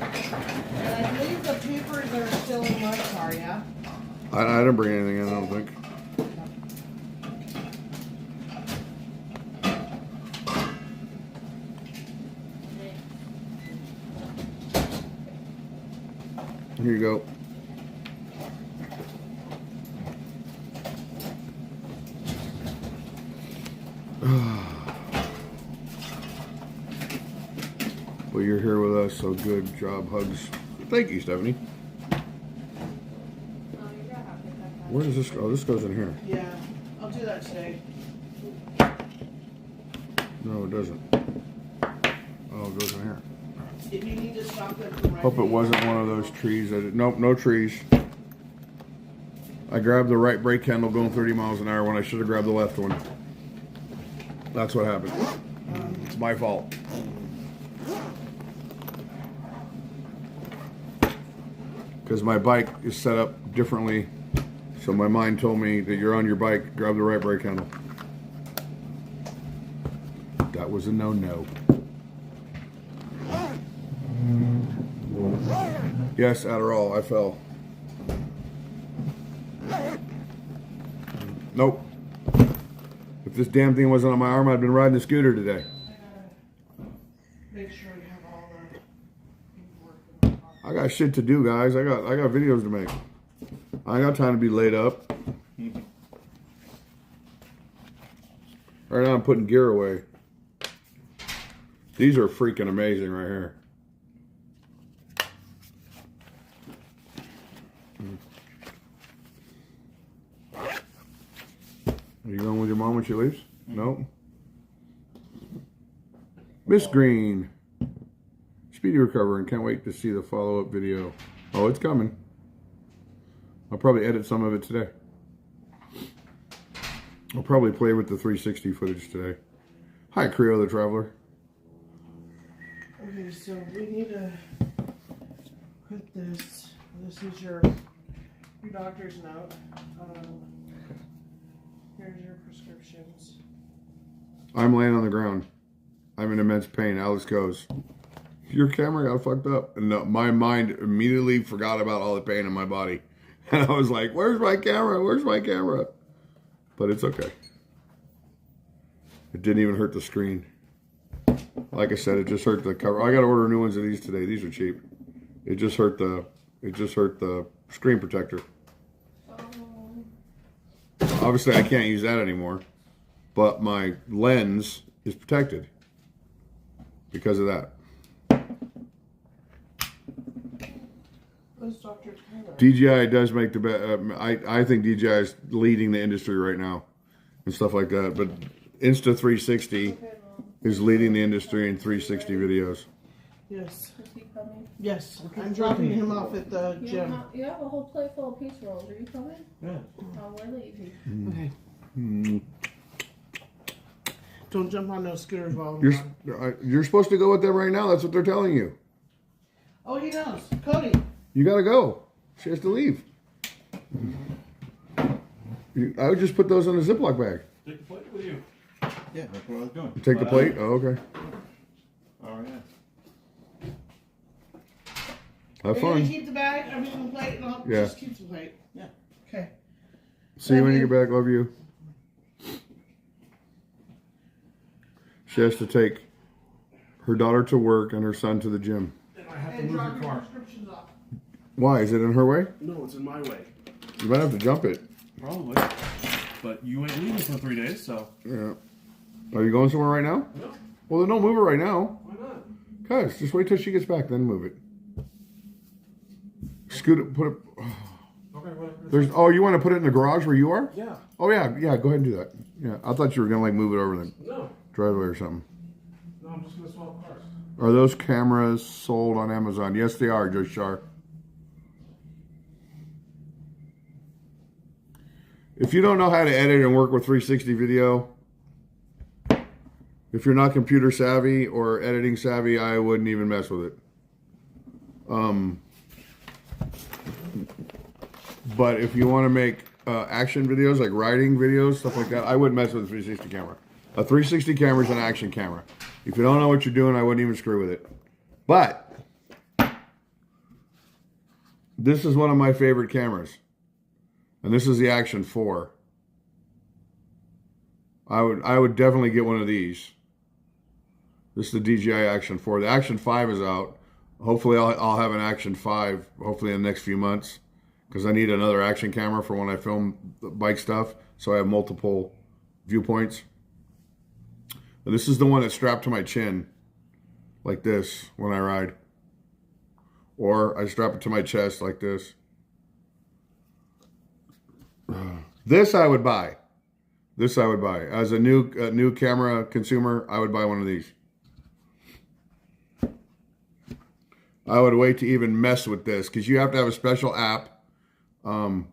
And I believe the papers are still in my car, yeah?
I didn't bring anything in, I don't think. Here you go. Well, you're here with us, so good job. Hugs. Thank you, Stephanie. Where does this go? Oh, this goes in here.
Yeah, I'll do that today.
No, it doesn't. Oh, it goes in here.
If you need to stop them from
Hope it wasn't one of those trees. Nope, no trees. I grabbed the right brake handle going 30 miles an hour when I should have grabbed the left one. That's what happened. It's my fault. because my bike is set up differently. So my mind told me that you're on your bike, grab the right brake handle. That was a no-no. Yes, Adderall, I fell. Nope. If this damn thing wasn't on my arm, I'd been riding the scooter today.
Make sure you have all the paperwork.
I got shit to do, guys. I got videos to make. I ain't got time to be laid up. Right now I'm putting gear away. These are freaking amazing right here. Are you going with your mom when she leaves? No. Miss Green. Speedy recovering. Can't wait to see the follow-up video. Oh, it's coming. I'll probably edit some of it today. I'll probably play with the 360 footage today. Hi, Creo the Traveler.
Okay, so we need to put this. This is your doctor's note. Here's your prescriptions.
I'm laying on the ground. I'm in immense pain. Alex goes, your camera got fucked up. And my mind immediately forgot about all the pain in my body. And I was like, where's my camera? Where's my camera? But it's okay. It didn't even hurt the screen. Like I said, it just hurt the cover. I got to order new ones of these today. These are cheap. It just hurt the screen protector. Obviously, I can't use that anymore. But my lens is protected because of that.
Dr. Taylor.
DJI does make the best. I think DJI is leading the industry right now and stuff like that. But Insta360 is leading the industry in 360 videos.
Yes.
Is he coming?
Yes. I'm dropping him off at the gym.
You have a whole plate full of pizza rolls. Are you coming?
Yeah.
Oh, we're leaving.
Okay. Don't jump on those scooters while I'm gone.
You're supposed to go with them right now. That's what they're telling you.
Oh, he knows. Cody.
You gotta go. She has to leave. I would just put those in a Ziploc bag.
Take the plate with you.
Yeah, that's what I was doing.
Take the plate? Oh, okay.
Oh, yeah.
Have
Are you gonna
fun.
keep the bag? I mean the plate, and I'll
Yeah.
just keep the plate.
Yeah.
Okay.
See you when you get back. Love you. She has to take her daughter to work and her son to the gym.
And I have to
And
move
drop
your
your
car.
prescriptions off.
Why? Is it in her way?
No, it's in my way.
You might have to jump it.
Probably. But you ain't leaving for 3 days, so.
Yeah. Are you going somewhere right now?
No.
Well, then don't move it right now.
Why not?
Guys, just wait till she gets back, then move it. Scoot it, put it.
Okay, whatever.
There's. Oh, you want to put it in the garage where you are?
Yeah.
Oh yeah, yeah. Go ahead and do that. Yeah, I thought you were gonna like move it over the
No.
driveway or something.
No, I'm just gonna swap cars.
Are those cameras sold on Amazon? Yes, they are, Joe Shar. If you don't know how to edit and work with 360 video, if you're not computer savvy or editing savvy, I wouldn't even mess with it. But if you want to make action videos, like riding videos, stuff like that, I wouldn't mess with a 360 camera. A 360 camera is an action camera. If you don't know what you're doing, I wouldn't even screw with it. But this is one of my favorite cameras. And this is the Action 4. I would definitely get one of these. This is the DJI Action 4. The Action 5 is out. Hopefully I'll have an Action 5 hopefully in the next few months, because I need another action camera for when I film the bike stuff, so I have multiple viewpoints. And this is the one that's strapped to my chin like this when I ride. Or I strap it to my chest like this. This I would buy. This I would buy. As a new camera consumer, I would buy one of these. I would wait to even mess with this, because you have to have a special app to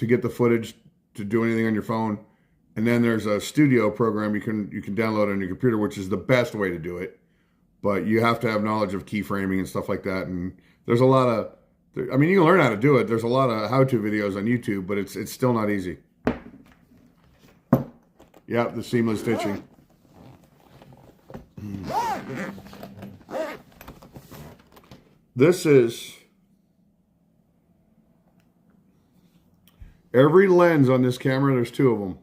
get the footage to do anything on your phone. And then there's a studio program you can download on your computer, which is the best way to do it. But you have to have knowledge of keyframing and stuff like that, and There's a lot of, I mean, you can learn how to do it. There's a lot of how-to videos on YouTube, but it's still not easy. Yep, the seamless stitching. This is every lens on this camera. There's two of them.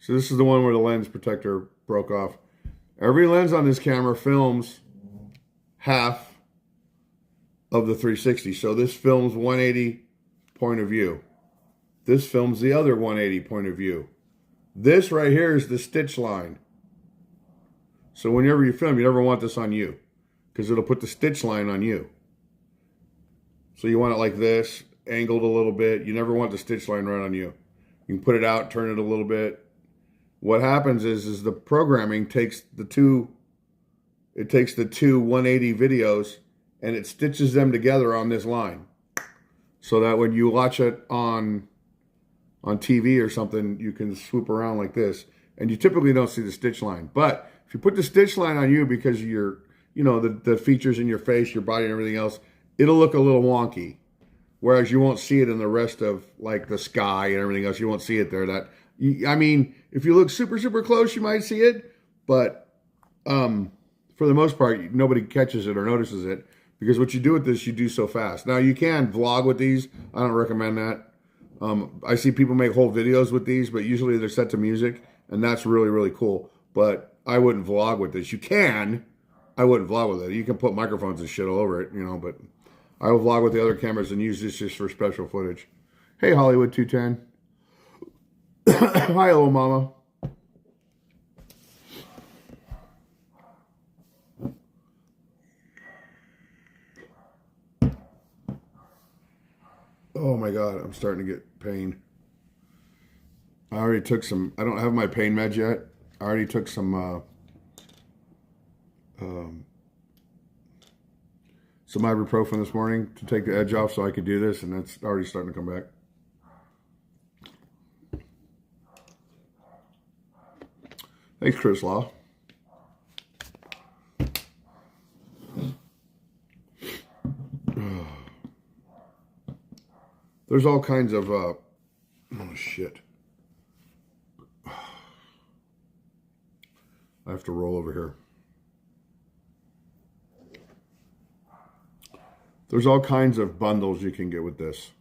So this is the one where the lens protector broke off. Every lens on this camera films half of the 360. So this films 180 point of view. This films the other 180 point of view. This right here is the stitch line. So whenever you film, you never want this on you, because it'll put the stitch line on you. So you want it like this, angled a little bit. You never want the stitch line right on you. You can put it out, turn it a little bit. What happens is the programming takes the two 180 videos and it stitches them together on this line. So that when you watch it on TV or something, you can swoop around like this. And you typically don't see the stitch line. But if you put the stitch line on you because of your, the features in your face, your body and everything else, it'll look a little wonky. Whereas you won't see it in the rest of like the sky and everything else. You won't see it there. I mean, if you look super, super close, you might see it. But for the most part, nobody catches it or notices it. Because what you do with this, you do so fast. Now, you can vlog with these. I don't recommend that. I see people make whole videos with these, but usually they're set to music. And that's really, really cool. But I wouldn't vlog with this. You can. I wouldn't vlog with it. You can put microphones and shit all over it, but I will vlog with the other cameras and use this just for special footage. Hey, Hollywood 210. Hi, little mama. Oh my God, I'm starting to get pain. I already took some, I don't have my pain meds yet. I already took some ibuprofen this morning to take the edge off so I could do this, and that's already starting to come back. Thanks, Chris Law. There's all kinds of, oh shit. I have to roll over here. There's all kinds of bundles you can get with this.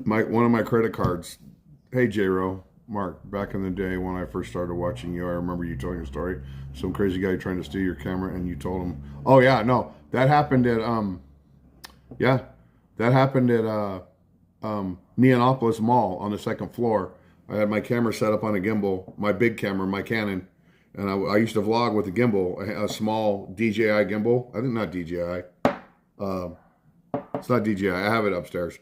One of my credit cards. Hey, J-Ro, Mark, back in the day when I first started watching you, I remember you telling a story. Some crazy guy trying to steal your camera, and you told him, oh yeah, no, that happened at, Neonopolis Mall on the second floor. I had my camera set up on a gimbal, my big camera, my Canon, and I used to vlog with a gimbal, a small DJI gimbal. I think not DJI. It's not DJI. I have it upstairs.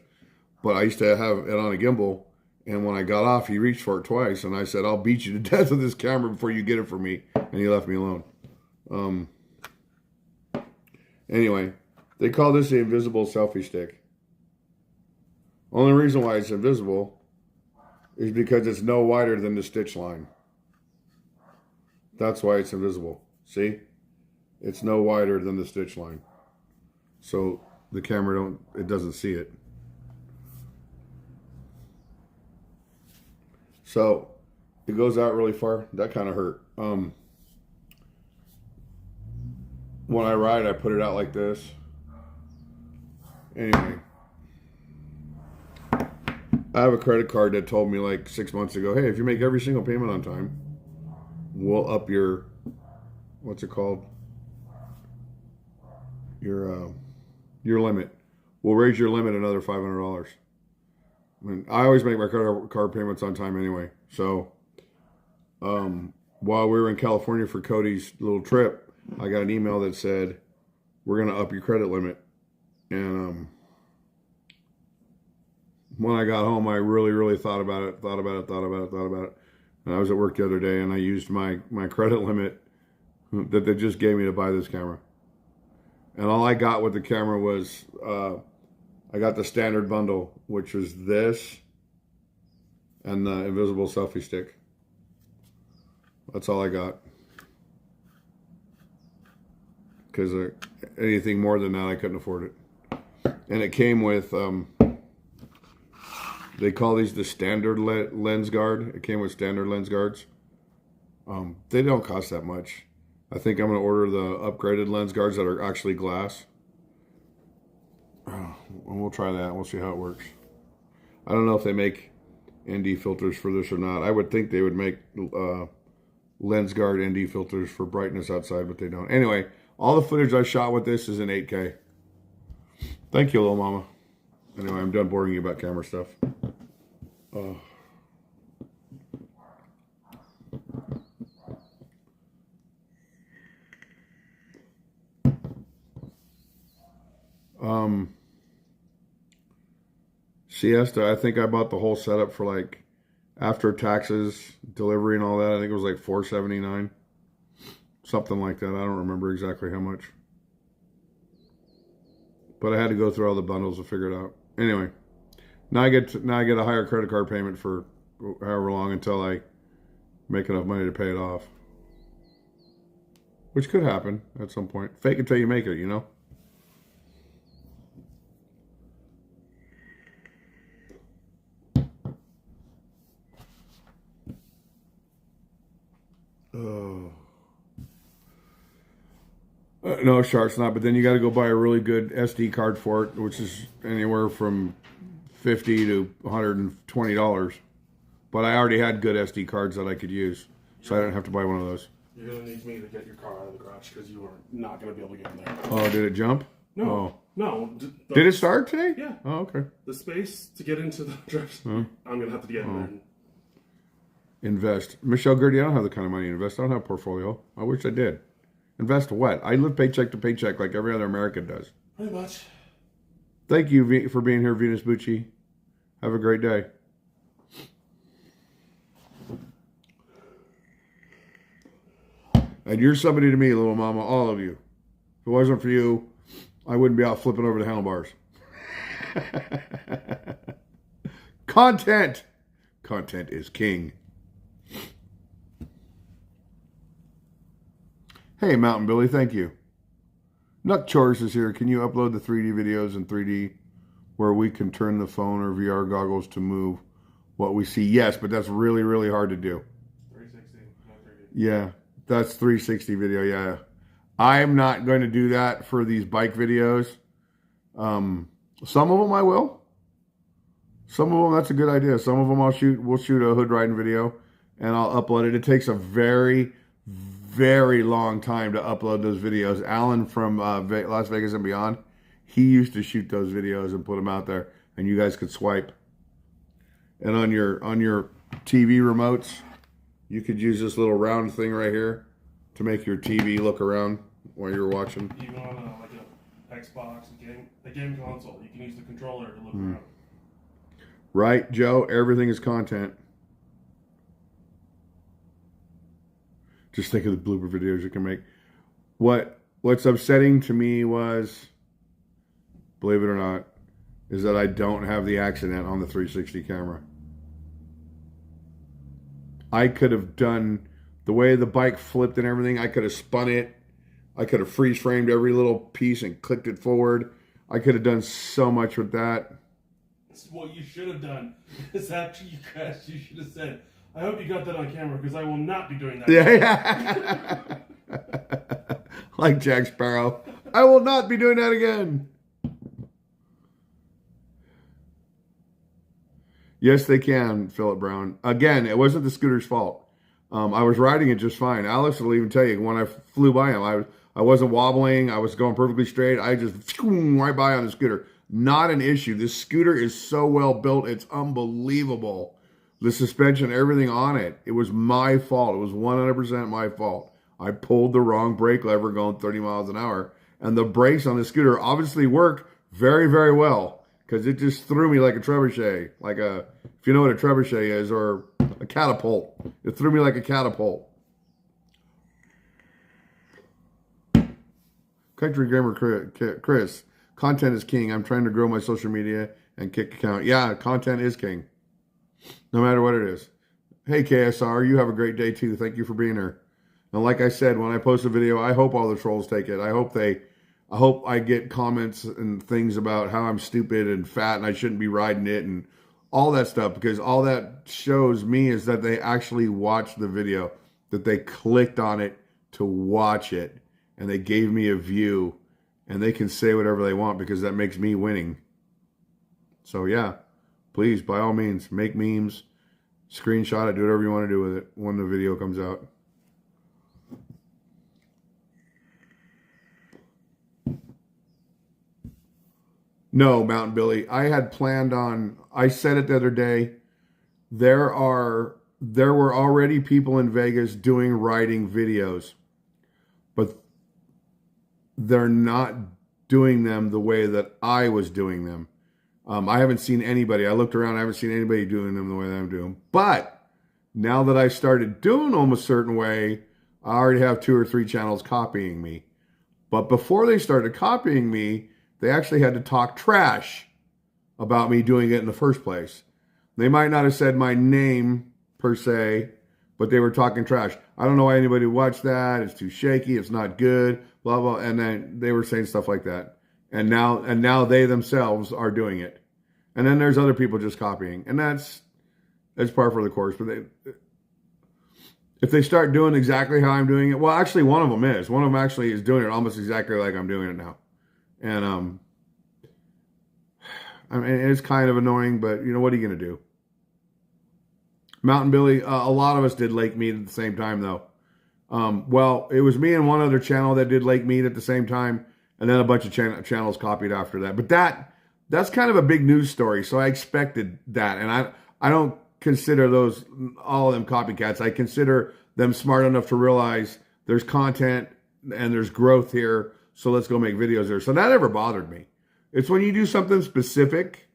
But I used to have it on a gimbal, and when I got off, he reached for it twice, and I said, I'll beat you to death with this camera before you get it for me. And he left me alone. Anyway, they call this the invisible selfie stick. Only reason why it's invisible is because it's no wider than the stitch line. That's why it's invisible. See? It's no wider than the stitch line. So the camera it doesn't see it. So it goes out really far. That kind of hurt. When I ride, I put it out like this. Anyway. I have a credit card that told me like 6 months ago, hey, if you make every single payment on time, we'll up your, what's it called? Your limit. We'll raise your limit another $500. I mean, I always make my credit card payments on time anyway. So, while we were in California for Cody's little trip, I got an email that said, we're going to up your credit limit. And, when I got home, I really, really thought about it. And I was at work the other day, and I used my credit limit that they just gave me to buy this camera. And all I got with the camera was, I got the standard bundle, which was this and the invisible selfie stick. That's all I got. because anything more than that, I couldn't afford it. And it came with, they call these the standard lens guard. It came with standard lens guards. They don't cost that much. I think I'm going to order the upgraded lens guards that are actually glass. And we'll try that. We'll see how it works. I don't know if they make ND filters for this or not. I would think they would make lens guard ND filters for brightness outside, but they don't. Anyway, all the footage I shot with this is in 8K. Thank you, little mama. Anyway, I'm done boring you about camera stuff. Siesta, I think I bought the whole setup for like, after taxes, delivery and all that, I think it was like $479. Something like that. I don't remember exactly how much. But I had to go through all the bundles to figure it out. Anyway, now I get a higher credit card payment for however long until I make enough money to pay it off. Which could happen at some point. Fake it till you make it, you know? No, Shark's not. But then you got to go buy a really good SD card for it, which is anywhere from $50 to $120. But I already had good SD cards that I could use, so I didn't have to buy one of those.
You're gonna need me to get your car out of the garage because you are not gonna be able to get in there.
Oh, did it jump?
No,
Oh.
no.
Did it start today?
Yeah.
Oh, okay.
The space to get into the drive. I'm gonna have to get in there.
Invest. Michelle Gertie, I don't have the kind of money to invest. I don't have a portfolio. I wish I did. Invest what? I live paycheck to paycheck like every other American does.
Pretty much.
Thank you for being here, Venus Bucci. Have a great day. And you're somebody to me, little mama, all of you. If it wasn't for you, I wouldn't be out flipping over the handlebars. Content. Content is king. Hey, Mountain Billy, thank you. Nuck Chores is here. Can you upload the 3D videos in 3D where we can turn the phone or VR goggles to move what we see? Yes, but that's really, really hard to do.
360, not 3D.
Yeah, that's 360 video, yeah. I'm not going to do that for these bike videos. Some of them I will. Some of them, that's a good idea. Some of them we'll shoot a hood riding video and I'll upload it. It takes a very, very long time to upload those videos. Alan from Las Vegas and Beyond, he used to shoot those videos and put them out there, and you guys could swipe. And on your TV remotes, you could use this little round thing right here to make your TV look around while you're watching.
Even on like a Xbox, a game console, you can use the controller to look around.
Right, Joe? Everything is content. Just think of the blooper videos you can make. What's upsetting to me was, believe it or not, is that I don't have the accident on the 360 camera. I could have done, the way the bike flipped and everything, I could have spun it. I could have freeze framed every little piece and clicked it forward. I could have done so much with that.
What you should have done is after you crashed, you should have said, I hope you got that on camera because I will not be doing that.
Yeah. Like Jack Sparrow. I will not be doing that again. Yes, they can, Philip Brown. Again, it wasn't the scooter's fault. I was riding it just fine. Alex will even tell you, when I flew by him, I wasn't wobbling. I was going perfectly straight. I just right by on the scooter. Not an issue. This scooter is so well built. It's unbelievable. The suspension, everything on it. It was my fault. It was 100% my fault. I pulled the wrong brake lever going 30 miles an hour. And the brakes on the scooter obviously work very, very well. Because it just threw me like a trebuchet. If you know what a trebuchet is, or a catapult. It threw me like a catapult. Country Gamer Chris. Content is king. I'm trying to grow my social media and kick account. Yeah, content is king. No matter what it is. Hey, KSR, you have a great day too. Thank you for being here. And like I said, when I post a video, I hope all the trolls take it. I hope I get comments and things about how I'm stupid and fat and I shouldn't be riding it and all that stuff, because all that shows me is that they actually watched the video, that they clicked on it to watch it, and they gave me a view, and they can say whatever they want because that makes me winning. So yeah, please, by all means, make memes, screenshot it, do whatever you want to do with it when the video comes out. No, Mountain Billy. I had planned on, I said it the other day, there were already people in Vegas doing riding videos, but they're not doing them the way that I was doing them. I haven't seen anybody. I looked around, I haven't seen anybody doing them the way that I'm doing. But now that I started doing them a certain way, I already have 2 or 3 channels copying me. But before they started copying me, they actually had to talk trash about me doing it in the first place. They might not have said my name per se, but they were talking trash. I don't know why anybody would watch that. It's too shaky. It's not good. Blah, blah. And then they were saying stuff like that. And now they themselves are doing it. And then there's other people just copying. And that's par for the course. But if they start doing exactly how I'm doing it, well, actually one of them is. One of them actually is doing it almost exactly like I'm doing it now. And I mean, it's kind of annoying, but you know, what are you going to do? Mountain Billy, a lot of us did Lake Mead at the same time, though. Well, it was me and one other channel that did Lake Mead at the same time, and then a bunch of channels copied after that. But that's kind of a big news story, so I expected that. And I don't consider all of them copycats. I consider them smart enough to realize there's content and there's growth here, so let's go make videos there. So that never bothered me. It's when you do something specific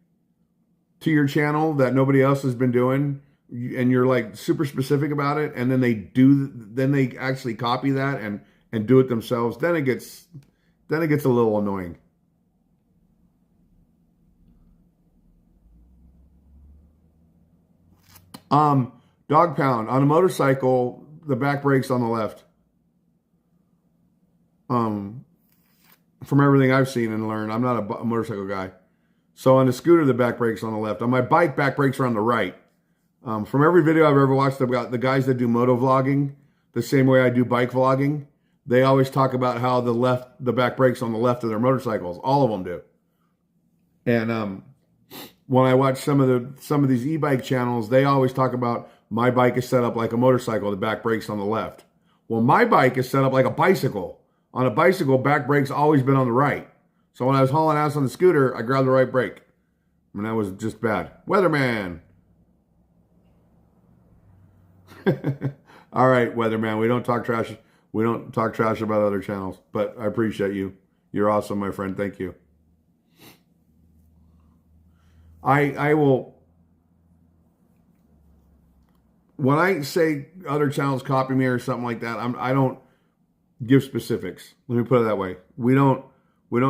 to your channel that nobody else has been doing, and you're like super specific about it, and then they actually copy that and do it themselves, then it gets a little annoying. Dog Pound, on a motorcycle, the back brake's on the left. From everything I've seen and learned, I'm not a motorcycle guy. So on the scooter, the back brake's on the left. On my bike, back brakes are on the right. From every video I've ever watched about the guys that do moto vlogging, the same way I do bike vlogging, they always talk about how the back brake's on the left of their motorcycles. All of them do. And when I watch some of these e-bike channels, they always talk about my bike is set up like a motorcycle, the back brake's on the left. Well, my bike is set up like a bicycle. On a bicycle, back brake's always been on the right. So when I was hauling ass on the scooter, I grabbed the right brake. And that was just bad. Weatherman. All right, Weatherman. We don't talk trash. We don't talk trash about other channels. But I appreciate you. You're awesome, my friend. Thank you. I will. When I say other channels copy me or something like that, I don't give specifics. Let me put it that way. We don't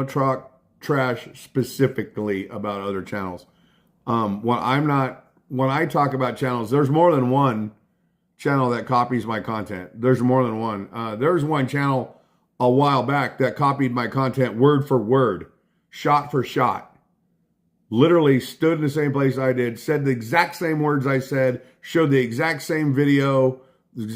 talk trash specifically about other channels. When I talk about channels, there's more than one channel that copies my content. There's more than one. There's one channel a while back that copied my content word for word, shot for shot. Literally stood in the same place I did, said the exact same words I said, showed the exact same video,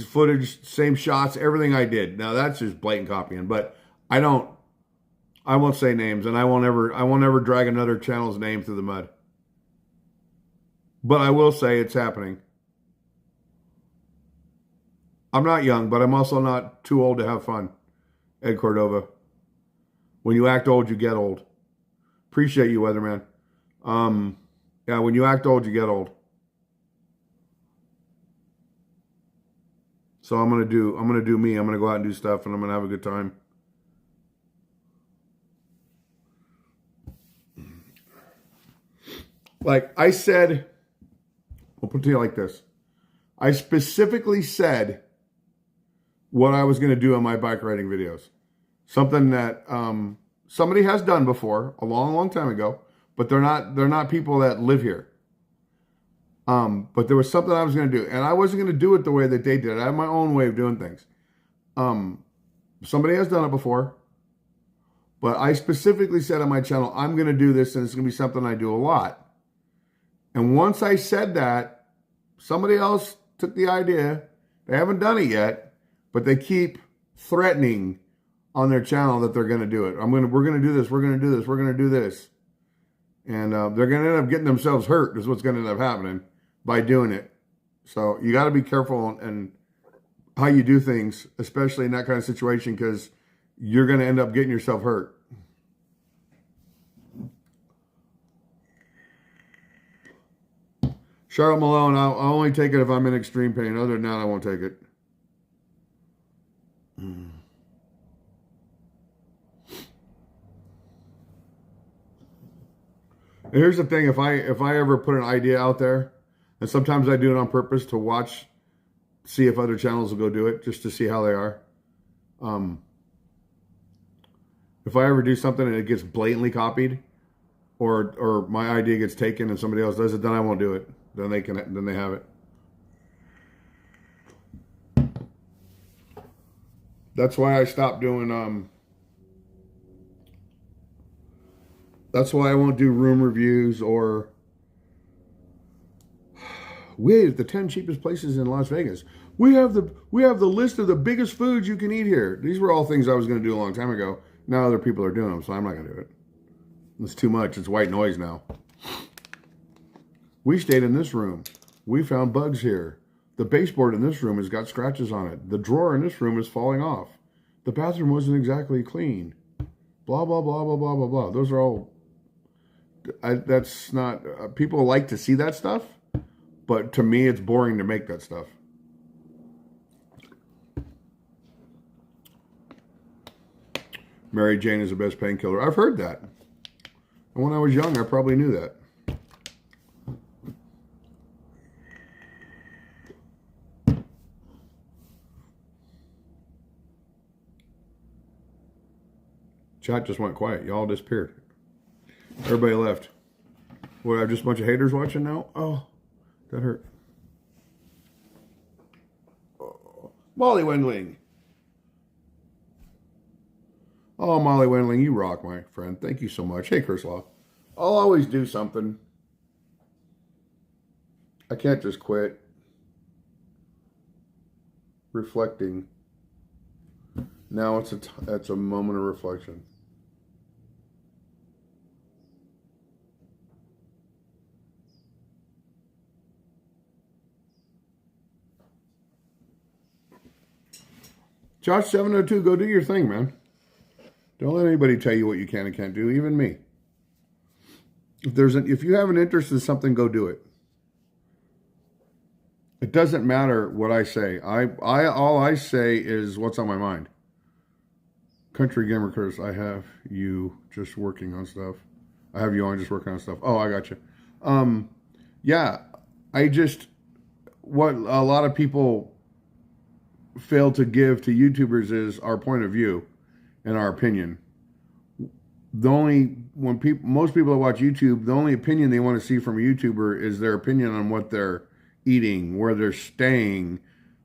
footage, same shots, everything I did. Now that's just blatant copying, but I won't say names, and I won't ever drag another channel's name through the mud. But I will say it's happening. I'm not young, but I'm also not too old to have fun. Ed Cordova. When you act old, you get old. Appreciate you, Weatherman. Yeah, when you act old, you get old. So I'm gonna do me. I'm gonna go out and do stuff, and I'm gonna have a good time. Like I said, I'll put it to you like this. I specifically said what I was going to do on my bike riding videos. Something that somebody has done before, a long, long time ago, but they're not people that live here. But there was something I was going to do, and I wasn't going to do it the way that they did. I have my own way of doing things. Somebody has done it before, but I specifically said on my channel, I'm going to do this, and it's going to be something I do a lot. And once I said that, somebody else took the idea. They haven't done it yet, but they keep threatening on their channel that they're going to do it. We're going to do this. We're going to do this. We're going to do this. And they're going to end up getting themselves hurt is what's going to end up happening by doing it. So you got to be careful and how you do things, especially in that kind of situation, because you're going to end up getting yourself hurt. Charlotte Malone, I'll only take it if I'm in extreme pain. Other than that, I won't take it. And here's the thing, if I ever put an idea out there, and sometimes I do it on purpose to watch, see if other channels will go do it, just to see how they are. If I ever do something and it gets blatantly copied, or my idea gets taken and somebody else does it, then I won't do it. Then they have it. That's why I stopped doing that's why I won't do room reviews or wait, the 10 cheapest places in Las Vegas. We have the list of the biggest foods you can eat here. These were all things I was going to do a long time ago. Now other people are doing them, so I'm not going to do it. It's too much. It's white noise now. We stayed in this room. We found bugs here. The baseboard in this room has got scratches on it. The drawer in this room is falling off. The bathroom wasn't exactly clean. Blah, blah, blah, blah, blah, blah, blah. Those are all... that's not... people like to see that stuff, but to me, it's boring to make that stuff. Mary Jane is the best painkiller. I've heard that. And when I was young, I probably knew that. Chat just went quiet. Y'all disappeared. Everybody left. What, I have just a bunch of haters watching now? Oh, that hurt. Oh. Molly Wendling. Oh, Molly Wendling, you rock, my friend. Thank you so much. Hey, Kerslaw. I'll always do something. I can't just quit. Reflecting. Now it's a moment of reflection. Josh 702, go do your thing, man. Don't let anybody tell you what you can and can't do, even me. If you have an interest in something, go do it. It doesn't matter what I say. All I say is what's on my mind. Country Gamer Curse, I have you just working on stuff. I have you on just working on stuff. Oh, I got you. Yeah, what a lot of people fail to give to YouTubers is our point of view and our opinion. Most people that watch YouTube, the only opinion they want to see from a YouTuber is their opinion on what they're eating, where they're staying,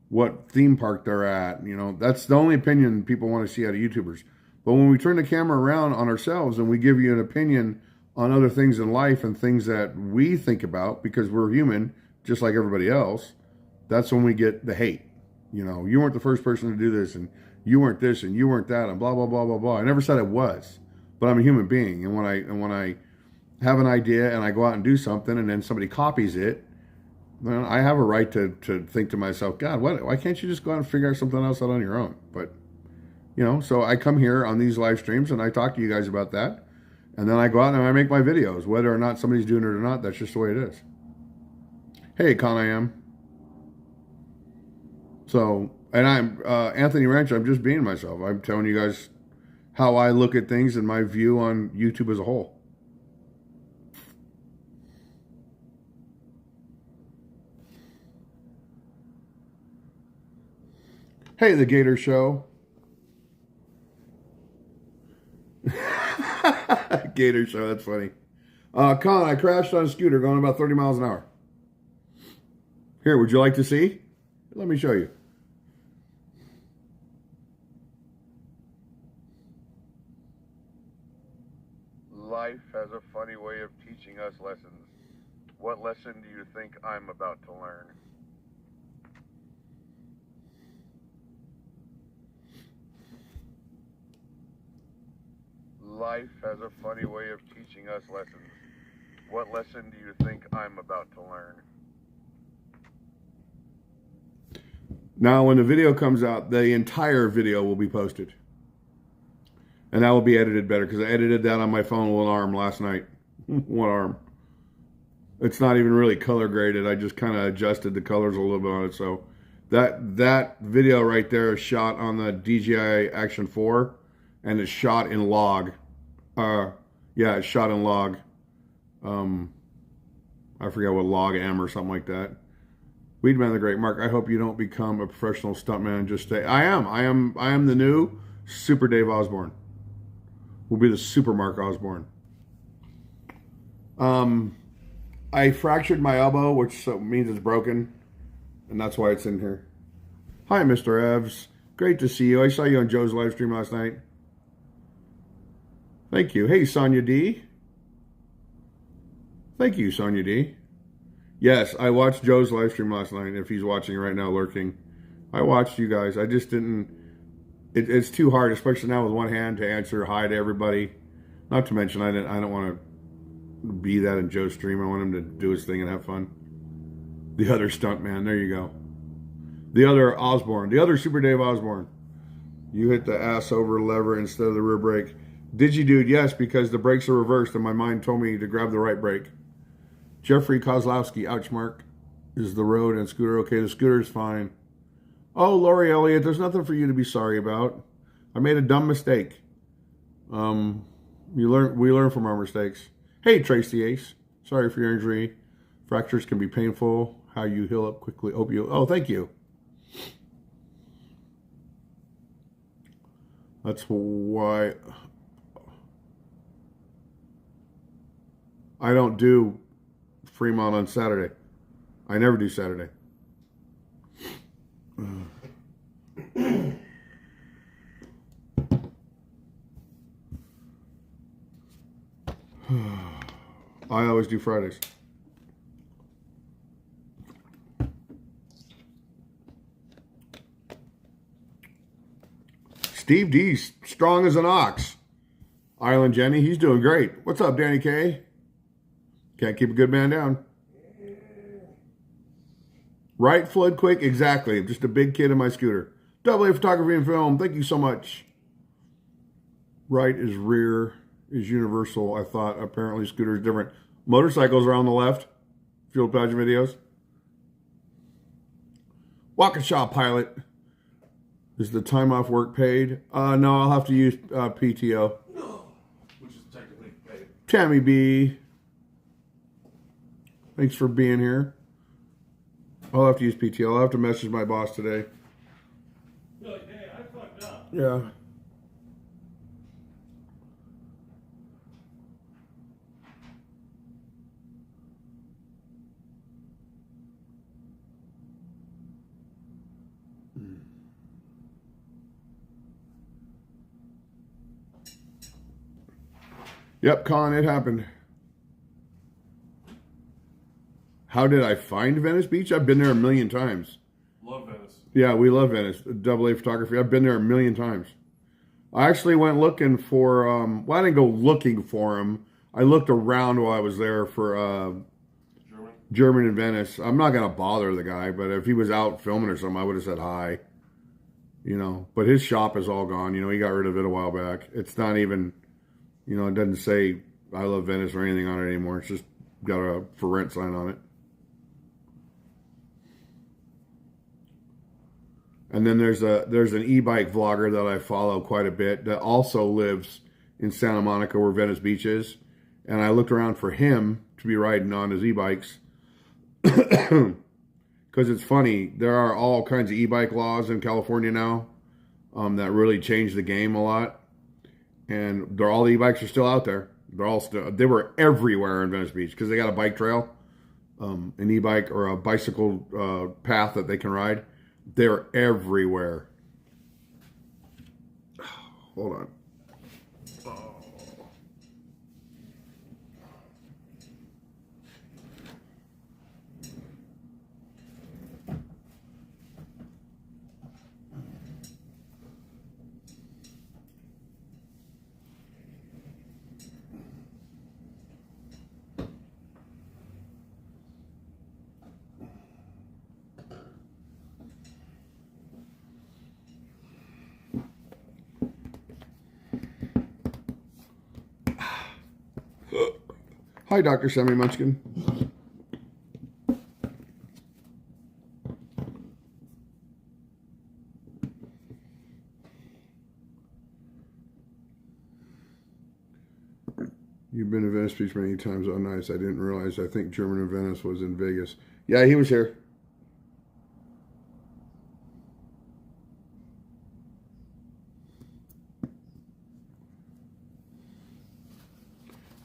what theme park they're at. You know, that's the only opinion people want to see out of YouTubers. But when we turn the camera around on ourselves and we give you an opinion on other things in life and things that we think about, because we're human, just like everybody else, that's when we get the hate. You know, you weren't the first person to do this, and you weren't this, and you weren't that, and blah, blah, blah, blah, blah. I never said I was, but I'm a human being. And when I have an idea and I go out and do something and then somebody copies it, well, I have a right to think to myself, God, why can't you just go out and figure something else out on your own? But, you know, so I come here on these live streams and I talk to you guys about that. And then I go out and I make my videos. Whether or not somebody's doing it or not, that's just the way it is. Hey, Con I am. So, and I'm Anthony Rancho. I'm just being myself. I'm telling you guys how I look at things and my view on YouTube as a whole. Hey, the Gator Show. Gator Show, that's funny. Con, I crashed on a scooter going about 30 miles an hour. Here, would you like to see? Let me show you. Life has a funny way of teaching us lessons. What lesson do you think I'm about to learn? Life has a funny way of teaching us lessons. What lesson do you think I'm about to learn? Now, when the video comes out, the entire video will be posted. And that will be edited better because I edited that on my phone with one arm last night. One arm. It's not even really color graded. I just kind of adjusted the colors a little bit on it. So that video right there is shot on the DJI Action 4 and it's shot in log. Yeah, it's shot in log. I forget what log M or something like that. Weedman the Great. Mark, I hope you don't become a professional stuntman and just stay. I am the new Super Dave Osborne. Will be the Super Mark Osborne. I fractured my elbow, which means it's broken, and that's why it's in here. Hi, Mr. Evs. Great to see you. I saw you on Joe's live stream last night. Thank you. Hey, Sonia D. Thank you, Sonia D. Yes, I watched Joe's live stream last night. If he's watching right now, lurking, I watched you guys. I just didn't. It's too hard, especially now with one hand, to answer hi to everybody. Not to mention, I don't want to be that in Joe's stream. I want him to do his thing and have fun. The other stunt man. There you go. The other Osborne. The other Super Dave Osborne. You hit the ass over lever instead of the rear brake. Did you, dude? Yes, because the brakes are reversed and my mind told me to grab the right brake. Jeffrey Kozlowski. Ouch, Mark. Is the road and scooter okay? The scooter's fine. Oh, Lori Elliott, there's nothing for you to be sorry about. I made a dumb mistake. We learn from our mistakes. Hey, Tracy Ace. Sorry for your injury. Fractures can be painful. How you heal up quickly. Oh, thank you. That's why I don't do Fremont on Saturday. I never do Saturday. I always do Fridays. Steve D, strong as an ox. Island Jenny, he's doing great. What's up, Danny K? Can't keep a good man down. Right, Flood Quick? Exactly. I'm just a big kid in my scooter. AA Photography and Film, thank you so much. Right is rear is universal. I thought apparently scooter is different. Motorcycles are on the left. Field pageant videos. Waukesha Pilot. Is the time off work paid? No, I'll have to use PTO.
Which is technically paid.
Tammy B. Thanks for being here. I'll have to use PTO. I'll have to message my boss today.
You're like, hey, I fucked up.
Yeah. Yep, Colin, it happened. How did I find Venice Beach? I've been there a million times.
Love Venice.
Yeah, we love Venice. AA Photography. I've been there a million times. I actually went looking for, well, I didn't go looking for him. I looked around while I was there for German in Venice. I'm not going to bother the guy, but if he was out filming or something, I would have said hi. You know, but his shop is all gone. You know, he got rid of it a while back. It's not even, you know, it doesn't say I love Venice or anything on it anymore. It's just got a for rent sign on it. And then there's an e-bike vlogger that I follow quite a bit that also lives in Santa Monica where Venice Beach is. And I looked around for him to be riding on his e-bikes. Because it's funny, there are all kinds of e-bike laws in California now that really changed the game a lot. And all the e-bikes are still out there. They were everywhere in Venice Beach because they got a bike trail, an e-bike or a bicycle path that they can ride. They're everywhere. Hold on. Hi, Dr. Sammy Munchkin. You've been to Venice Beach many times. Oh, nice. I didn't realize. I think German in Venice was in Vegas. Yeah, he was here.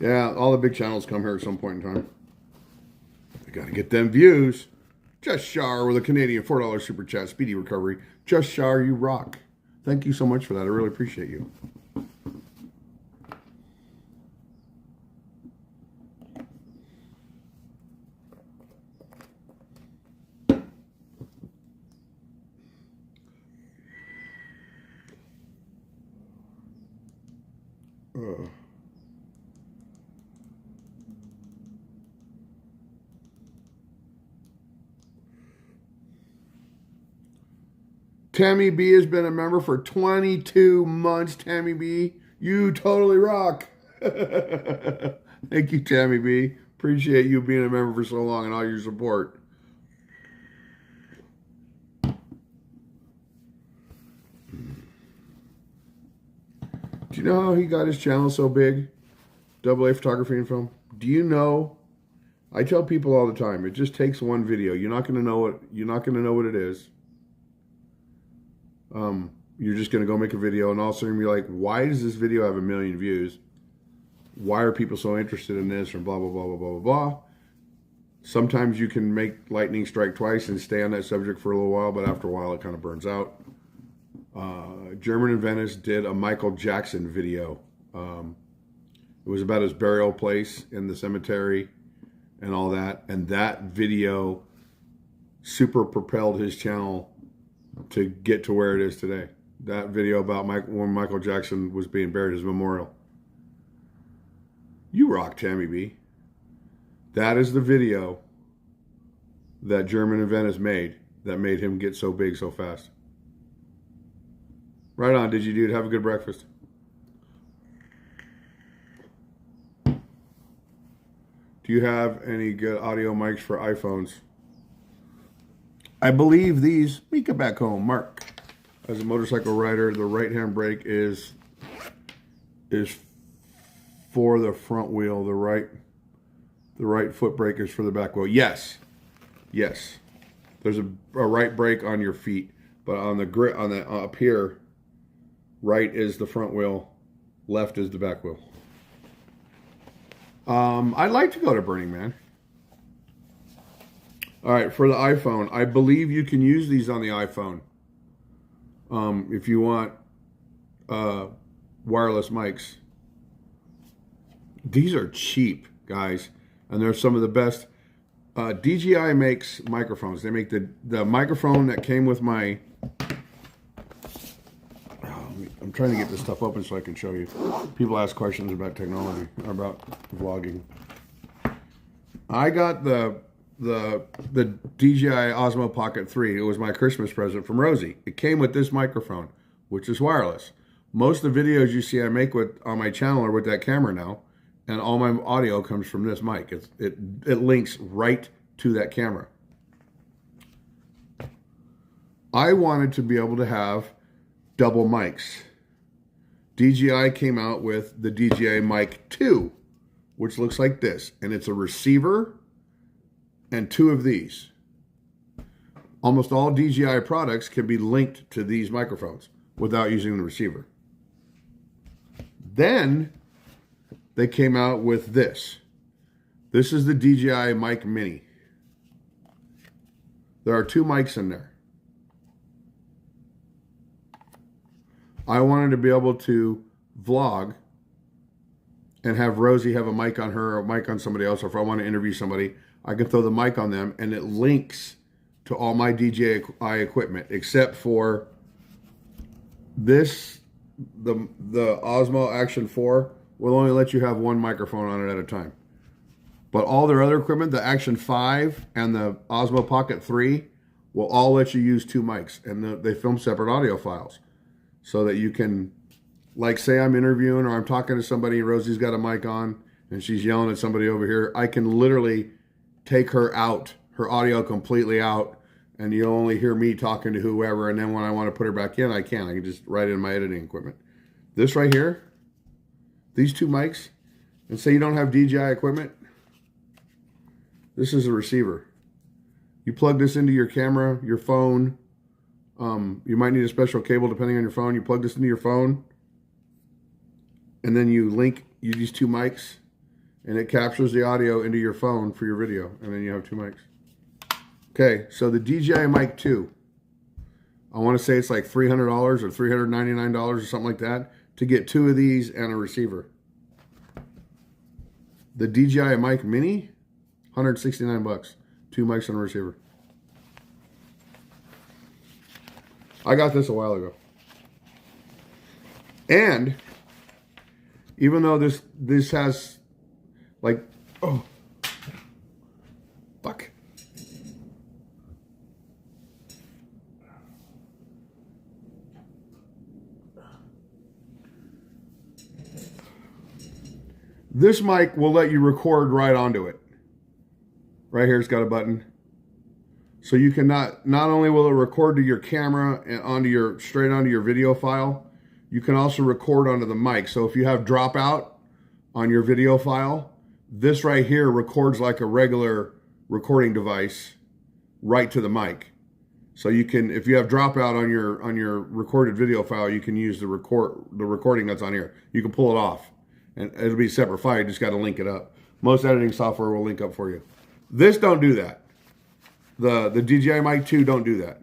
Yeah, all the big channels come here at some point in time. They got to get them views. Just Shar with a Canadian $4 super chat. Speedy recovery. Just Shar, you rock. Thank you so much for that. I really appreciate you. Tammy B has been a member for 22 months. Tammy B, you totally rock. Thank you, Tammy B. Appreciate you being a member for so long and all your support. Do you know how he got his channel so big? Double A Photography and Film. Do you know? I tell people all the time, it just takes one video. You're not going to know it. You're not going to know what it is. You're just going to go make a video and all of a sudden be like, why does this video have 1 million views? Why are people so interested in this? And blah, blah, blah, blah, blah, blah, blah. Sometimes you can make lightning strike twice and stay on that subject for a little while, but after a while it kind of burns out. German in Venice did a Michael Jackson video. It was about his burial place in the cemetery and all that. And that video super propelled his channel to get to where it is today. That video about when Michael Jackson was being buried, his memorial. You rock, Tammy B. That is the video that German in Venice made that made him get so big so fast. Right on, did you, dude? Have a good breakfast. Do you have any good audio mics for iPhones? I believe these, Mika back home, Mark. As a motorcycle rider, the right-hand brake is for the front wheel. The right foot brake is for the back wheel. Yes. Yes. There's a right brake on your feet, but on the grit on the up here, right is the front wheel, left is the back wheel. I'd like to go to Burning Man. All right, for the iPhone, I believe you can use these on the iPhone. If you want wireless mics. These are cheap, guys, and they're some of the best. DJI makes microphones. They make the microphone that came with my... I'm trying to get this stuff open so I can show you. People ask questions about technology, about vlogging. I got the DJI Osmo Pocket 3. It was my Christmas present from Rosie. It came with this microphone, which is wireless. Most of the videos you see I make on my channel are with that camera now, and all my audio comes from this mic. It links right to that camera. I wanted to be able to have double mics. DJI came out with the DJI Mic 2, which looks like this, and it's a receiver and two of these. Almost all DJI products can be linked to these microphones without using the receiver. Then they came out with this. This is the DJI Mic Mini. There are two mics in there. I wanted to be able to vlog and have Rosie have a mic on her or a mic on somebody else, or if I want to interview somebody, I can throw the mic on them and it links to all my DJI equipment, except for this, the Osmo Action 4 will only let you have one microphone on it at a time. But all their other equipment, the Action 5 and the Osmo Pocket 3, will all let you use two mics, and they film separate audio files. So that you can, like, say I'm interviewing or I'm talking to somebody, Rosie's got a mic on, and she's yelling at somebody over here, I can literally take her out, her audio completely out, and you'll only hear me talking to whoever, and then when I want to put her back in, I can. I can just write it in my editing equipment. This right here, these two mics, and say you don't have DJI equipment, this is a receiver. You plug this into your camera, your phone. You might need a special cable depending on your phone. You plug this into your phone, and then you link these two mics, and it captures the audio into your phone for your video, and then you have two mics. Okay, so the DJI Mic 2, I want to say it's like $300 or $399 or something like that to get two of these and a receiver. The DJI Mic Mini, $169, two mics and a receiver. I got this a while ago. And even though this has like, oh, fuck. This mic will let you record right onto it. Right here, it's got a button. So you can not only will it record to your camera and straight onto your video file, you can also record onto the mic. So if you have dropout on your video file, this right here records like a regular recording device right to the mic. So you can, if you have dropout on your recorded video file, you can use the recording that's on here. You can pull it off, and it'll be a separate file. You just got to link it up. Most editing software will link up for you. This don't do that. The DJI Mic 2 don't do that.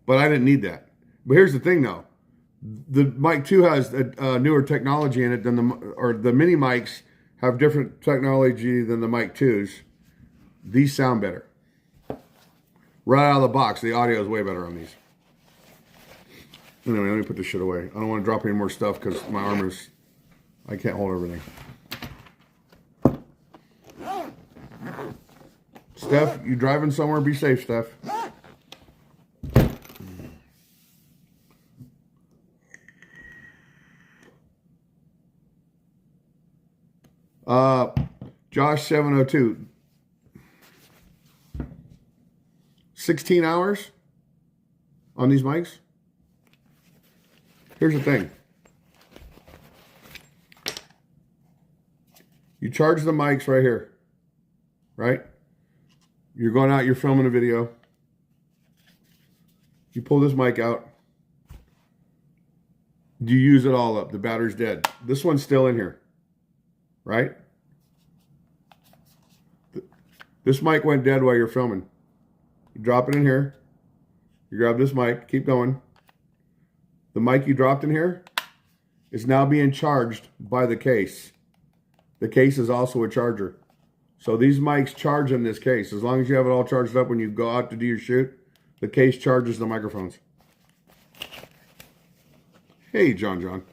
But I didn't need that. But here's the thing though. The Mic 2 has a newer technology in it than the mini mics have different technology than the Mic 2s. These sound better. Right out of the box, the audio is way better on these. Anyway, let me put this shit away. I don't want to drop any more stuff because my arm is, I can't hold everything. Steph, you driving somewhere? Be safe, Steph. Josh 702. 16 hours on these mics. Here's the thing. You charge the mics right here, right? You're going out, you're filming a video. You pull this mic out. You use it all up. The battery's dead. This one's still in here, right? This mic went dead while you're filming. You drop it in here. You grab this mic, keep going. The mic you dropped in here is now being charged by the case. The case is also a charger. So these mics charge in this case. As long as you have it all charged up when you go out to do your shoot, the case charges the microphones. Hey, John.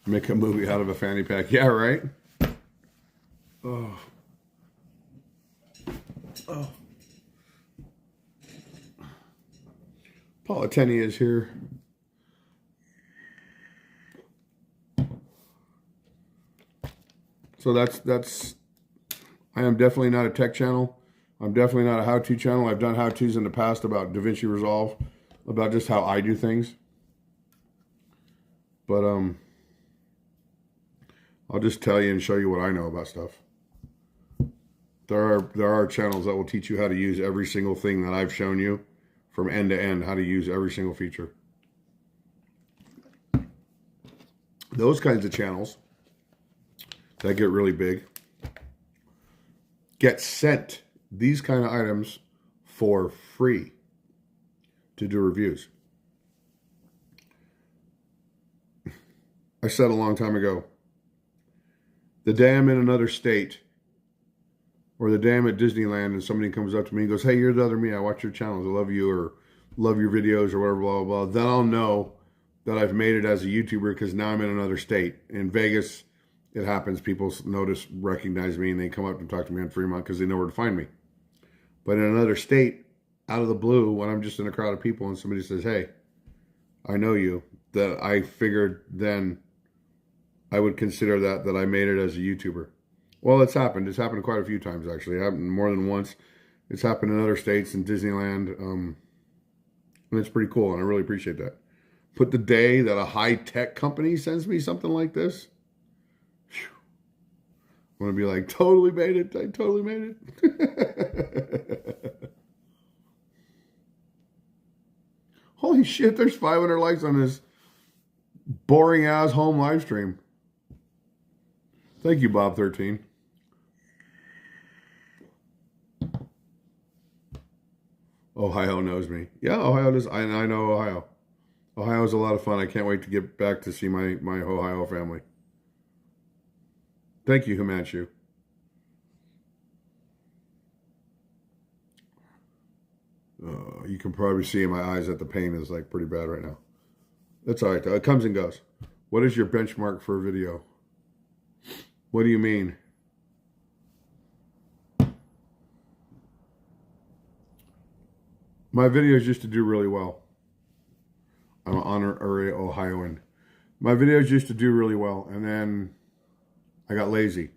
Make a movie out of a fanny pack. Yeah, right? Oh. Paula Tenney is here. So that's I am definitely not a tech channel. I'm definitely not a how-to channel. I've done how-tos in the past about DaVinci Resolve, about just how I do things. But I'll just tell you and show you what I know about stuff. There are channels that will teach you how to use every single thing that I've shown you from end to end, how to use every single feature. Those kinds of channels that get really big get sent these kind of items for free to do reviews. I said a long time ago, the day I'm in another state, or the day I'm at Disneyland and somebody comes up to me and goes, hey, you're the other me, I watch your channels, I love you, or love your videos, or whatever, blah, blah, blah, then I'll know that I've made it as a YouTuber because now I'm in another state. In Vegas, it happens, people notice, recognize me, and they come up and talk to me on Fremont because they know where to find me. But in another state, out of the blue, when I'm just in a crowd of people and somebody says, hey, I know you, that I figured then I would consider that I made it as a YouTuber. Well, it's happened. It's happened quite a few times, actually. It happened more than once. It's happened in other states, in Disneyland. And it's pretty cool, and I really appreciate that. Put the day that a high-tech company sends me something like this, whew, I'm going to be like, totally made it. I totally made it. Holy shit, there's 500 likes on this boring-ass home live stream. Thank you, Bob13. Ohio knows me. Yeah, Ohio does. I know Ohio. Ohio is a lot of fun. I can't wait to get back to see my Ohio family. Thank you, Himanshu. You can probably see in my eyes that the pain is like pretty bad right now. That's all right though. It comes and goes. What is your benchmark for a video? What do you mean? My videos used to do really well. I'm an honorary Ohioan. My videos used to do really well, and then I got lazy.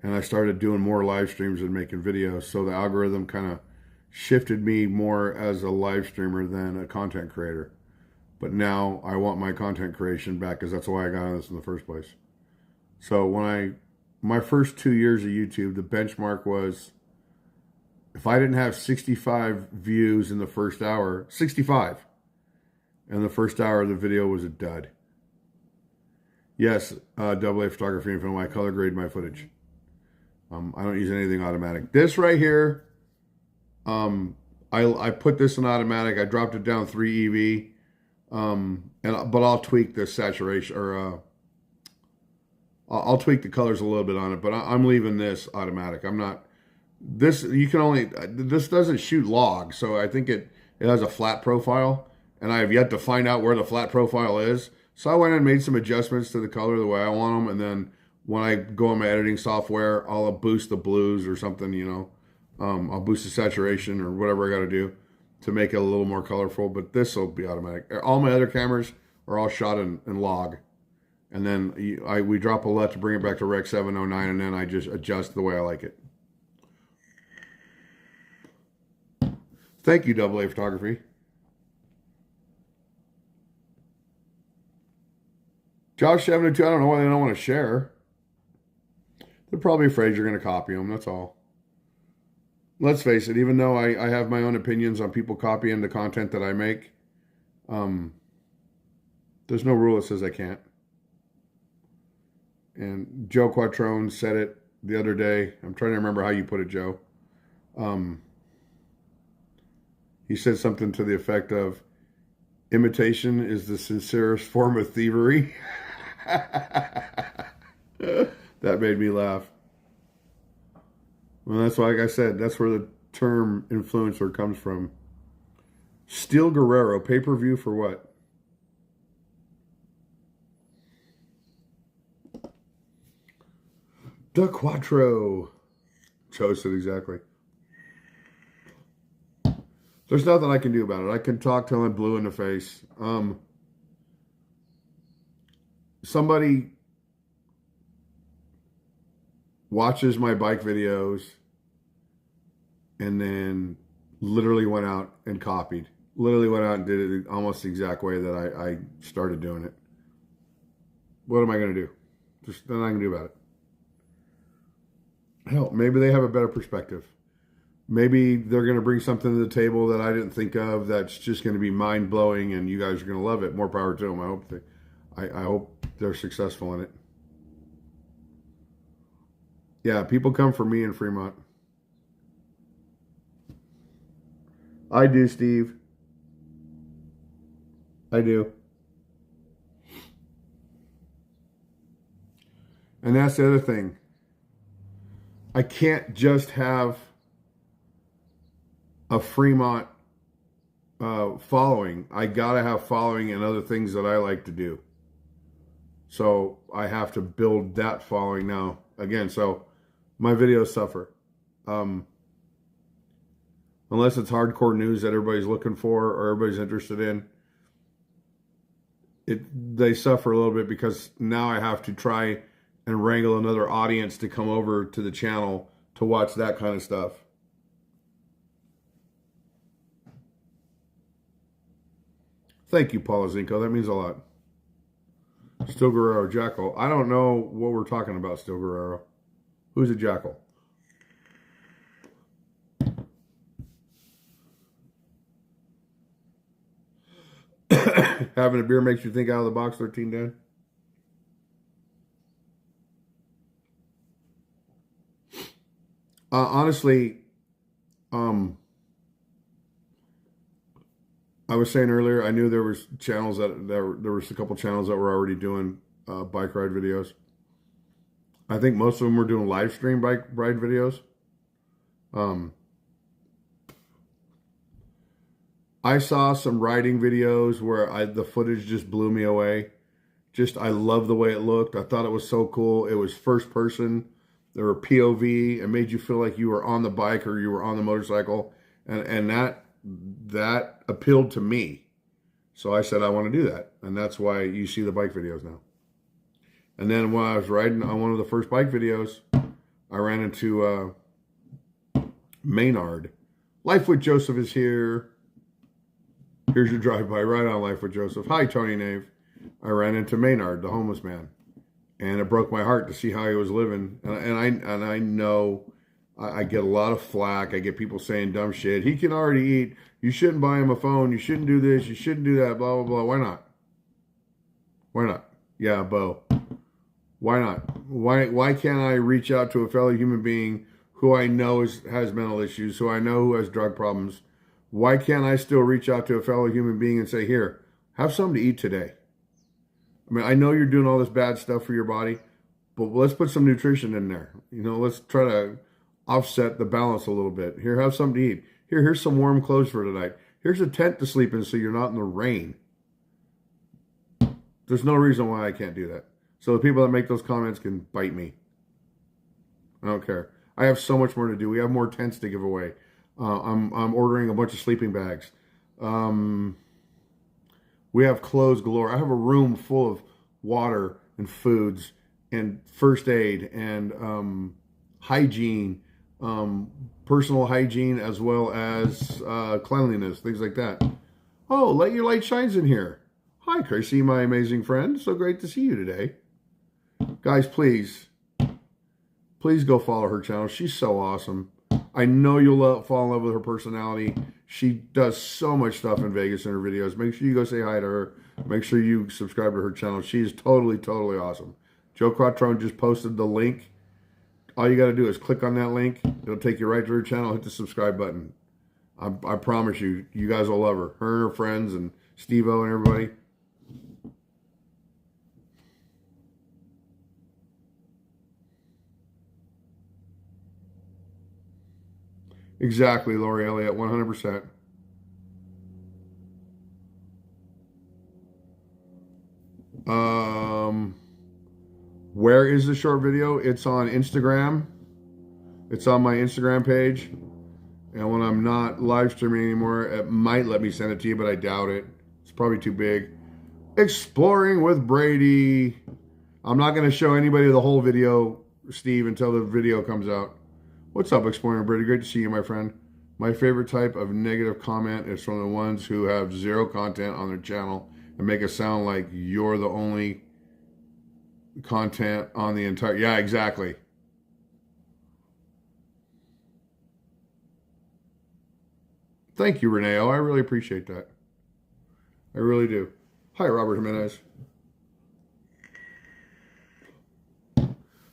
And I started doing more live streams and making videos, so the algorithm kind of shifted me more as a live streamer than a content creator. But now I want my content creation back, because that's why I got on this in the first place. So my first 2 years of YouTube, the benchmark was, if I didn't have 65 views in the first hour, 65, and the first hour the video was a dud. Yes, AA photography and film, I color grade my footage. I don't use anything automatic. This right here, I put this in automatic. I dropped it down 3 EV, but I'll tweak the saturation, or I'll tweak the colors a little bit on it. But I'm leaving this automatic. I'm not. This this doesn't shoot log, so I think it has a flat profile, and I have yet to find out where the flat profile is. So I went and made some adjustments to the color the way I want them, and then when I go in my editing software, I'll boost the blues or something, you know. I'll boost the saturation or whatever I got to do to make it a little more colorful, but this will be automatic. All my other cameras are all shot in log, and then we drop a LUT to bring it back to Rec 709, and then I just adjust the way I like it. Thank you, AA Photography. Josh 72, I don't know why they don't want to share. They're probably afraid you're going to copy them, that's all. Let's face it, even though I have my own opinions on people copying the content that I make, there's no rule that says I can't. And Joe Quattrone said it the other day. I'm trying to remember how you put it, Joe. He said something to the effect of, imitation is the sincerest form of thievery. That made me laugh. Well, that's why, like I said, that's where the term influencer comes from. Steel Guerrero, pay-per-view for what? The Quattro. Chose it exactly. There's nothing I can do about it. I can talk till I'm blue in the face. Somebody watches my bike videos and then literally went out and copied. Literally went out and did it almost the exact way that I started doing it. What am I going to do? There's nothing I can do about it. Hell, maybe they have a better perspective. Maybe they're going to bring something to the table that I didn't think of that's just going to be mind-blowing and you guys are going to love it. More power to them. I hope they're successful in it. Yeah, people come for me in Fremont. I do, Steve. I do. And that's the other thing. I can't just have a Fremont following. I gotta have following in other things that I like to do. So I have to build that following now. Again, so my videos suffer. Unless it's hardcore news that everybody's looking for or everybody's interested in. they suffer a little bit because now I have to try and wrangle another audience to come over to the channel to watch that kind of stuff. Thank you, Paula Zinko. That means a lot. Still Guerrero, Jackal. I don't know what we're talking about, Still Guerrero. Who's a Jackal? Having a beer makes you think out of the box, 13 Dan. Honestly, I was saying earlier, I knew there was channels there was a couple channels that were already doing bike ride videos. I think most of them were doing live stream bike ride videos. I saw some riding videos where the footage just blew me away. I love the way it looked. I thought it was so cool. It was first person. There were POV. It made you feel like you were on the bike or you were on the motorcycle. And that appealed to me. So I said, I want to do that. And that's why you see the bike videos now. And then when I was riding on one of the first bike videos, I ran into Maynard. Life with Joseph is here. Here's your drive-by right on Life with Joseph. Hi, Tony Nave. I ran into Maynard, the homeless man. And it broke my heart to see how he was living. And I know I get a lot of flack. I get people saying dumb shit. He can already eat. You shouldn't buy him a phone. You shouldn't do this. You shouldn't do that. Blah, blah, blah. Why not? Why not? Yeah, Bo. Why not? Why can't I reach out to a fellow human being who I know has mental issues, who I know who has drug problems? Why can't I still reach out to a fellow human being and say, here, have something to eat today? I mean, I know you're doing all this bad stuff for your body, but let's put some nutrition in there. You know, let's try to offset the balance a little bit. Here, have something to eat. Here's some warm clothes for tonight. Here's a tent to sleep in so you're not in the rain. There's no reason why I can't do that. So the people that make those comments can bite me. I don't care. I have so much more to do. We have more tents to give away. I'm ordering a bunch of sleeping bags. We have clothes galore. I have a room full of water and foods and first aid and hygiene, personal hygiene, as well as cleanliness, things like that. Oh, Let Your Light Shines in here. Hi, Chrissy, my amazing friend. So great to see you today. Guys, please go follow her channel. She's so awesome. I know you'll fall in love with her personality. She does so much stuff in Vegas in her videos. Make sure you go say hi to her. Make sure you subscribe to her channel. She's totally, totally awesome. Joe Quattrone just posted the link. All you got to do is click on that link. It'll take you right to her channel. Hit the subscribe button. I promise you, you guys will love her. Her and her friends and Steve-O and everybody. Exactly, Lori Elliott, 100%. Where is the short video? It's on Instagram. It's on my Instagram page. And when I'm not live streaming anymore, it might let me send it to you, but I doubt it. It's probably too big. Exploring with Brady. I'm not going to show anybody the whole video, Steve, until the video comes out. What's up, Exploring with Brady? Great to see you, my friend. My favorite type of negative comment is from the ones who have zero content on their channel and make it sound like you're the only content on the entire... Yeah, exactly. Thank you, Reneo. I really appreciate that. I really do. Hi, Robert Jimenez.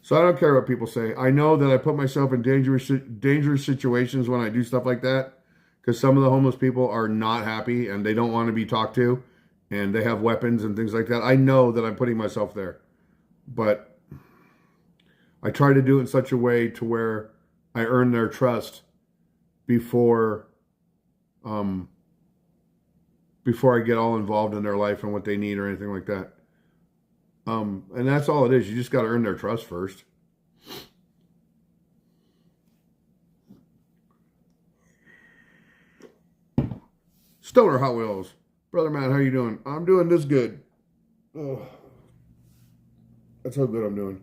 So I don't care what people say. I know that I put myself in dangerous situations when I do stuff like that, because some of the homeless people are not happy and they don't want to be talked to, and they have weapons and things like that. I know that I'm putting myself there, but I try to do it in such a way to where I earn their trust before I get all involved in their life and what they need or anything like that. And that's all it is. You just got to earn their trust first. Stoner Hot Wheels. Brother Matt, how you doing? I'm doing this good. Oh, that's how good I'm doing.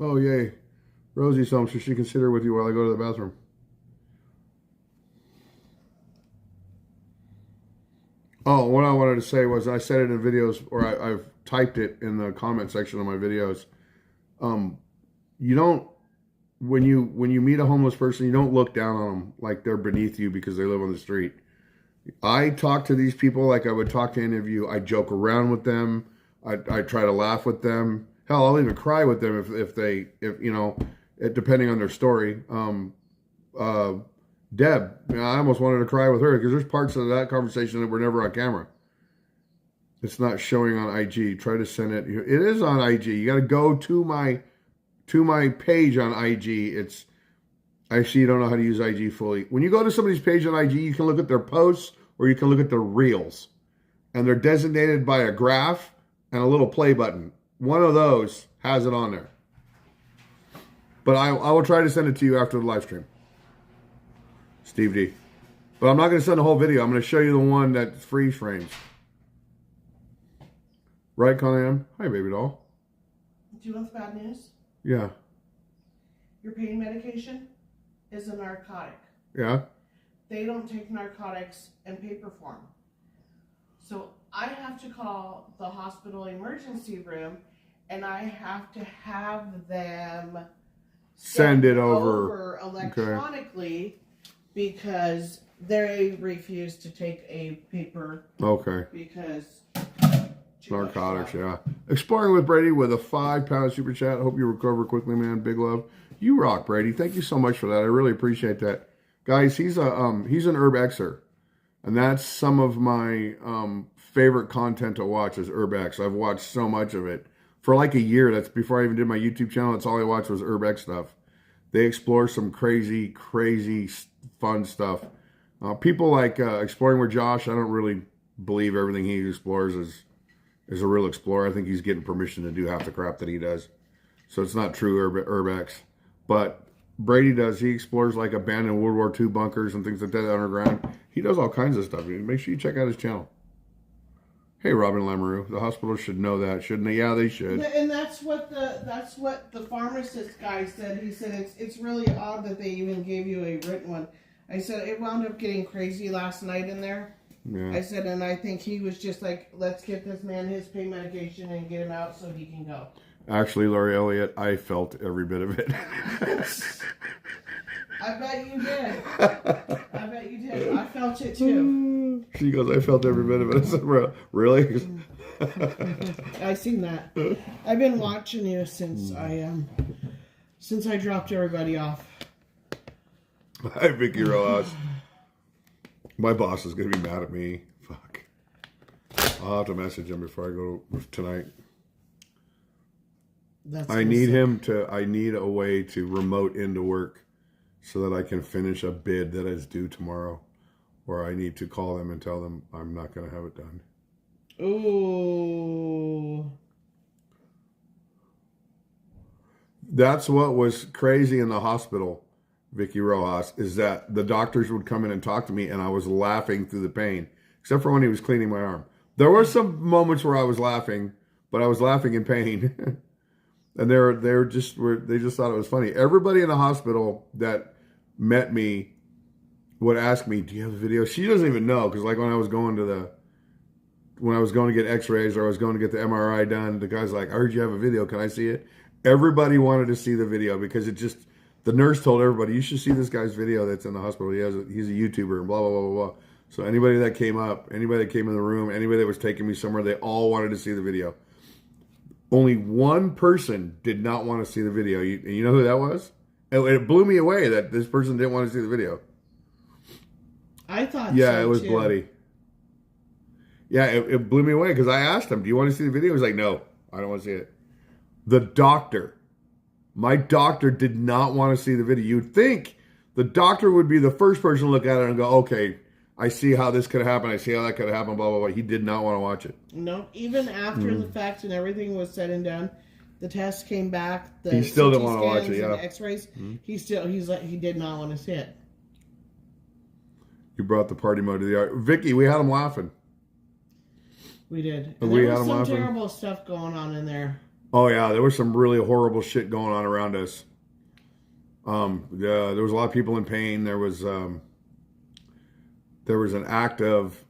Oh, yay. Rosie's home, so she can sit here with you while I go to the bathroom. Oh, what I wanted to say was I said it in videos, or I've typed it in the comment section of my videos. You don't, when you meet a homeless person, you don't look down on them like they're beneath you because they live on the street. I talk to these people like I would talk to any of you. I joke around with them. I try to laugh with them. Hell, I'll even cry with them if you know, depending on their story. Deb, I almost wanted to cry with her because there's parts of that conversation that were never on camera. It's not showing on IG. Try to send it. It is on IG. You got to go to my page on IG. I see you don't know how to use IG fully. When you go to somebody's page on IG, you can look at their posts or you can look at their reels. And they're designated by a graph and a little play button. One of those has it on there. But I will try to send it to you after the live stream. Steve D. But I'm not going to send the whole video. I'm going to show you the one that freeze frames. Right, Connie? Hi, baby doll.
Do you want the bad news?
Yeah.
Your pain medication is a narcotic.
Yeah.
They don't take narcotics in paper form. So I have to call the hospital emergency room and I have to have them
Send it over
electronically because they refuse to take a paper
Okay.
because
Narcotics, yeah. Exploring with Brady with a 5-pound super chat. Hope you recover quickly, man. Big love. You rock, Brady. Thank you so much for that. I really appreciate that. Guys, he's an Urbexer. And that's some of my favorite content to watch is Urbex. I've watched so much of it. For like a year, that's before I even did my YouTube channel, that's all I watched was Urbex stuff. They explore some crazy, crazy fun stuff. People like Exploring with Josh, I don't really believe everything he explores is a real explorer. I think he's getting permission to do half the crap that he does. So it's not true Urbex. But Brady does. He explores like abandoned World War II bunkers and things like that underground. He does all kinds of stuff. Make sure you check out his channel. Hey, Robin Lamoureux. The hospital should know that, shouldn't they? Yeah, they should.
And that's what the pharmacist guy said. He said it's really odd that they even gave you a written one. I said it wound up getting crazy last night in there.
Yeah.
I said, and I think he was just like, let's get this man his pain medication and get him out so he can go.
Actually, Laurie Elliott, I felt every bit of it.
I bet you did. I bet you did. I felt it too.
She goes, I felt every bit of it. I said, really?
I seen that. I've been watching you since I dropped everybody off.
Hi, Vicky Rojas. My boss is going to be mad at me. Fuck. I'll have to message him before I go tonight. I need a way to remote into work so that I can finish a bid that is due tomorrow. Or I need to call them and tell them I'm not going to have it done.
Ooh.
That's what was crazy in the hospital, Vicky Rojas, is that the doctors would come in and talk to me and I was laughing through the pain, except for when he was cleaning my arm. There were some moments where I was laughing, but I was laughing in pain. And they just thought it was funny. Everybody in the hospital that met me would ask me, "Do you have a video?" She doesn't even know, because like when I was going to get X-rays or I was going to get the MRI done, the guy's like, "I heard you have a video. Can I see it?" Everybody wanted to see the video because the nurse told everybody, "You should see this guy's video that's in the hospital. He's a YouTuber and blah blah blah blah blah." So anybody that came in the room, anybody that was taking me somewhere, they all wanted to see the video. Only one person did not want to see the video. You know who that was? It blew me away that this person didn't want to see the video.
I thought
yeah,
so
it was
too.
bloody. Yeah, it blew me away because I asked him, "Do you want to see the video?" He was like, "No, I don't want to see it." My doctor did not want to see the video. You'd think the doctor would be the first person to look at it and go, "Okay, I see how this could happen. I see how that could happen, blah, blah, blah." He did not want to watch it.
No, even after the fact and everything was said and done, the test came back.
He still didn't
CT
want to watch
scans
it,
and
yeah.
the X-rays. He did not want to see it.
You brought the party mode to the art. Vicky, we had them laughing.
We did.
And
And there
we had
was
'em
some
laughing.
terrible stuff going on in there.
Oh yeah, there was some really horrible shit going on around us. Yeah, there was a lot of people in pain. There was an act of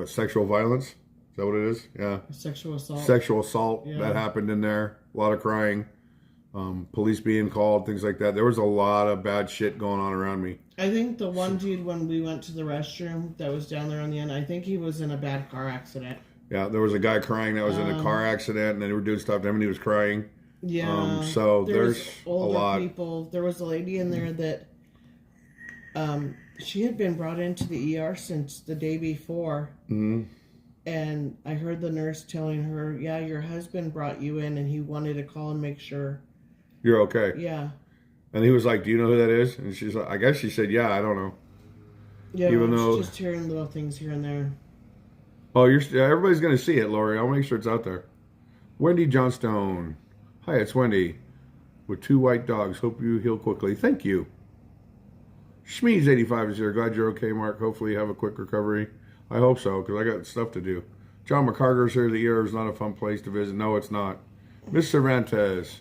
sexual violence. Is that what it is? Yeah,
Sexual assault.
sexual assault
Yeah.
that happened in there. A lot of crying, police being called, things like that. There was a lot of bad shit going on around me.
I think the one dude, when we went to the restroom that was down there on the end, I think he was in a bad car accident.
Yeah, there was a guy crying that was in a car accident, and then they were doing stuff to him, and he was crying.
Yeah.
So
there was
there's a
older
lot.
people. There was a lady in there that she had been brought into the ER since the day before.
Mm-hmm.
And I heard the nurse telling her, yeah, your husband brought you in and he wanted to call and make sure.
You're okay.
Yeah.
And he was like, "Do you know who that is?" And she's like, "I guess she said, yeah, I don't know."
Yeah,
Even though-
just hearing little things here and there.
Oh, everybody's gonna see it, Lori. I'll make sure it's out there. Wendy Johnstone. Hi, it's Wendy. With 2 white dogs. Hope you heal quickly. Thank you. Schmeez85 is here. Glad you're okay, Mark. Hopefully you have a quick recovery. I hope so, because I got stuff to do. John McCarger's here. The ER is not a fun place to visit. No, it's not. Miss Cervantes.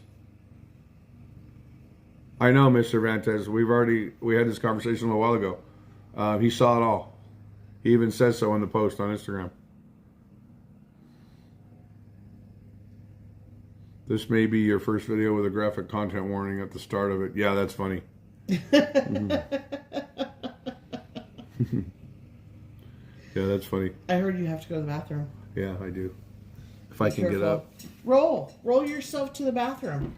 I know, Miss Cervantes. We had this conversation a little while ago. He saw it all. He even says so in the post on Instagram. This may be your first video with a graphic content warning at the start of it. Yeah, that's funny. Yeah, that's funny.
I heard you have to go to the bathroom.
Yeah, I do. If I can get
Careful.
up.
Roll yourself to the bathroom.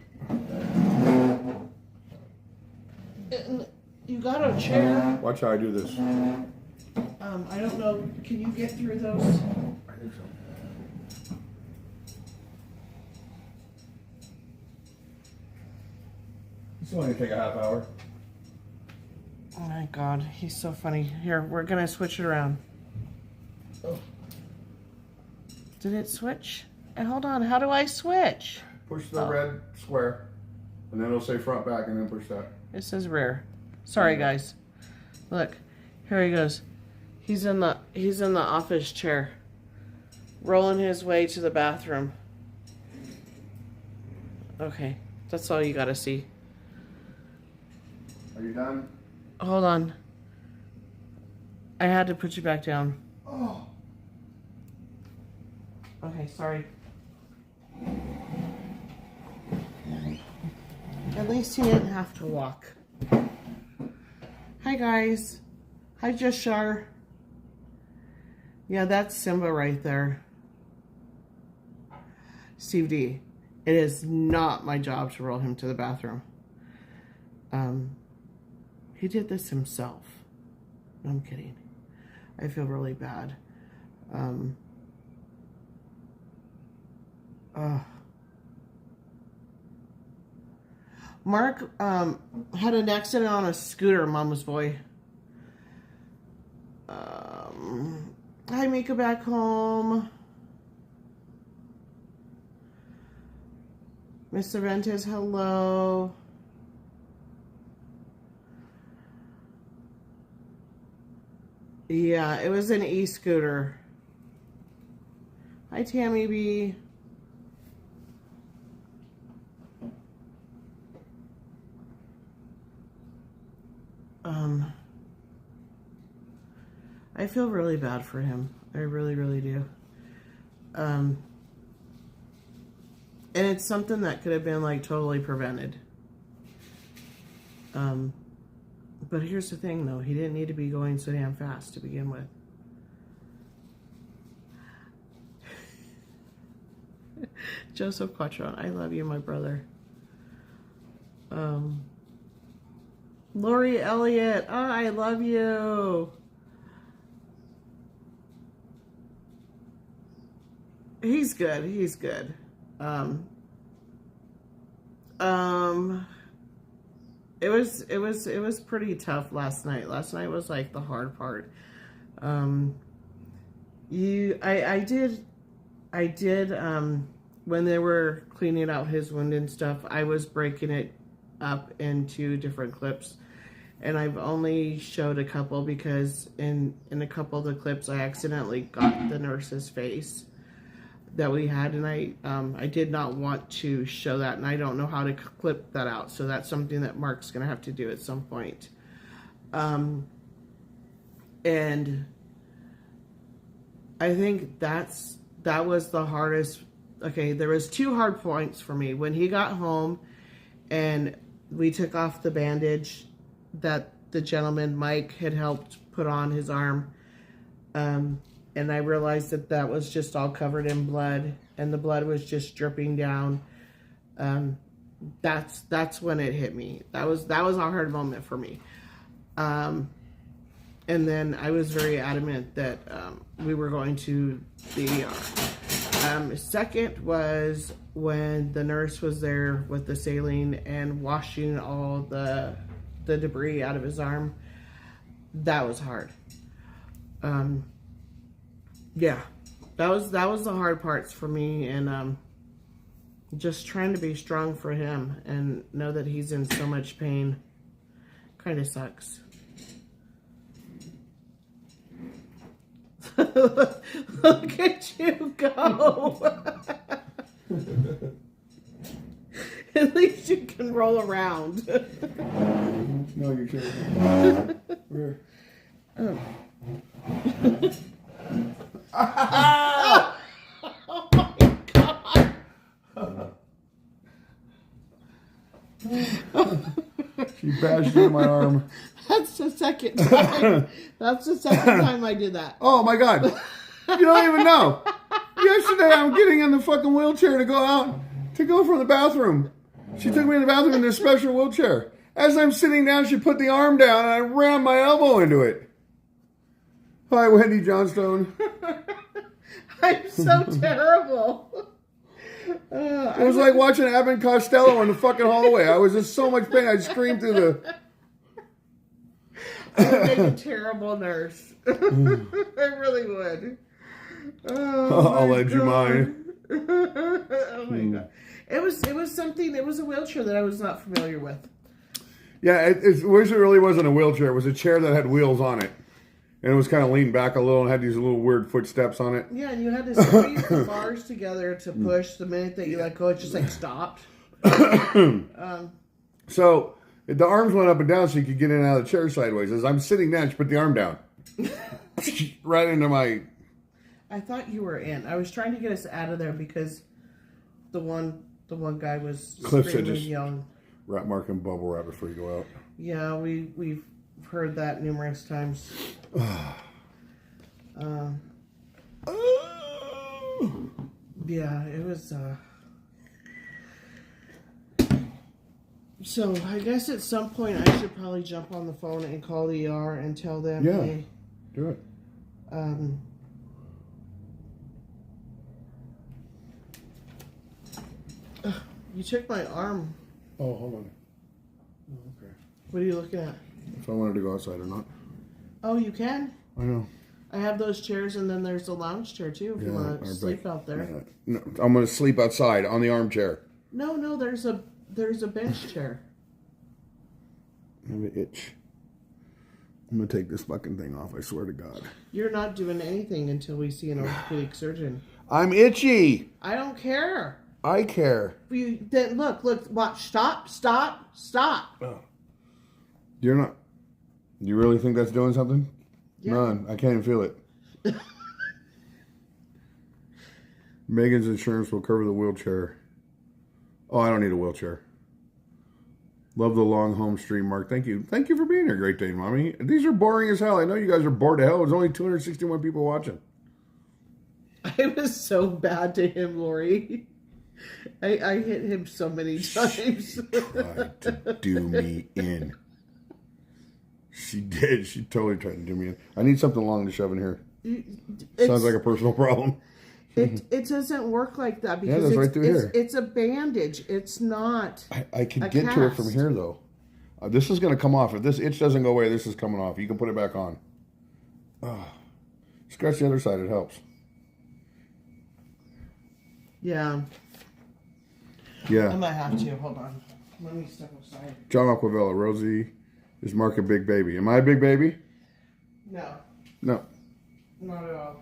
And you got a chair.
Watch how I do this.
I don't know. Can you get through those?
I think so. This will only take a half hour.
Oh my God, he's so funny. Here, we're gonna switch it around.
Oh.
Did it switch? Hold on, how do I switch?
Push the red square, and then it'll say front back, and then push that.
It says rear. Sorry guys. Look, here he goes. He's in the office chair, rolling his way to the bathroom. Okay, that's all you gotta see.
Are you done?
Hold on. I had to put you back down.
Oh.
Okay, sorry. At least he didn't have to walk. Hi guys. Hi Jashar. Yeah, that's Simba right there. Steve D. It is not my job to roll him to the bathroom. He did this himself. I'm kidding. I feel really bad. Mark had an accident on a scooter, Mama's boy. Hi, Mika back home. Miss Cervantes, hello. Yeah, it was an e-scooter. Hi, Tammy B. I feel really bad for him. I really, really do. And it's something that could have been like totally prevented. But here's the thing though, he didn't need to be going so damn fast to begin with. Joseph Quattron, I love you, my brother. Lori Elliott, oh, I love you. He's good. He's good. It was pretty tough last night. Last night was like the hard part. I did when they were cleaning out his wound and stuff, I was breaking it up into different clips and I've only showed a couple because in a couple of the clips I accidentally got the nurse's face that we had, and I did not want to show that, and I don't know how to clip that out, so that's something that Mark's gonna have to do at some point. And I think that was the hardest. Okay, there was 2 hard points for me when he got home and we took off the bandage that the gentleman Mike had helped put on his arm, and I realized that was just all covered in blood, and the blood was just dripping down. That's when it hit me. That was a hard moment for me. And then I was very adamant that we were going to the ER. Second was when the nurse was there with the saline and washing all the debris out of his arm. That was hard. Yeah, that was the hard parts for me, and just trying to be strong for him and know that he's in so much pain kind of sucks. Look at you go. At least you can roll around.
No, you're kidding. Where?
Oh. Oh my God.
She bashed into my arm.
That's the second time. That's the second time I did that.
Oh my God. You don't even know. Yesterday I'm getting in the fucking wheelchair to go from the bathroom. She took me in the bathroom in this special wheelchair. As I'm sitting down, she put the arm down and I rammed my elbow into it. Hi, Wendy Johnstone.
I'm so terrible.
It was like watching Abbott and Costello in the fucking hallway. I was in so much pain. I screamed through the...
I would make a terrible nurse. I really would. Oh,
I'll lend you mine.
Oh my God. It was something. It was a wheelchair that I was not familiar with.
Yeah, it really wasn't a wheelchair. It was a chair that had wheels on it. And it was kind of leaned back a little and had these little weird footsteps on it.
Yeah, and you had to squeeze the bars together to push. The minute that you let go, it just like stopped.
So the arms went up and down so you could get in and out of the chair sideways. As I'm sitting down, she put the arm down. Right into my...
I thought you were in. I was trying to get us out of there because the one guy was
Cliff said
extremely
just
young.
wrap mark and bubble wrap before you go out.
Yeah, we've heard that numerous times. Yeah, it was. So I guess at some point I should probably jump on the phone and call the ER and tell them.
Yeah,
hey,
do it.
You took my arm.
Oh, hold on. Oh, okay.
What are you looking at?
If I wanted to go outside or not.
Oh, you can.
I know.
I have those chairs, and then there's a lounge chair too. If you want to sleep out there.
No, I'm going to sleep outside on the armchair.
No, there's a bench chair.
I have an itch. I'm going to take this fucking thing off, I swear to God.
You're not doing anything until we see an orthopedic surgeon.
I'm itchy.
I don't care.
I care.
Then look, watch, stop.
Oh. You're not... You really think that's doing something?
Yeah.
None. I can't even feel it. Megan's insurance will cover the wheelchair. Oh, I don't need a wheelchair. Love the long home stream, Mark. Thank you. Thank you for being here, Great Dane Mommy. These are boring as hell. I know you guys are bored to hell. There's only 261 people watching.
I was so bad to him, Lori. I hit him so many times.
She tried to do me in. She did. She totally tried to do me in. I need something long to shove in here. Sounds like a personal problem.
It doesn't work like that because
that's right through here.
It's a bandage. It's not.
I can get to it from here though. This is going to come off. If this itch doesn't go away, this is coming off. You can put it back on. Scratch the other side. It helps.
Yeah.
Yeah.
I might have to. Hold on. Let me step aside.
John Aquavella, Rosie, Is Mark a big baby? Am I a big baby?
No,
No.
not at all.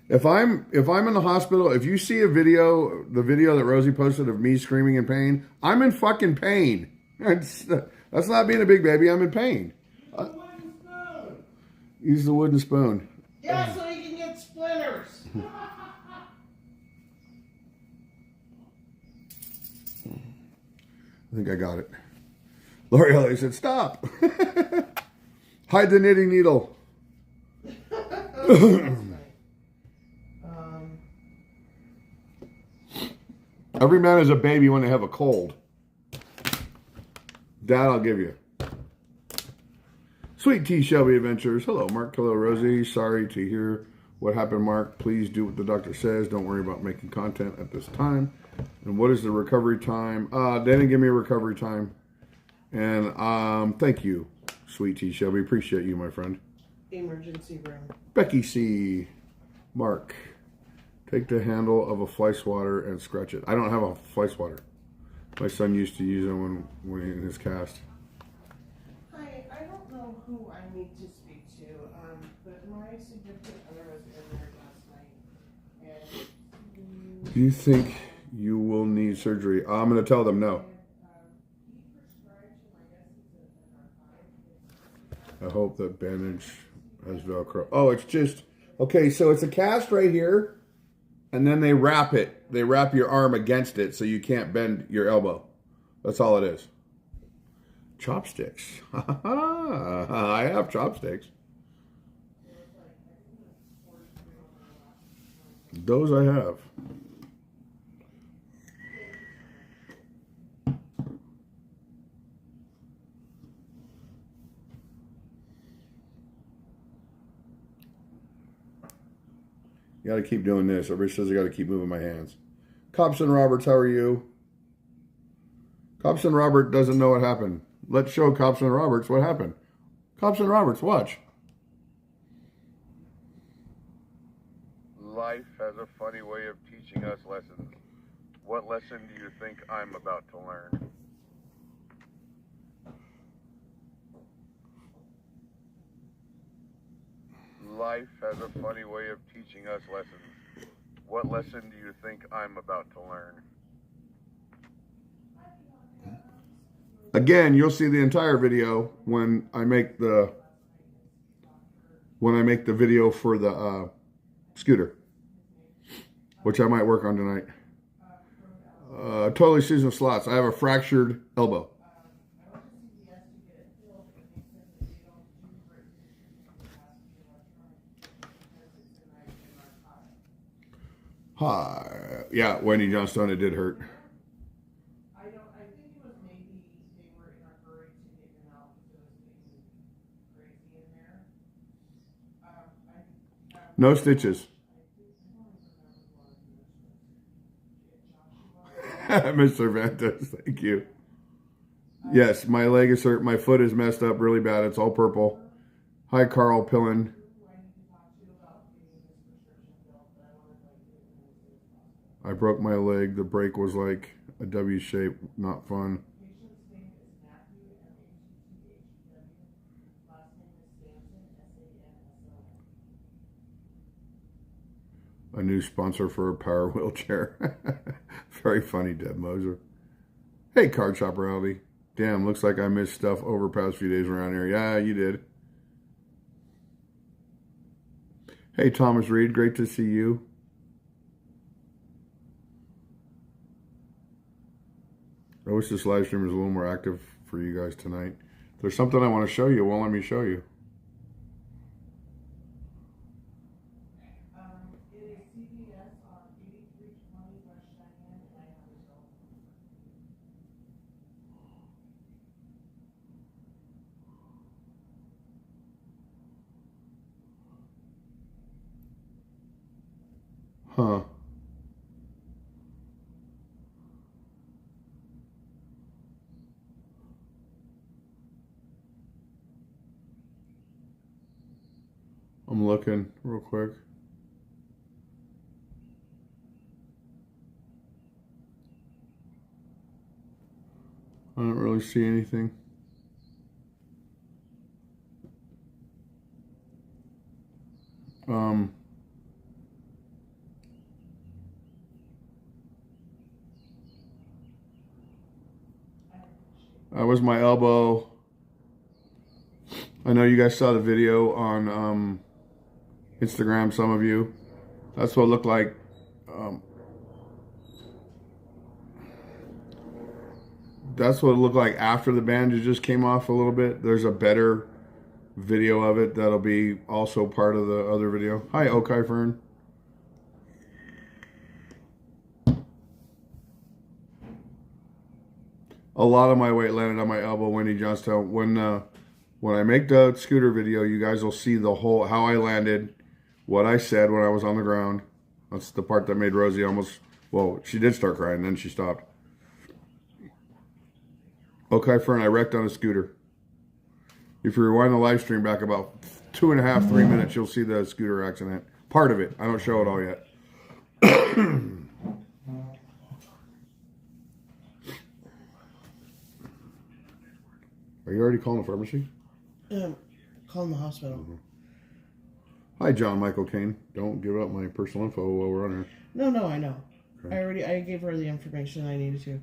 If I'm in the hospital, if you see the video that Rosie posted of me screaming in pain, I'm in fucking pain. That's not being a big baby. I'm in pain. Use the wooden spoon.
Yeah, so you can get splinters.
I think I got it. Lori Elliott said, "Stop! Hide the knitting needle." Every man is a baby when they have a cold. That I'll give you. Sweet Tea Shelby Adventures. Hello, Mark. Hello, Rosie. Sorry to hear what happened, Mark. Please do what the doctor says. Don't worry about making content at this time. And what is the recovery time? They didn't give me a recovery time. And thank you, Sweet Tea Shelby. Appreciate you, my friend.
Emergency room.
Becky C. Mark. Take the handle of a fly swatter and scratch it. I don't have a fly swatter. My son used to use them when in his cast.
Hi, I don't know who I need to speak to, but my significant other was in there last night. And
Do you think you will need surgery? I'm going to tell them no. I hope that bandage has Velcro. Oh, it's just, okay, so it's a cast right here, and then they wrap it. They wrap your arm against it so you can't bend your elbow. That's all it is. Chopsticks. I have chopsticks. Those I have. You got to keep doing this. Everybody says I got to keep moving my hands. Cobson Roberts, how are you? Cobson Robert doesn't know what happened. Let's show Cobson Roberts what happened. Cobson Roberts, watch.
Life has a funny way of teaching us lessons. What lesson do you think I'm about to learn? Life has a funny way of teaching us lessons. What lesson do you think I'm about to learn?
Again, you'll see the entire video when I make the video for the scooter, which I might work on tonight. Totally seasonal slots. I have a fractured elbow. Hi. Yeah, Wendy Johnstone, it did hurt.
I think it was maybe they were in a hurry to get him out because it was getting crazy in there.
No stitches. Mr. Ventus, thank you. Yes, my leg is hurt. My foot is messed up really bad. It's all purple. Hi, Carl Pillen. I broke my leg. The break was like a W shape. Not fun. A new sponsor for a power wheelchair. Very funny, Deb Moser. Hey, Card Shopper Aldi. Damn, looks like I missed stuff over the past few days around here. Yeah, you did. Hey, Thomas Reed. Great to see you. I wish this live stream was a little more active for you guys tonight. If there's something I want to show you, well, let me show you.
It is CVS on 8320 West Cheyenne, and I have a cell phone.
Huh. I'm looking real quick. I don't really see anything. That was my elbow. I know you guys saw the video on Instagram, some of you. That's what it looked like. That's what it looked like after the bandage just came off a little bit. There's a better video of it that'll be also part of the other video. Hi, Okai Fern. A lot of my weight landed on my elbow, Wendy Johnstown. When I make the scooter video, you guys will see the whole, how I landed, what I said when I was on the ground. That's the part that made Rosie almost, well, she did start crying, then she stopped. Okay, Fern, I wrecked on a scooter. If you rewind the live stream back about 2.5, 3 minutes, you'll see the scooter accident. Part of it. I don't show it all yet. Are you already calling the pharmacy?
Calling the hospital.
Hi, John Michael Kane. Don't give out my personal info while we're on here.
No, I know.
Okay.
I gave her the information I needed to.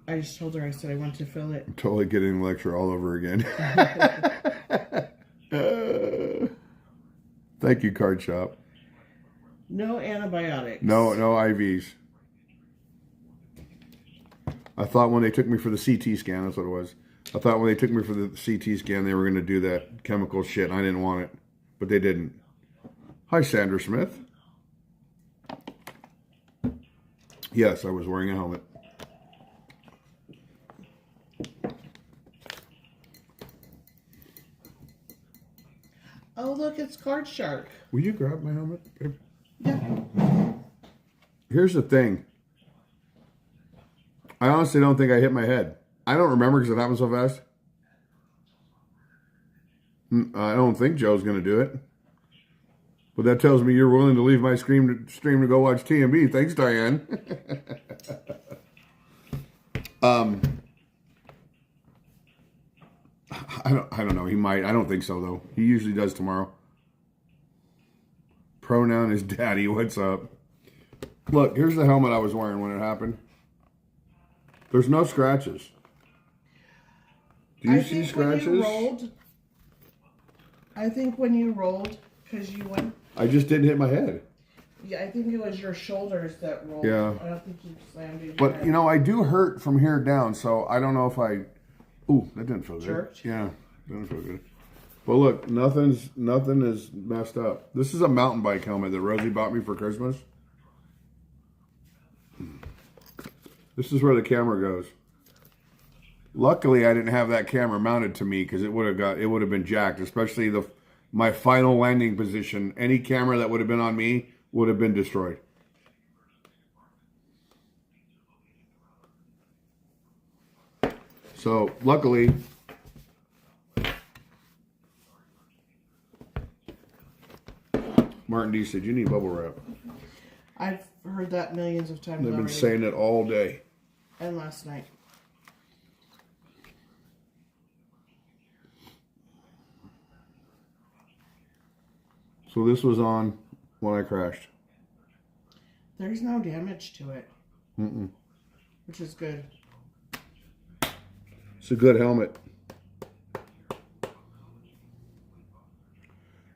I just told her, I said I want to fill it.
I'm totally getting the lecture all over again. Thank you, Card Shop.
No antibiotics.
No IVs. I thought when they took me for the CT scan, that's what it was. I thought when they took me for the CT scan, they were going to do that chemical shit, and I didn't want it. But they didn't. Hi, Sandra Smith. Yes, I was wearing a helmet.
Oh, look, it's Card Shark.
Will you grab my helmet, babe?
Yeah.
Here's the thing. I honestly don't think I hit my head. I don't remember because it happened so fast. I don't think Joe's going to do it. But that tells me you're willing to leave my stream to go watch TMB. Thanks, Diane. I don't know. He might. I don't think so, though. He usually does tomorrow. Pronoun is daddy. What's up? Look, here's the helmet I was wearing when it happened. There's no scratches. Do you see scratches?
I think when you rolled, because you went...
I just didn't hit my head.
Yeah, I think it was your shoulders that rolled.
Yeah.
I don't think you slammed your
But,
head.
you know, I do hurt from here down, so I don't know if I... Ooh, that didn't feel good.
Jerked?
Yeah, didn't feel good. But look, nothing is messed up. This is a mountain bike helmet that Rosie bought me for Christmas. This is where the camera goes. Luckily, I didn't have that camera mounted to me because it would have been jacked, especially my final landing position. Any camera that would have been on me would have been destroyed. So, luckily, Martin D said, you need bubble wrap.
I've heard that millions of times
They've been
already.
saying it all day.
And last night.
So this was on when I crashed.
There's no damage to it. Which is good.
It's a good helmet.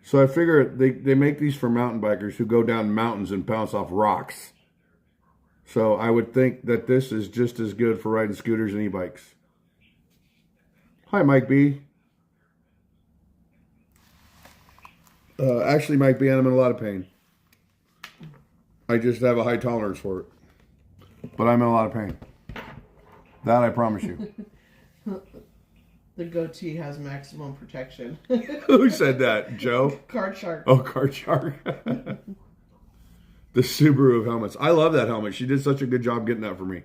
So I figure they make these for mountain bikers who go down mountains and bounce off rocks. So I would think that this is just as good for riding scooters and e-bikes. Hi, Mike B. Actually, Mike B, I'm in a lot of pain. I just have a high tolerance for it. But I'm in a lot of pain. That I promise you.
The goatee has maximum protection.
Who said that? Joe?
Card Shark.
Oh, Card Shark. The Subaru of helmets. I love that helmet. She did such a good job getting that for me.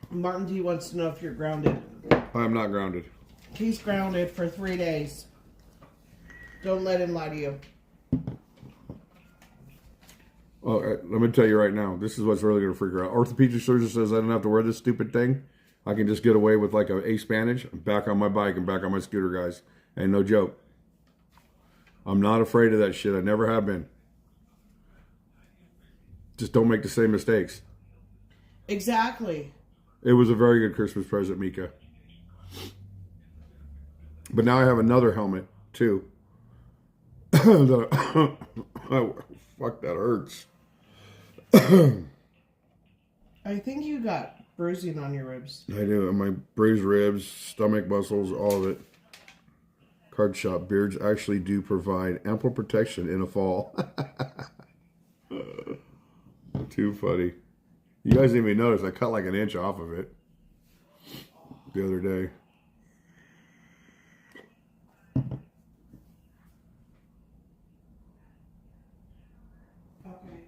Martin D wants to know if you're grounded.
I am not grounded.
He's grounded for 3 days. Don't let him lie to you.
Oh, let me tell you right now. This is what's really going to freak her out. Orthopedic surgeon says I don't have to wear this stupid thing. I can just get away with like a ace bandage. I'm back on my bike and back on my scooter, guys. And no joke. I'm not afraid of that shit. I never have been. Just don't make the same mistakes.
Exactly.
It was a very good Christmas present, Mika. But now I have another helmet too. Oh, fuck, that hurts.
I think you got bruising on your ribs.
I do. My bruised ribs, stomach muscles, all of it. Card shop beards actually do provide ample protection in a fall. Too funny. You guys didn't even notice I cut like an inch off of it the other day.
Okay.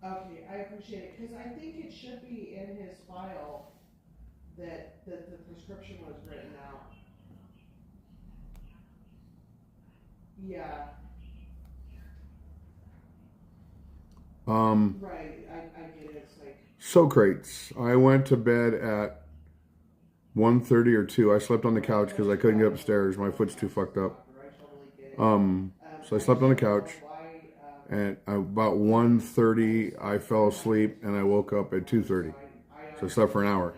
Okay, I appreciate it, because I think it should be in his file that the prescription was written out. Yeah, right, I get it, it's like,
Socrates. I went to bed at 1:30 or 2. I slept on the couch because I couldn't get upstairs. My foot's too fucked up.
I totally get it.
So I slept on the couch.
Why,
And about 1:30, I fell asleep and I woke up at 2:30. So I slept for an hour.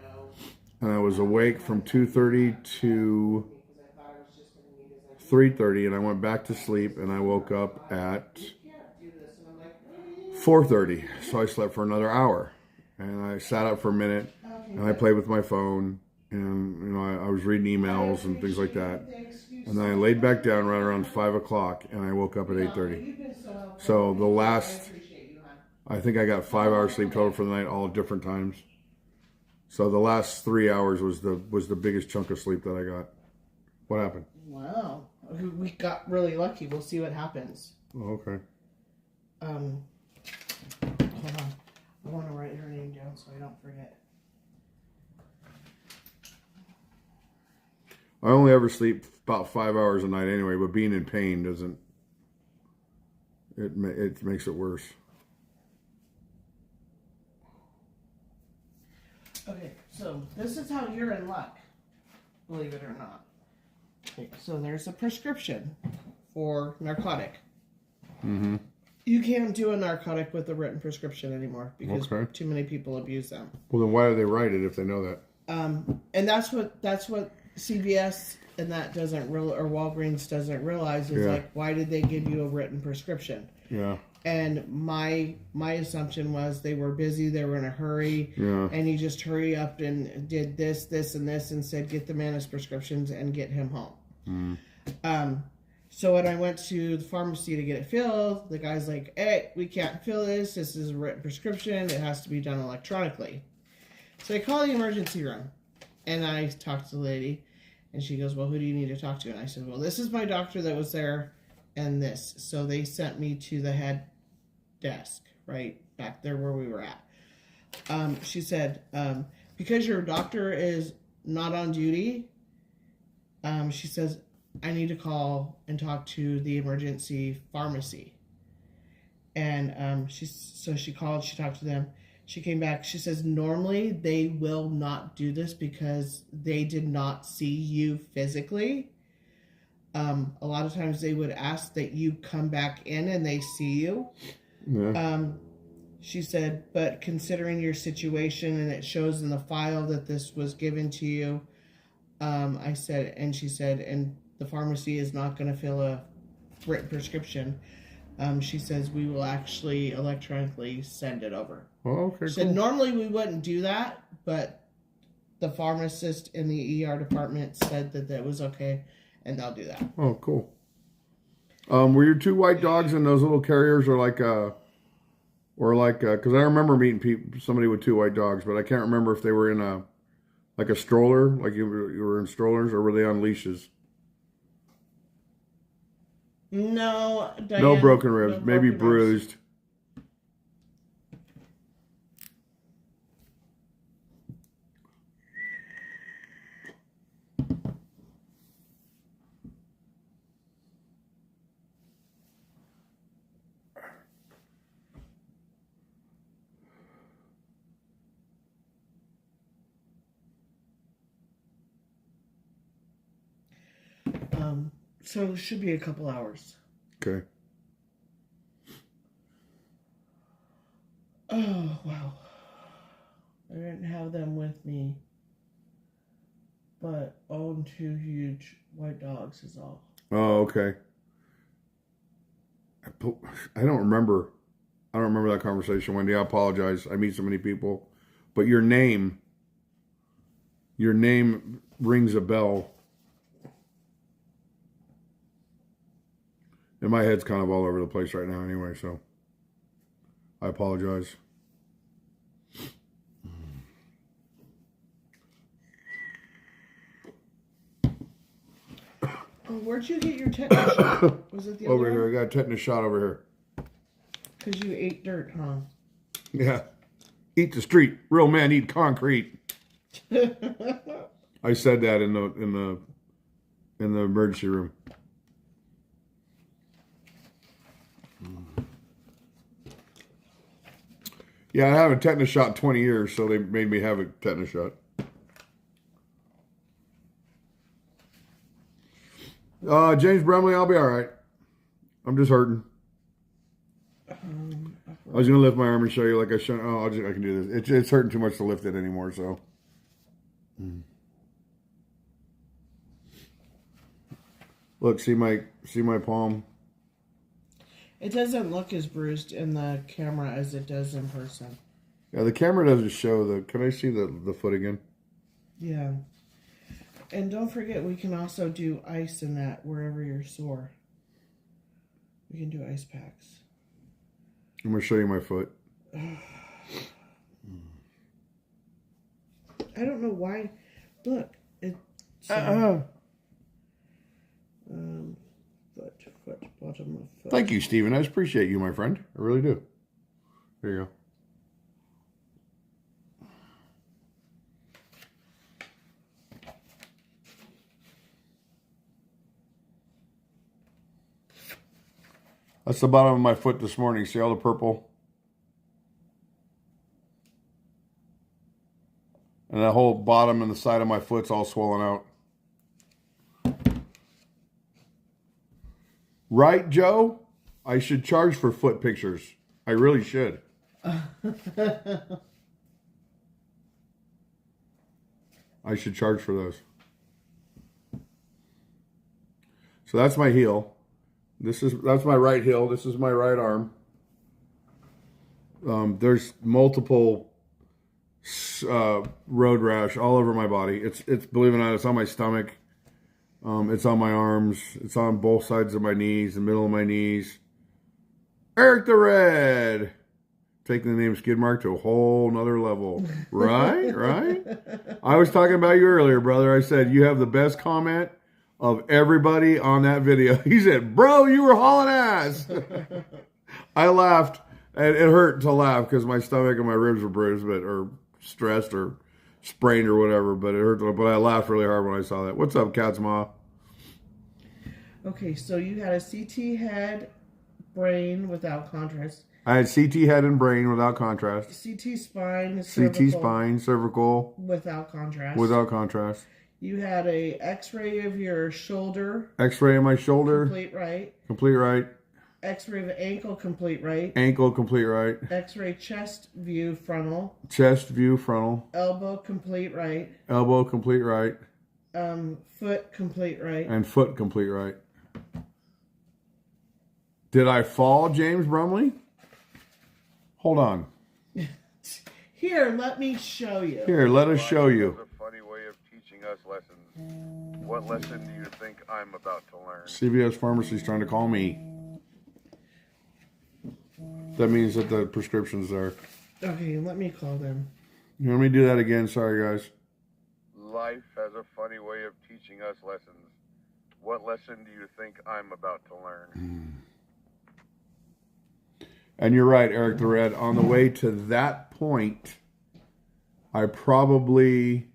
And I was awake from 2:30 to 3:30, and I went back to sleep and I woke up at 4:30. So I slept for another hour. And I sat up for a minute and I played with my phone, and I was reading emails and things like that. And then I laid back down right around 5 o'clock and I woke up at 8:30. So the last, I think I got 5 hours sleep total for the night, all at different times. So the last 3 hours was the biggest chunk of sleep that I got. What happened?
wow, we got really lucky. We'll see what happens.
Oh, okay.
Hold on. I want to write her name down so I don't forget.
I only ever sleep about 5 hours a night anyway, but being in pain doesn't, it makes it worse.
Okay, so this is how you're in luck, believe it or not. Okay, so there's a prescription for narcotic.
Mm-hmm.
You can't do a narcotic with a written prescription anymore because
Okay.
too many people abuse them.
Well, then why do they write it if they know that?
And that's what CVS and that doesn't or Walgreens doesn't realize is
Yeah.
like, why did they give you a written prescription?
Yeah.
And my assumption was they were busy, they were in a hurry,
Yeah.
and you just hurry up and did this, this, and this, and said get the man his prescriptions and get him home. So when I went to the pharmacy to get it filled, the guy's like, "Hey, we can't fill this. This is a written prescription. It has to be done electronically." So I call the emergency room, and I talk to the lady, and she goes, "Well, who do you need to talk to?" And I said, "Well, this is my doctor that was there, and this." So they sent me to the head desk, right back there where we were at. She said, "Because your doctor is not on duty," she says, "I need to call and talk to the emergency pharmacy." And she called, she talked to them. She came back. She says, normally they will not do this because they did not see you physically. A lot of times they would ask that you come back in and they see you.
Yeah.
She said, but considering your situation and it shows in the file that this was given to you, she said, and the pharmacy is not going to fill a written prescription. She says, we will actually electronically send it over.
Oh, okay,
She said,
cool.
normally we wouldn't do that, but the pharmacist in the ER department said that that was okay, and they'll do that.
Oh, cool. Were your two white dogs in those little carriers, because I remember meeting somebody with two white dogs, but I can't remember if they were in a stroller, like you were in strollers, or were they on leashes?
No, Diane,
No broken ribs,
no
maybe
broken ribs.
bruised.
So it should be a couple hours.
Okay.
Oh, wow. I didn't have them with me. But own 2 huge white dogs is all.
Oh, okay. I don't remember. I don't remember that conversation, Wendy. I apologize. I meet so many people. But your name rings a bell. And my head's kind of all over the place right now anyway, so I apologize.
Oh, where'd you get your tetanus shot? Was it the
Over
other
here,
one?
I got a tetanus shot over here.
Because you ate dirt, huh?
Yeah. Eat the street. Real men eat concrete. I said that in the emergency room. Yeah, I haven't tetanus shot in 20 years, so they made me have a tetanus shot. James Brumley, I'll be all right. I'm just hurting. I was gonna lift my arm and show you, like I should. Oh, I can do this. It's hurting too much to lift it anymore. So. Look, see my palm.
It doesn't look as bruised in the camera as it does in person.
Yeah, the camera doesn't show the. Can I see the foot again?
Yeah. And don't forget, we can also do ice in that wherever you're sore. We can do ice packs.
I'm gonna show you my foot.
I don't know why. Look, it's foot, bottom of foot.
Thank you, Stephen. I appreciate you, my friend. I really do. There you go. That's the bottom of my foot this morning. See all the purple? And that whole bottom and the side of my foot's all swollen out. Right, Joe? I should charge for foot pictures. I really should. I should charge for those. So that's my heel. That's my right heel. This is my right arm. There's multiple road rash all over my body. It's believe it or not, it's on my stomach. It's on my arms. It's on both sides of my knees, the middle of my knees. Eric the Red, taking the name Skid Mark to a whole nother level. Right, right. I was talking about you earlier, brother. I said you have the best comment of everybody on that video. He said, "Bro, you were hauling ass." I laughed, and it hurt to laugh because my stomach and my ribs were bruised, or stressed, or sprained, or whatever. But it hurt. But I laughed really hard when I saw that. What's up, Cat's Ma?
Okay, so you had a CT head, brain without contrast.
I had CT head and brain without contrast.
CT spine,
CT
cervical
spine, cervical
without contrast.
without contrast.
You had a X-ray of your shoulder,
X-ray of my shoulder,
complete right.
complete right.
X-ray of the ankle, complete right.
Ankle, complete right.
X-ray chest view, frontal.
Chest view, frontal.
Elbow, complete right.
Elbow, complete right.
Foot, complete right.
And foot, complete right. Did I fall, James Brumley? Hold on.
Here, let me show you.
Here, let us show
Life
you.
has a funny way of teaching us lessons. What lesson do you think I'm about to learn?
CVS Pharmacy's trying to call me. That means that the prescription's there.
Okay, let me call them.
You want me to do that again? Sorry, guys.
Life has a funny way of teaching us lessons. What lesson do you think I'm about to learn?
And you're right, Eric the Red. On the way to that point, I probably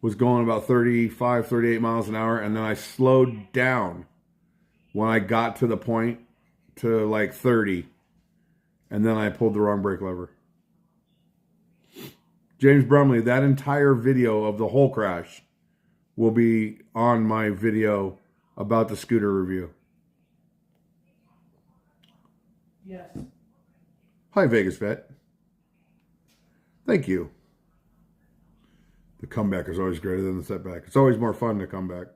was going about 35, 38 miles an hour, and then I slowed down when I got to the point to like 30, and then I pulled the wrong brake lever. James Brumley, that entire video of the whole crash will be on my video about the scooter review.
Yes.
Hi, Vegas Vet. Thank you. The comeback is always greater than the setback. It's always more fun to come back.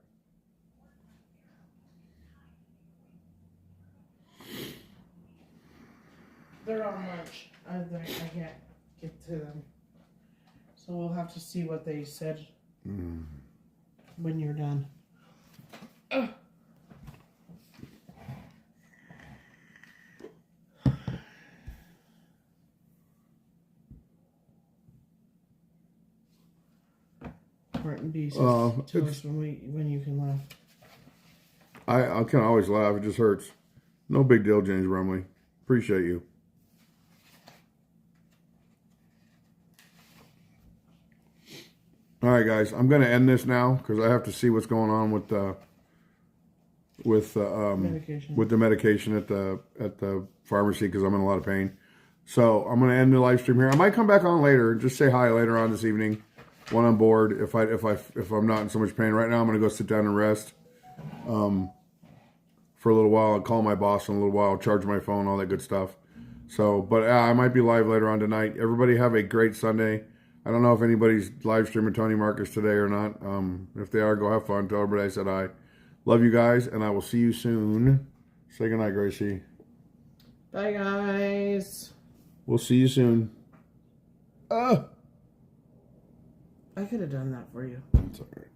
They're on lunch. I can't get to them. So we'll have to see what they said when you're done. Martin B says, tell
it's-
us when you can laugh.
I can always laugh. It just hurts. No big deal, James Brumley. Appreciate you. All right, guys. I'm going to end this now because I have to see what's going on with
Medication.
with the medication at the pharmacy because I'm in a lot of pain. So I'm going to end the live stream here. I might come back on later and just say hi later on this evening when I'm bored. If I'm not in so much pain right now, I'm going to go sit down and rest. For a little while, I'll call my boss in a little while, charge my phone, all that good stuff. So, but I might be live later on tonight. Everybody have a great Sunday. I don't know if anybody's live streaming Tony Marcus today or not. If they are, go have fun. Tell everybody I said hi. Love you guys, and I will see you soon. Say goodnight, Gracie.
Bye, guys.
We'll see you soon.
I could have done that for you.
It's all right.